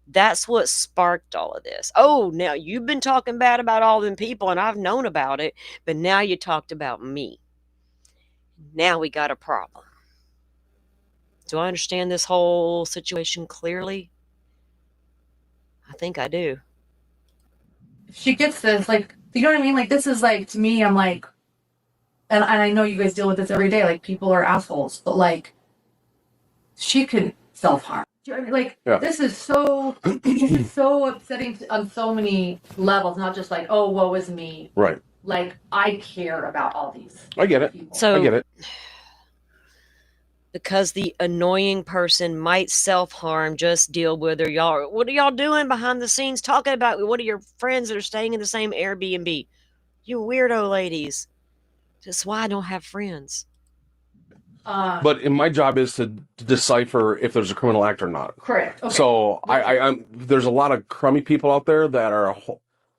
That's what sparked all of this. Oh, now you've been talking bad about all them people and I've known about it, but now you talked about me. Now we got a problem. Do I understand this whole situation clearly? I think I do. If she gets this, like, you know what I mean? Like, this is like, to me, I'm like, and I know you guys deal with this every day, like, people are assholes, but like, she could self-harm. Do you know what I mean? Like, Yeah. this is so upsetting on so many levels, not just like, oh, woe is me. Right. Like, I care about all these. I get it. So, I get it. Because the annoying person might self-harm, just deal with her. What are y'all doing behind the scenes talking about one of your friends that are staying in the same Airbnb? You weirdo ladies. That's why I don't have friends. But my job is to decipher if there's a criminal act or not. Correct. Okay. So I'm there's a lot of crummy people out there that are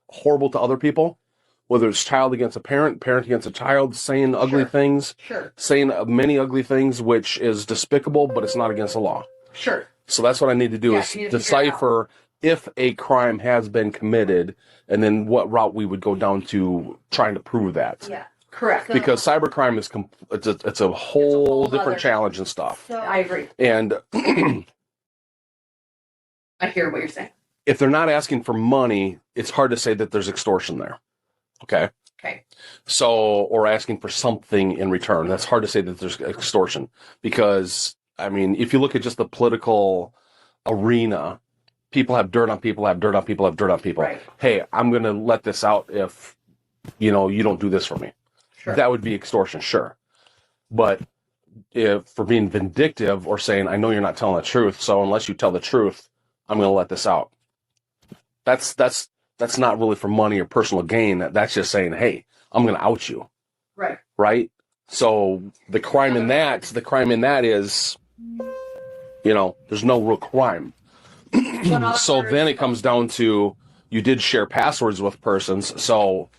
horrible to other people, whether it's child against a parent, parent against a child, saying ugly things, saying many ugly things, which is despicable, but it's not against the law. Sure. So that's what I need to do is decipher if a crime has been committed, and then what route we would go down to trying to prove that. Yeah. Correct. Because cybercrime is it's a whole different challenge and stuff. I agree. And I hear what you're saying. if they're not asking for money, it's hard to say that there's extortion there. Okay. Okay. So, or asking for something in return. That's hard to say that there's extortion because, I mean, if you look at just the political arena, people have dirt on people, have dirt on people, have dirt on people. Right. Hey, I'm going to let this out if, you don't do this for me. Sure. That would be extortion, sure. But if for being vindictive or saying, I know you're not telling the truth, so unless you tell the truth, I'm going to let this out. That's not really for money or personal gain. That's just saying, hey, I'm going to out you. Right. Right. So the crime in that is, there's no real crime. So then it comes down to you did share passwords with persons. So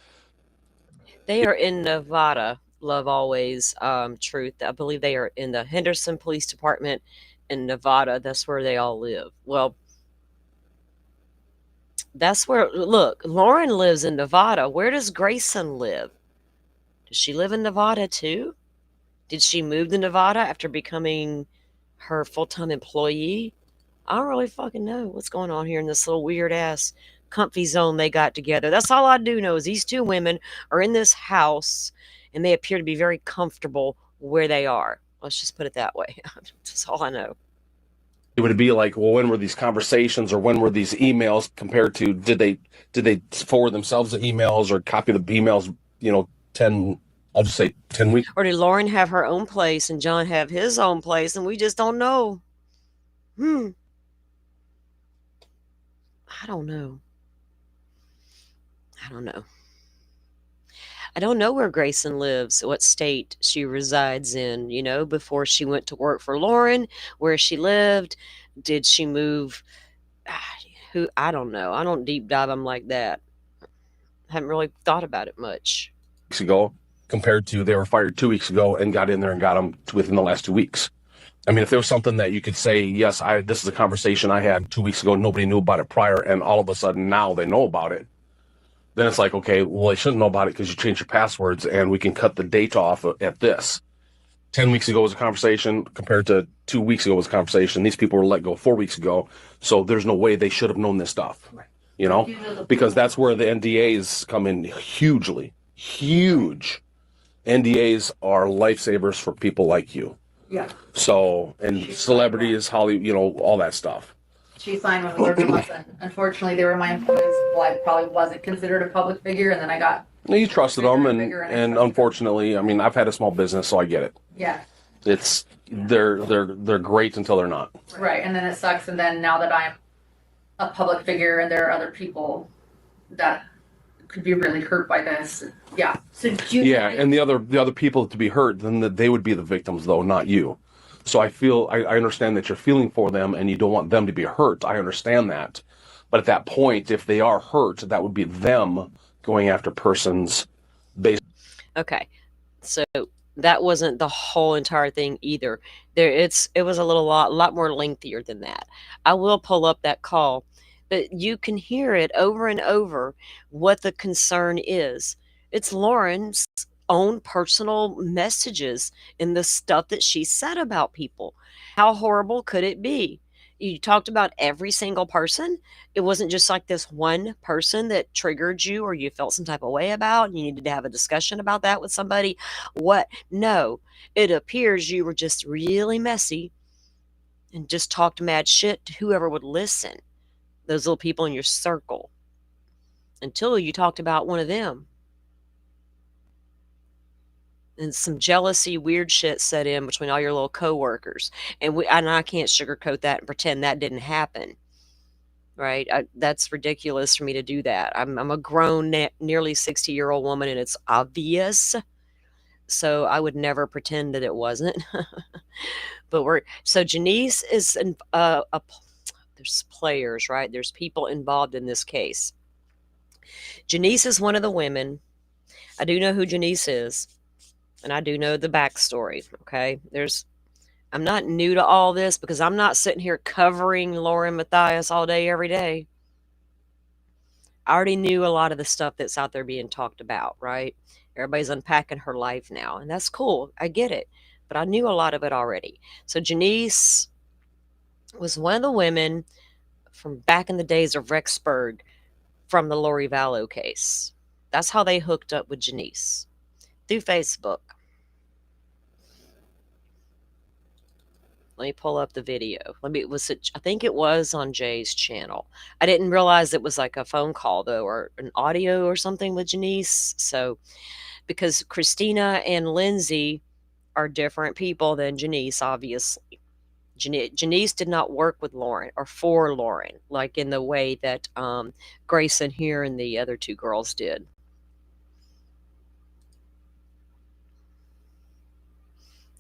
they are in Nevada. Love always, truth. I believe they are in the Henderson Police Department in Nevada. That's where they all live. Well, that's where, look, Lauren lives in Nevada. Where does Grayson live? Does she live in Nevada too? Did she move to Nevada after becoming her full-time employee? I don't really fucking know what's going on here in this little weird ass comfy zone they got together. That's all I do know is these two women are in this house and they appear to be very comfortable where they are. Let's just put it that way. That's all I know. It would be like, well, when were these conversations or when were these emails compared to did they forward themselves the emails or copy the emails, 10, I'll just say 10 weeks. Or did Lauren have her own place and John have his own place and we just don't know? I don't know. I don't know where Grayson lives, what state she resides in, before she went to work for Lauren, where she lived. Did she move? I don't know. I don't deep dive them like that. Haven't really thought about it much. Weeks ago compared to they were fired 2 weeks ago and got in there and got them within the last 2 weeks. I mean, if there was something that you could say, yes, this is a conversation I had 2 weeks ago, nobody knew about it prior, and all of a sudden now they know about it, then it's like, okay, well, they shouldn't know about it because you changed your passwords and we can cut the date off at this. 10 weeks ago was a conversation compared to 2 weeks ago was a conversation. These people were let go 4 weeks ago, so there's no way they should have known this stuff, because that's where the NDAs come in hugely, huge. NDAs are lifesavers for people like you. Yeah. So, and celebrities, Hollywood, all that stuff. She signed when we worked with us, and unfortunately, they were my employees. Well, I probably wasn't considered a public figure, and then I got. You trusted them, and unfortunately, I mean, I've had a small business, so I get it. Yeah. They're great until they're not. Right, and then it sucks, and then now that I'm a public figure, and there are other people that could be really hurt by this. Yeah. So and the other people to be hurt, then they would be the victims, though, not you. So I understand that you're feeling for them and you don't want them to be hurt. I understand that. But at that point, if they are hurt, that would be them going after persons based. Okay. So that wasn't the whole entire thing either. It was a lot more lengthier than that. I will pull up that call, but you can hear it over and over what the concern is. It's Lauren's own personal messages and the stuff that she said about people. How horrible could it be? You talked about every single person. It wasn't just like this one person that triggered you or you felt some type of way about and you needed to have a discussion about that with somebody. What? No, it appears you were just really messy and just talked mad shit to whoever would listen, those little people in your circle, until you talked about one of them. And some jealousy, weird shit set in between all your little coworkers. And I can't sugarcoat that and pretend that didn't happen. Right? That's ridiculous for me to do that. I'm a grown, nearly 60-year-old woman, and it's obvious. So I would never pretend that it wasn't. But Janice is there's players, right? There's people involved in this case. Janice is one of the women. I do know who Janice is. And I do know the backstory, okay? I'm not new to all this because I'm not sitting here covering Lauren Matthias all day, every day. I already knew a lot of the stuff that's out there being talked about, right? Everybody's unpacking her life now, and that's cool. I get it. But I knew a lot of it already. So Janice was one of the women from back in the days of Rexburg from the Lori Vallow case. That's how they hooked up with Janice, through Facebook. Let me pull up the video. I think it was on Jay's channel. I didn't realize it was like a phone call though, or an audio or something with Janice. So, because Christina and Lindsay are different people than Janice, obviously. Janice did not work with Lauren or for Lauren, like in the way that Grayson here and the other two girls did.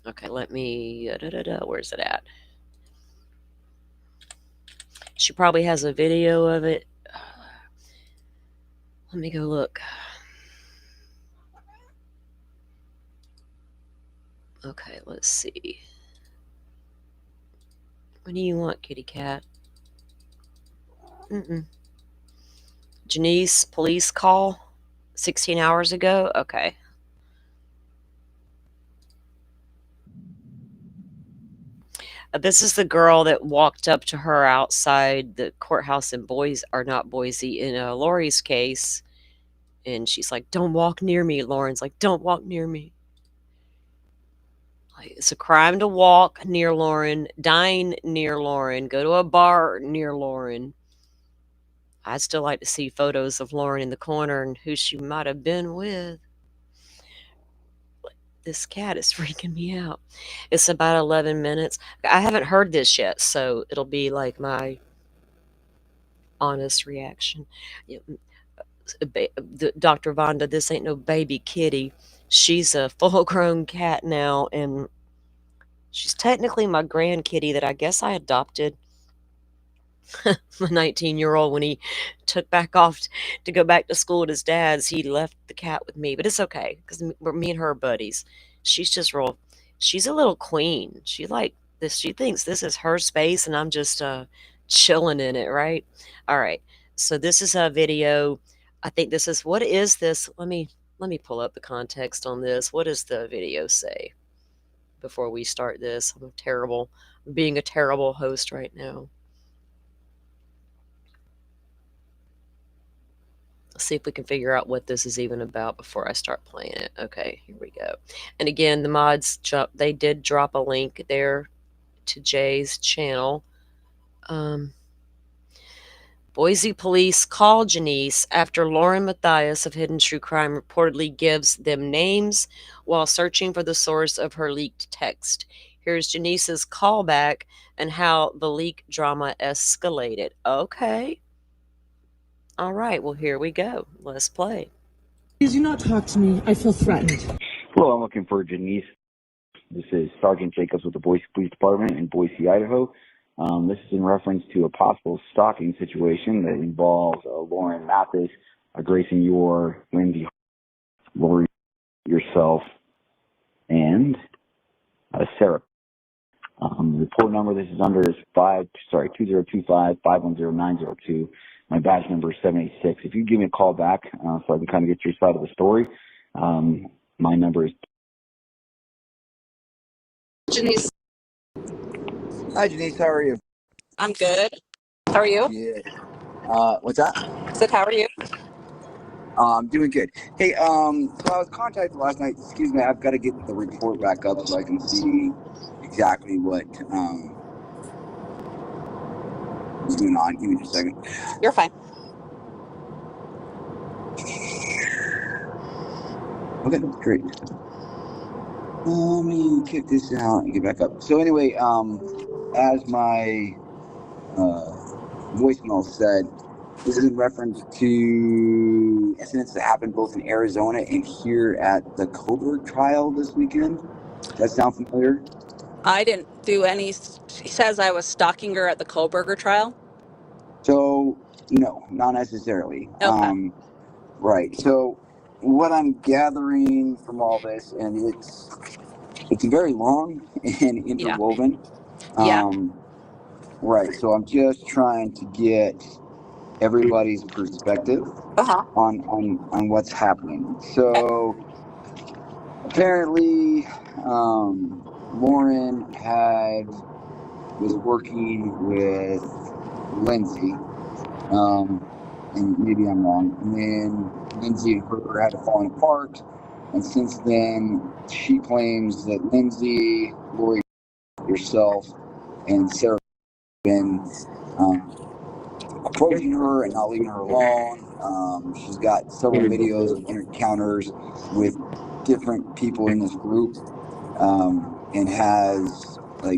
Okay, let me, where's it at? She probably has a video of it. Let me go look. Okay, let's see. What do you want, kitty cat? Janice, police call 16 hours ago? Okay. This is the girl that walked up to her outside the courthouse in Boise, or not Boise, in Lori's case. And she's like, "Don't walk near me." Lauren's like, "Don't walk near me." Like, it's a crime to walk near Lauren, dine near Lauren, go to a bar near Lauren. I'd still like to see photos of Lauren in the corner and who she might have been with. This cat is freaking me out. It's about 11 minutes. I haven't heard this yet, so it'll be like my honest reaction. Yeah, Dr. Vonda, this ain't no baby kitty. She's a full grown cat now, and she's technically my grand kitty that I guess I adopted my 19-year-old when he took back off to go back to school at his dad's. He left the cat with me, but it's okay because me and her are buddies. She's just real. She's a little queen. She like this. She thinks this is her space, and I'm just chilling in it. Right. All right. So this is a video. I think this is what is this? Let me pull up the context on this. What does the video say before we start this? I'm terrible. I'm being a terrible host right now. See if we can figure out what this is even about before I start playing it. Okay, here we go. And again, the mods, they did drop a link there to Jay's channel. Boise police call Janice after Lauren Matthias of Hidden True Crime reportedly gives them names while searching for the source of her leaked text. Here's Janice's callback and how the leak drama escalated. Okay. All right, well, here we go. Let's play. Please do not talk to me. I feel threatened. Hello, I'm looking for Janice. This is Sergeant Jacobs with the Boise Police Department in Boise, Idaho. This is in reference to a possible stalking situation that involves Lauren Mathis, Grayson Yor, Lindsay, Lori, yourself, and Sarah. The report number this is under is 2025-510-902. My badge number is 786. If you give me a call back so I can kind of get your side of the story, my number is... Janice. Hi, Janice. How are you? I'm good. How are you? Good. What's that? I said, how are you? I'm doing good. Hey, so I was contacted last night. Excuse me, I've got to get the report back up so I can see exactly what is going on. Give me just a second. You're fine. Okay, great. Let me kick this out and get back up. So anyway, as my voicemail said, this is in reference to incidents that happened both in Arizona and here at the Coburg trial this weekend. Does that sound familiar? I didn't do any. She says I was stalking her at the Kohlberger trial. So, no, not necessarily. Okay. Right. So, what I'm gathering from all this, and it's very long and interwoven. Yeah. Right. So, I'm just trying to get everybody's perspective on what's happening. So, apparently, Lauren was working with Lindsay. And maybe I'm wrong. And then Lindsay and her had fallen apart. And since then, she claims that Lindsay, Lori, yourself, and Sarah have been approaching her and not leaving her alone. She's got several videos of encounters with different people in this group, and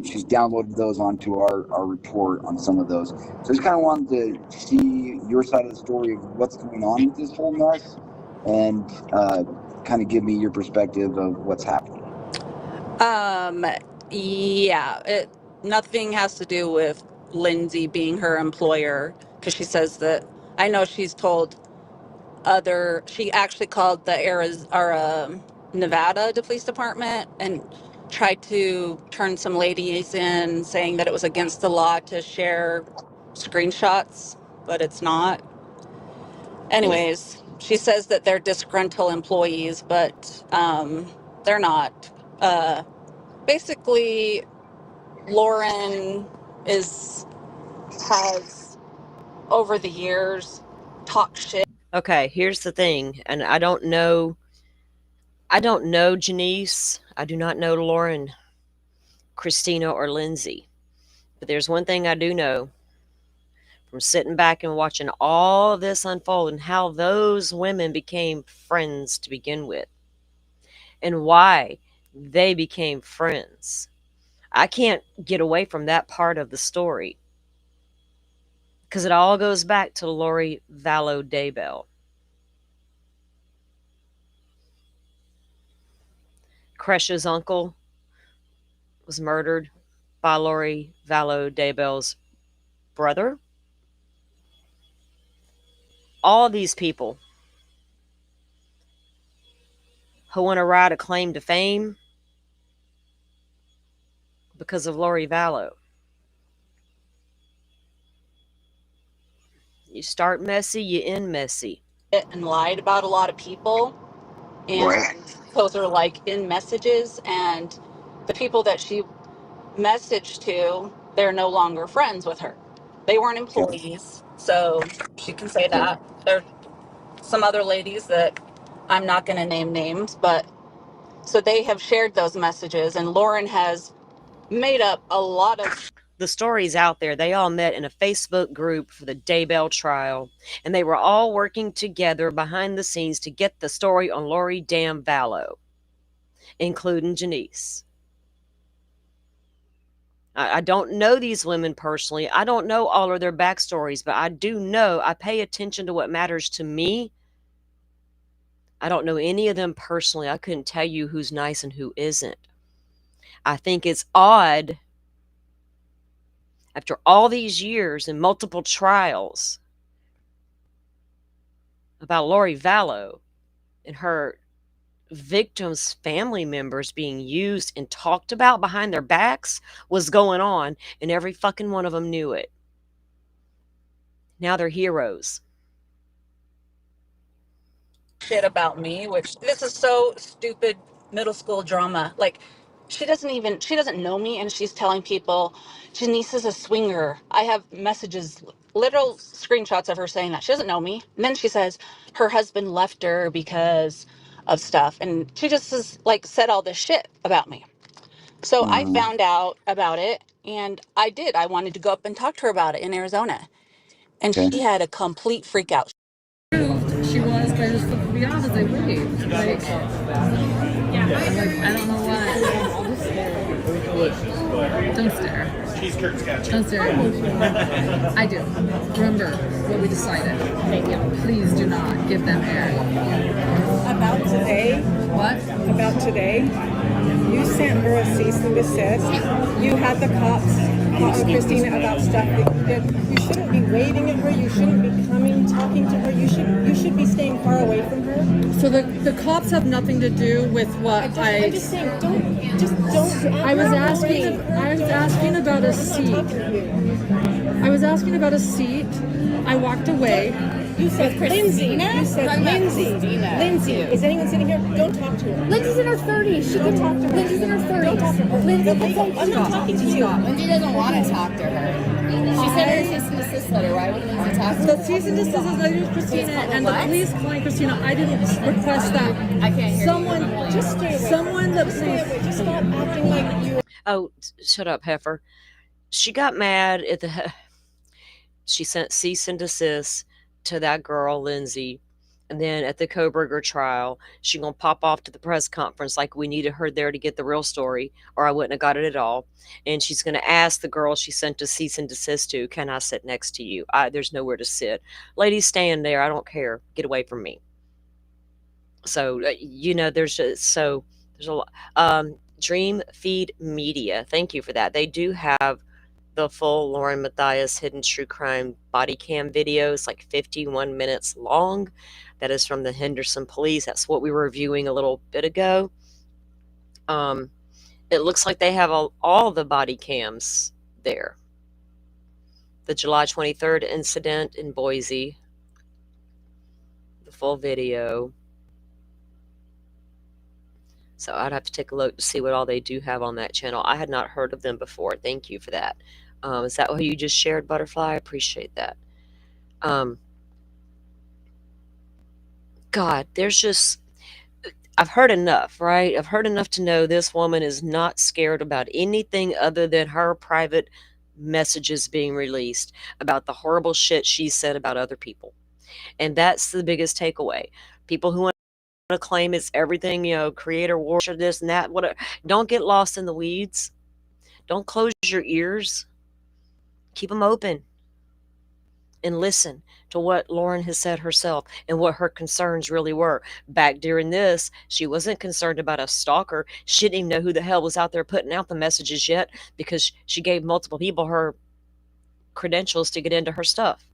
she's downloaded those onto our report on some of those. So I just kind of wanted to see your side of the story of what's going on with this whole mess and kind of give me your perspective of what's happening. Yeah. Nothing has to do with Lindsay being her employer, because she says that I know she's told she actually called the Nevada Police Department and tried to turn some ladies in, saying that it was against the law to share screenshots, but it's not. Anyways, she says that they're disgruntled employees, but they're not. Basically, Lauren has over the years talked shit. Okay, here's the thing, and I don't know Janice. I do not know Lauren, Christina, or Lindsay. But there's one thing I do know from sitting back and watching all of this unfold and how those women became friends to begin with and why they became friends. I can't get away from that part of the story because it all goes back to Lori Vallow Daybell. Cresha's uncle was murdered by Lori Vallow Daybell's brother. All these people who want to ride a claim to fame because of Lori Vallow. You start messy, you end messy. And lied about a lot of people, and those are like in messages, and the people that she messaged to, they're no longer friends with her. They weren't employees, so she can say that. There are some other ladies that I'm not going to name names, but so they have shared those messages, and Lauren has made up a lot of the stories out there. They all met in a Facebook group for the Daybell trial, and they were all working together behind the scenes to get the story on Lori damn Vallow, including Janice. I don't know these women personally. I don't know all of their backstories, but I do know I pay attention to what matters to me. I don't know any of them personally. I couldn't tell you who's nice and who isn't. I think it's odd after all these years and multiple trials about Lori Vallow and her victims' family members being used and talked about behind their backs was going on, and every fucking one of them knew it. Now they're heroes. shit about me, which this is so stupid middle school drama. Like, she doesn't know me, and she's telling people Janice is a swinger. I have messages, literal screenshots of her saying that. She doesn't know me. And then she says her husband left her because of stuff. And she just has like said all this shit about me. So I found out about it, and I wanted to go up and talk to her about it in Arizona. And she had a complete freak out. She was, but I just looked beyond as I waved. Like, I don't know why. Don't stare. Cheese curds catch. Don't stare at me. I do. Remember what we decided. Please do not give them air. About today? What? About today? You sent her a cease and desist. You had the cops call Christina about stuff that you did. You shouldn't be waving at her. You shouldn't be coming, talking to her. You should be staying far away from her. So the cops have nothing to do with what I'm just saying, don't. I was asking about a seat. I was asking about a seat. I walked away. You said Lindsay. You said Lindsay. Lindsay. Is anyone sitting here? Don't talk to her. Lindsay's in her 30s. She can talk to her. Lindsay's in her 30s. Don't talk to her. Lindsay, I'm not talking to you. Lindsay doesn't want to talk to her. She said her cease and desist letter. Why would Lindsay talk to her? The cease and desist is letter to Christina, and the police calling Christina. I didn't request that. I can't hear someone, you. Just stay away. Someone that Just stop acting like you. Oh, shut up, heifer. She got mad at she sent cease and desist to that girl, Lindsay. And then at the Koberger trial, she gonna pop off to the press conference like we needed her there to get the real story, or I wouldn't have got it at all. And she's gonna ask the girl she sent a cease and desist to, can I sit next to you? There's nowhere to sit. Ladies, stand there. I don't care. Get away from me. So, there's a lot. Dream Feed Media. Thank you for that. They do have the full Lauren Matthias hidden true crime body cam videos, like 51 minutes long. That is from the Henderson police. That's what we were reviewing a little bit ago. It looks like they have all the body cams there. The July 23rd incident in Boise, the full video. So I'd have to take a look to see what all they do have on that channel. I had not heard of them before. Thank you for that. Is that what you just shared, Butterfly? I appreciate that. Um, God, there's just, I've heard enough, right? I've heard enough to know this woman is not scared about anything other than her private messages being released about the horrible shit she said about other people. And that's the biggest takeaway. People who want to claim it's everything, creator worship, this and that, whatever. Don't get lost in the weeds. Don't close your ears. Keep them open and listen to what Lauren has said herself and what her concerns really were. Back during this, she wasn't concerned about a stalker. She didn't even know who the hell was out there putting out the messages yet because she gave multiple people her credentials to get into her stuff.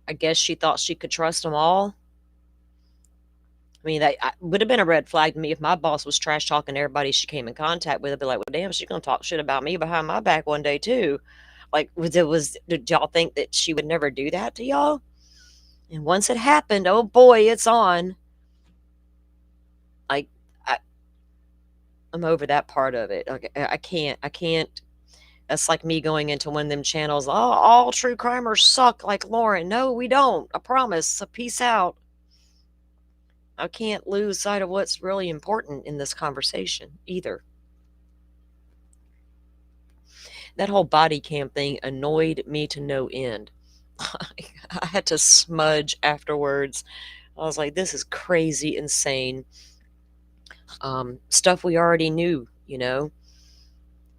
I guess she thought she could trust them all. I mean, that would have been a red flag to me if my boss was trash talking everybody she came in contact with. I'd be like, well, damn, she's going to talk shit about me behind my back one day, too. Like, did y'all think that she would never do that to y'all? And once it happened, oh boy, it's on. Like, I'm over that part of it. Like, I can't. That's like me going into one of them channels. Oh, all true crimers suck like Lauren. No, we don't. I promise. So peace out. I can't lose sight of what's really important in this conversation either. That whole body cam thing annoyed me to no end. I had to smudge afterwards. I was like, this is crazy, insane. Stuff we already knew,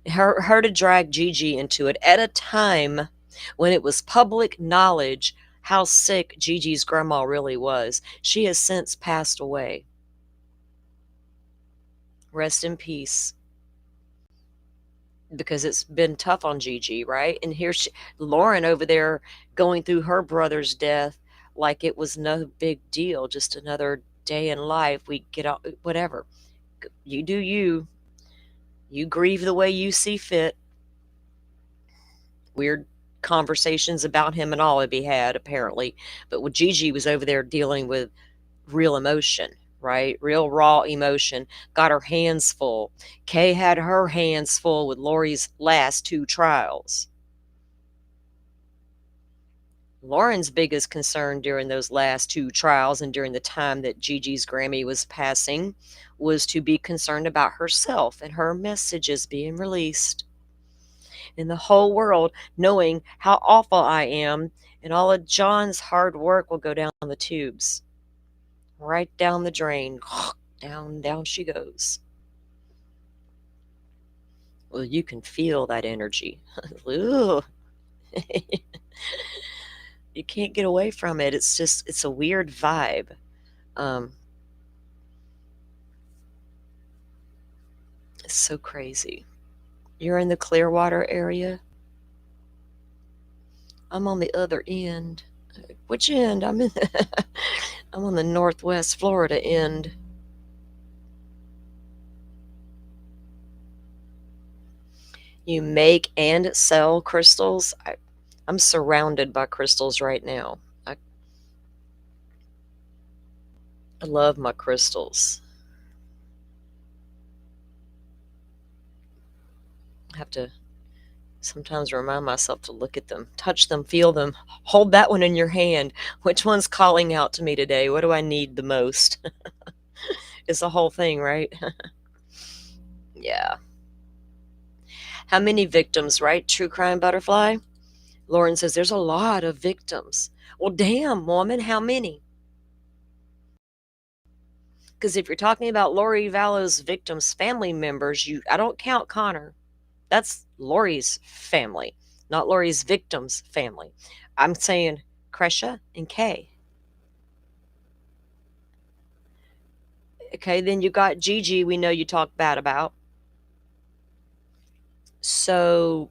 Her to drag Gigi into it at a time when it was public knowledge how sick Gigi's grandma really was. She has since passed away. Rest in peace. Because it's been tough on Gigi, right? And Lauren over there going through her brother's death like it was no big deal, just another day in life. We get out, whatever. You do you. You grieve the way you see fit. Weird conversations about him and all would be had, apparently. But with Gigi was over there dealing with real emotion, right? Real raw emotion. Got her hands full. Kay had her hands full with Lori's last two trials. Lauren's biggest concern during those last two trials and during the time that Gigi's Grammy was passing was to be concerned about herself and her messages being released. And the whole world knowing how awful I am, and all of John's hard work will go down the tubes. Right down the drain. Down she goes. Well, you can feel that energy. You can't get away from it. It's a weird vibe. It's so crazy. You're in the Clearwater area? I'm on the other end. Which end? I'm on the Northwest Florida end. You make and sell crystals? I'm surrounded by crystals right now. I love my crystals. I have to sometimes remind myself to look at them, touch them, feel them. Hold that one in your hand. Which one's calling out to me today? What do I need the most? It's the whole thing, right? Yeah. How many victims, right? True crime butterfly? Lauren says there's a lot of victims. Well, damn, woman, how many? Because if you're talking about Lori Vallow's victims' family members, I don't count Connor. That's Lori's family, not Lori's victims' family. I'm saying Kresha and Kay. Okay, then you got Gigi, we know you talk bad about. So,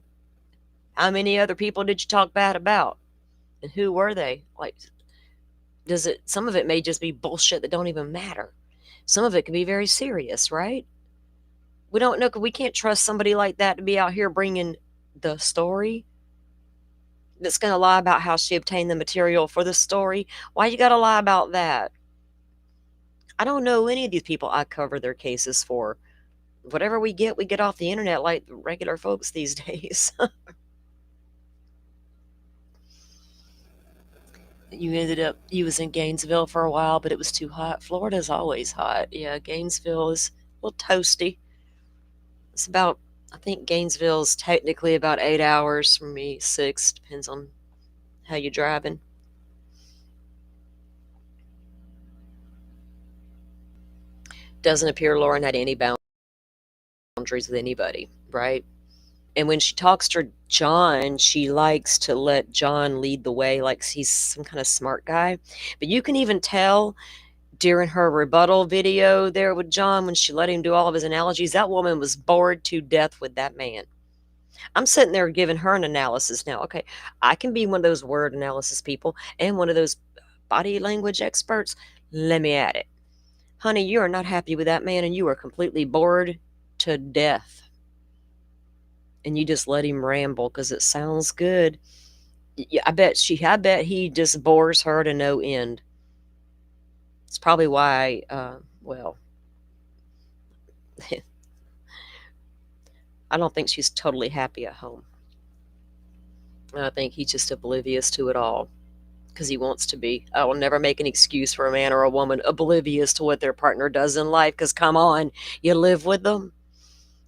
how many other people did you talk bad about? And who were they? Like, some of it may just be bullshit that don't even matter. Some of it could be very serious, right? We don't know, we can't trust somebody like that to be out here bringing the story that's going to lie about how she obtained the material for the story. Why you got to lie about that? I don't know any of these people I cover their cases for. Whatever we get off the internet like regular folks these days. You was in Gainesville for a while, but it was too hot. Florida's always hot. Yeah, Gainesville is a little toasty. It's about, I think Gainesville's technically about 8 hours from me, 6, depends on how you're driving. Doesn't appear Lauren had any boundaries with anybody, right? And when she talks to John, she likes to let John lead the way, like he's some kind of smart guy. But you can even tell during her rebuttal video there with John, when she let him do all of his analogies, that woman was bored to death with that man. I'm sitting there giving her an analysis now. Okay, I can be one of those word analysis people and one of those body language experts. Let me at it. Honey, you are not happy with that man and you are completely bored to death. And you just let him ramble because it sounds good. Yeah, I bet he just bores her to no end. It's probably why, well, I don't think she's totally happy at home. I think he's just oblivious to it all because he wants to be. I will never make an excuse for a man or a woman oblivious to what their partner does in life because, come on, you live with them.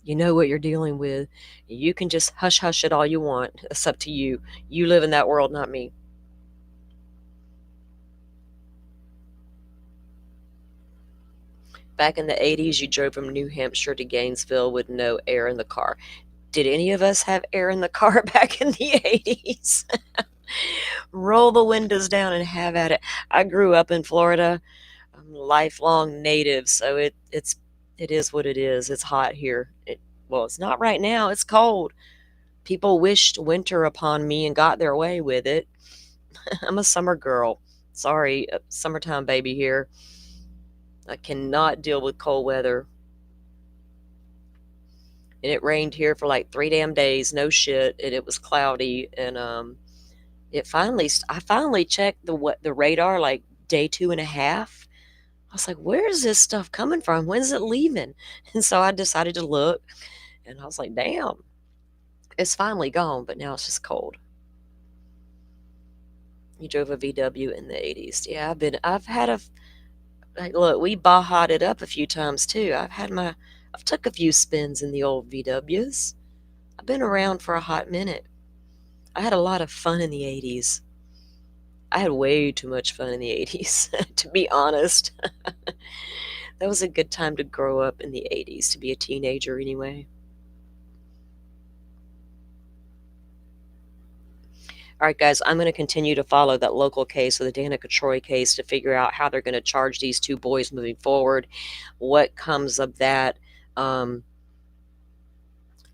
You know what you're dealing with. You can just hush hush it all you want. It's up to you. You live in that world, not me. Back in the 80s, you drove from New Hampshire to Gainesville with no air in the car. Did any of us have air in the car back in the 80s? Roll the windows down and have at it. I grew up in Florida. I'm a lifelong native, so it is what it is. It's hot here. Well, it's not right now. It's cold. People wished winter upon me and got their way with it. I'm a summer girl. Sorry, summertime baby here. I cannot deal with cold weather. And it rained here for like 3 damn days, no shit, and it was cloudy, and I finally checked the radar like day 2.5. I was like, where is this stuff coming from? When's it leaving? And so I decided to look, and I was like, damn, it's finally gone, but now it's just cold. You drove a VW in the 80s. Yeah, I've had like, look, we Baha'd it up a few times too. I've took a few spins in the old VWs. I've been around for a hot minute. I had a lot of fun in the 80s. I had way too much fun in the 80s, to be honest. That was a good time to grow up in the 80s, to be a teenager anyway. All right, guys, I'm going to continue to follow that local case, or the Danica Troy case, to figure out how they're going to charge these 2 boys moving forward, what comes of that.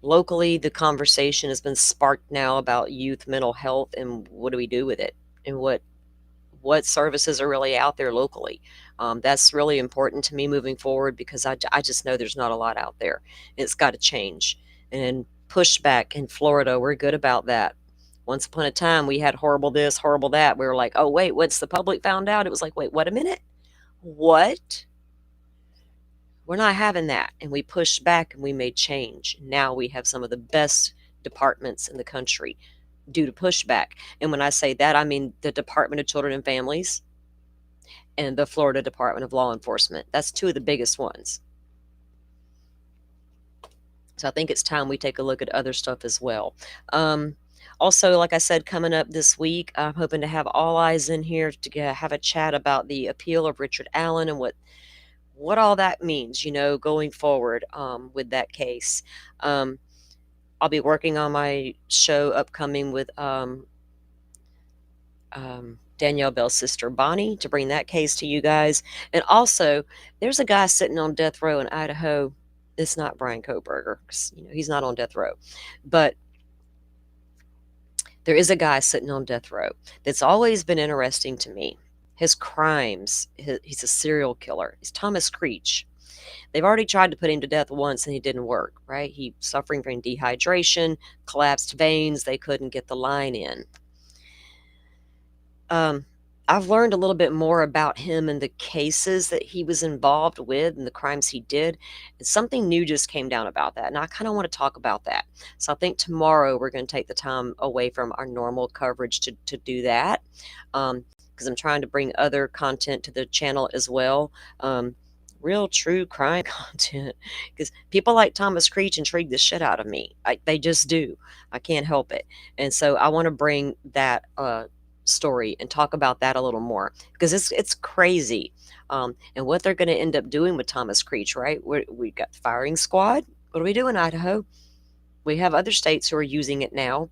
Locally, the conversation has been sparked now about youth mental health and what do we do with it, and what services are really out there locally. That's really important to me moving forward because I just know there's not a lot out there. It's got to change. And pushback in Florida, we're good about that. Once upon a time, we had horrible this, horrible that. We were like, oh, wait, once the public found out, it was like, wait, what a minute? What? We're not having that. And we pushed back and we made change. Now we have some of the best departments in the country due to pushback. And when I say that, I mean the Department of Children and Families and the Florida Department of Law Enforcement. That's 2 of the biggest ones. So I think it's time we take a look at other stuff as well. Also, like I said, coming up this week, I'm hoping to have all eyes in here to have a chat about the appeal of Richard Allen and what all that means, going forward with that case. I'll be working on my show upcoming with Danielle Bell's sister Bonnie to bring that case to you guys. And also, there's a guy sitting on death row in Idaho. It's not Brian Koberger, 'cause, he's not on death row, but there is a guy sitting on death row that's always been interesting to me. His crimes, he's a serial killer. He's Thomas Creech. They've already tried to put him to death once and it didn't work, right? He suffering from dehydration, collapsed veins. They couldn't get the line in. I've learned a little bit more about him and the cases that he was involved with and the crimes he did. And something new just came down about that. And I kind of want to talk about that. So I think tomorrow we're going to take the time away from our normal coverage to do that. Because I'm trying to bring other content to the channel as well. Real true crime content. Because people like Thomas Creech intrigue the shit out of me. They just do. I can't help it. And so I want to bring that story and talk about that a little more because it's crazy. And what they're going to end up doing with Thomas Creech, right? We got the firing squad. What do we do in Idaho? We have other states who are using it now,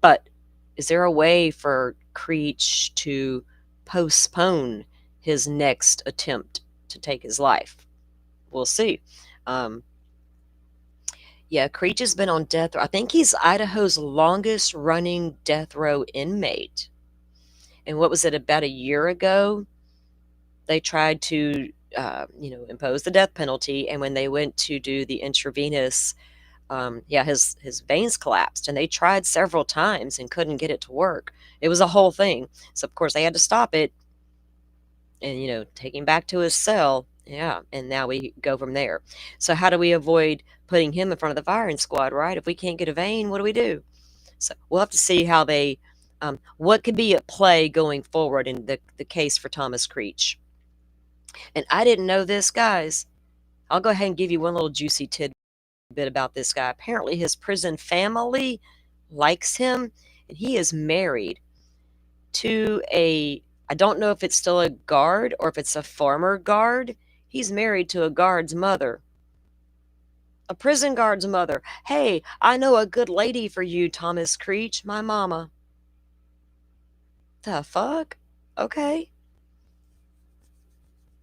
but is there a way for Creech to postpone his next attempt to take his life? We'll see. Yeah, Creech has been on death row. I think he's Idaho's longest running death row inmate. And what was it, about a year ago? They tried to, impose the death penalty. And when they went to do the intravenous, his veins collapsed. And they tried several times and couldn't get it to work. It was a whole thing. So, of course, they had to stop it and, take him back to his cell. Yeah, and now we go from there. So how do we avoid putting him in front of the firing squad, right? If we can't get a vein, what do we do? So we'll have to see how they, what could be at play going forward in the case for Thomas Creech. And I didn't know this, guys. I'll go ahead and give you one little juicy tidbit about this guy. Apparently, his prison family likes him, and he is married to I don't know if it's still a guard or if it's a former guard. He's married to a guard's mother. A prison guard's mother. Hey, I know a good lady for you, Thomas Creech, my mama. The fuck? Okay.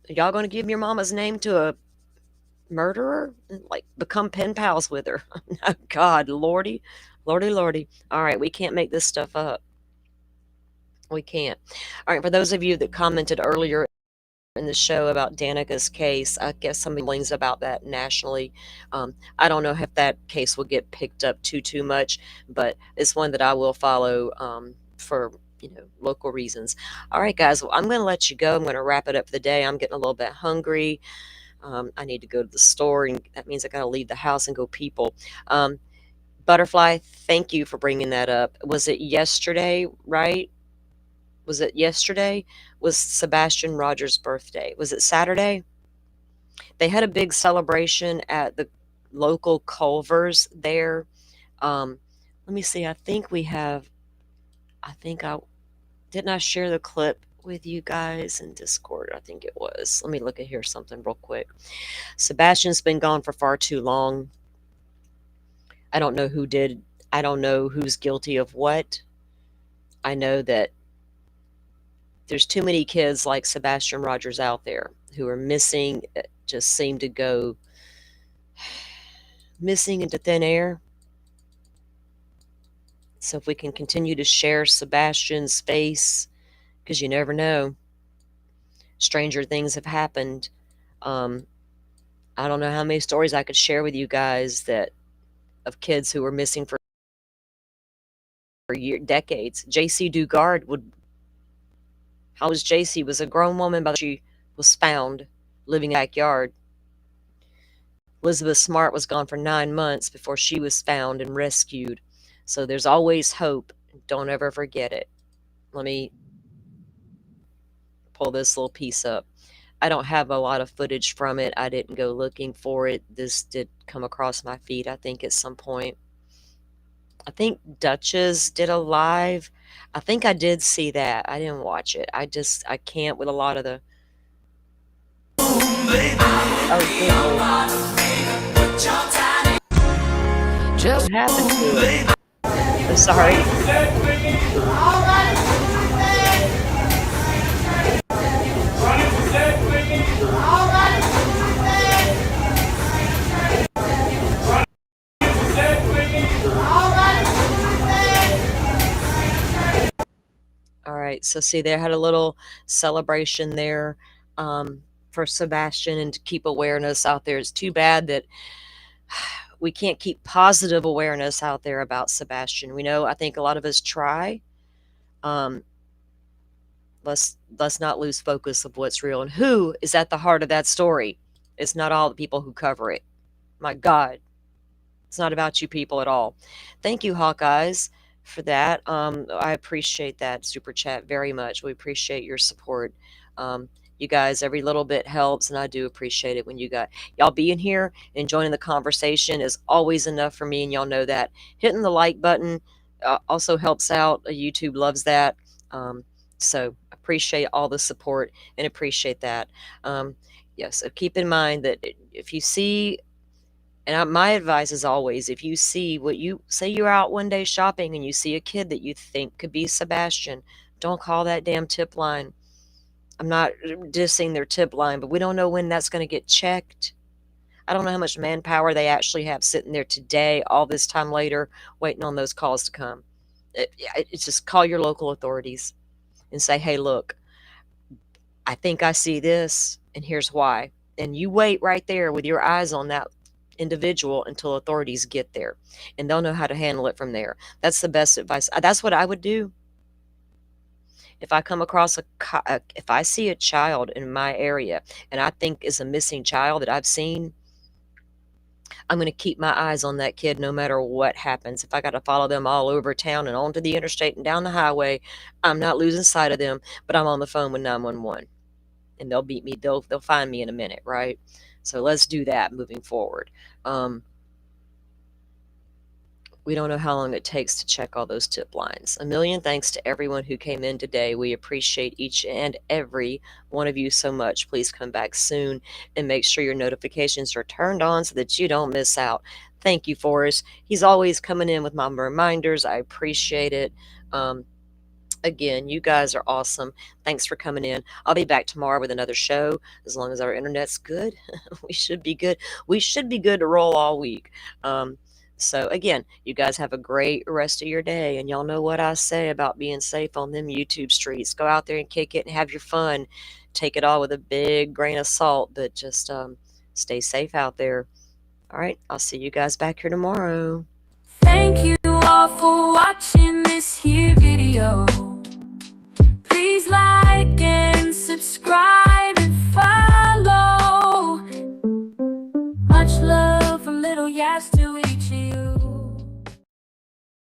Y'all gonna give your mama's name to a murderer? Like, become pen pals with her? Oh, God, lordy. Lordy, lordy. All right, we can't make this stuff up. We can't. All right, for those of you that commented earlier in the show about Danica's case, I guess some feelings about that nationally. I don't know if that case will get picked up too much, but it's one that I will follow for local reasons. All right, guys, well, I'm going to let you go. I'm going to wrap it up for the day. I'm getting a little bit hungry. I need to go to the store, and that means I got to leave the house and go people. Butterfly, thank you for bringing that up. Was it yesterday, right? Was it yesterday? Was Sebastian Rogers' birthday? Was it Saturday? They had a big celebration at the local Culver's there. Let me see. I think I didn't I share the clip with you guys in Discord? I think it was. Let me look at here something real quick. Sebastian's been gone for far too long. I don't know who did. I don't know who's guilty of what. I know that there's too many kids like Sebastian Rogers out there who are missing, just seem to go missing into thin air. So if we can continue to share Sebastian's space, because you never know, stranger things have happened. I don't know how many stories I could share with you guys of kids who were missing for decades. JC Dugard how was JC? Was a grown woman, but she was found living in the backyard. Elizabeth Smart was gone for 9 months before she was found and rescued. So there's always hope. Don't ever forget it. Let me pull this little piece up. I don't have a lot of footage from it. I didn't go looking for it. This did come across my feed, I think, at some point. I think Duchess did a live. I think I did see that. I didn't watch it. I can't with a lot of the. What happened to it? I'm sorry. All right, so see, they had a little celebration there for Sebastian and to keep awareness out there. It's too bad that we can't keep positive awareness out there about Sebastian. We know, I think a lot of us try. let's not lose focus of what's real and who is at the heart of that story. It's not all the people who cover it. My God, it's not about you people at all. Thank you, Hawkeyes, for that. I appreciate that super chat very much. We appreciate your support. You guys, every little bit helps, and I do appreciate it when y'all being here and joining the conversation is always enough for me, and y'all know that. Hitting the like button also helps out. YouTube loves that. So appreciate all the support and appreciate that. Yeah, so keep in mind that if you see, and my advice is always, if you see what you say, you're out one day shopping and you see a kid that you think could be Sebastian, don't call that damn tip line. I'm not dissing their tip line, but we don't know when that's going to get checked. I don't know how much manpower they actually have sitting there today, all this time later, waiting on those calls to come. It's just call your local authorities and say, hey, look, I think I see this, and here's why. And you wait right there with your eyes on that individual until authorities get there, and they'll know how to handle it from there. That's the best advice. That's what I would do. If I come across if I see a child in my area and I think is a missing child that I've seen, I'm going to keep my eyes on that kid no matter what happens. If I got to follow them all over town and onto the interstate and down the highway, I'm not losing sight of them, but I'm on the phone with 911. And they'll beat me. They'll find me in a minute, right? So let's do that moving forward. We don't know how long it takes to check all those tip lines. A million thanks to everyone who came in today. We appreciate each and every one of you so much. Please come back soon and make sure your notifications are turned on so that you don't miss out. Thank you, Forrest. He's always coming in with my reminders. I appreciate it. Again, you guys are awesome. Thanks for coming in. I'll be back tomorrow with another show. As long as our internet's good, we should be good. We should be good to roll all week. So again, you guys have a great rest of your day. And y'all know what I say about being safe on them YouTube streets. Go out there and kick it and have your fun. Take it all with a big grain of salt, but just stay safe out there. All right, I'll see you guys back here tomorrow. Thank you all for watching this here video. Please like and subscribe and follow. Much love from Little Yas to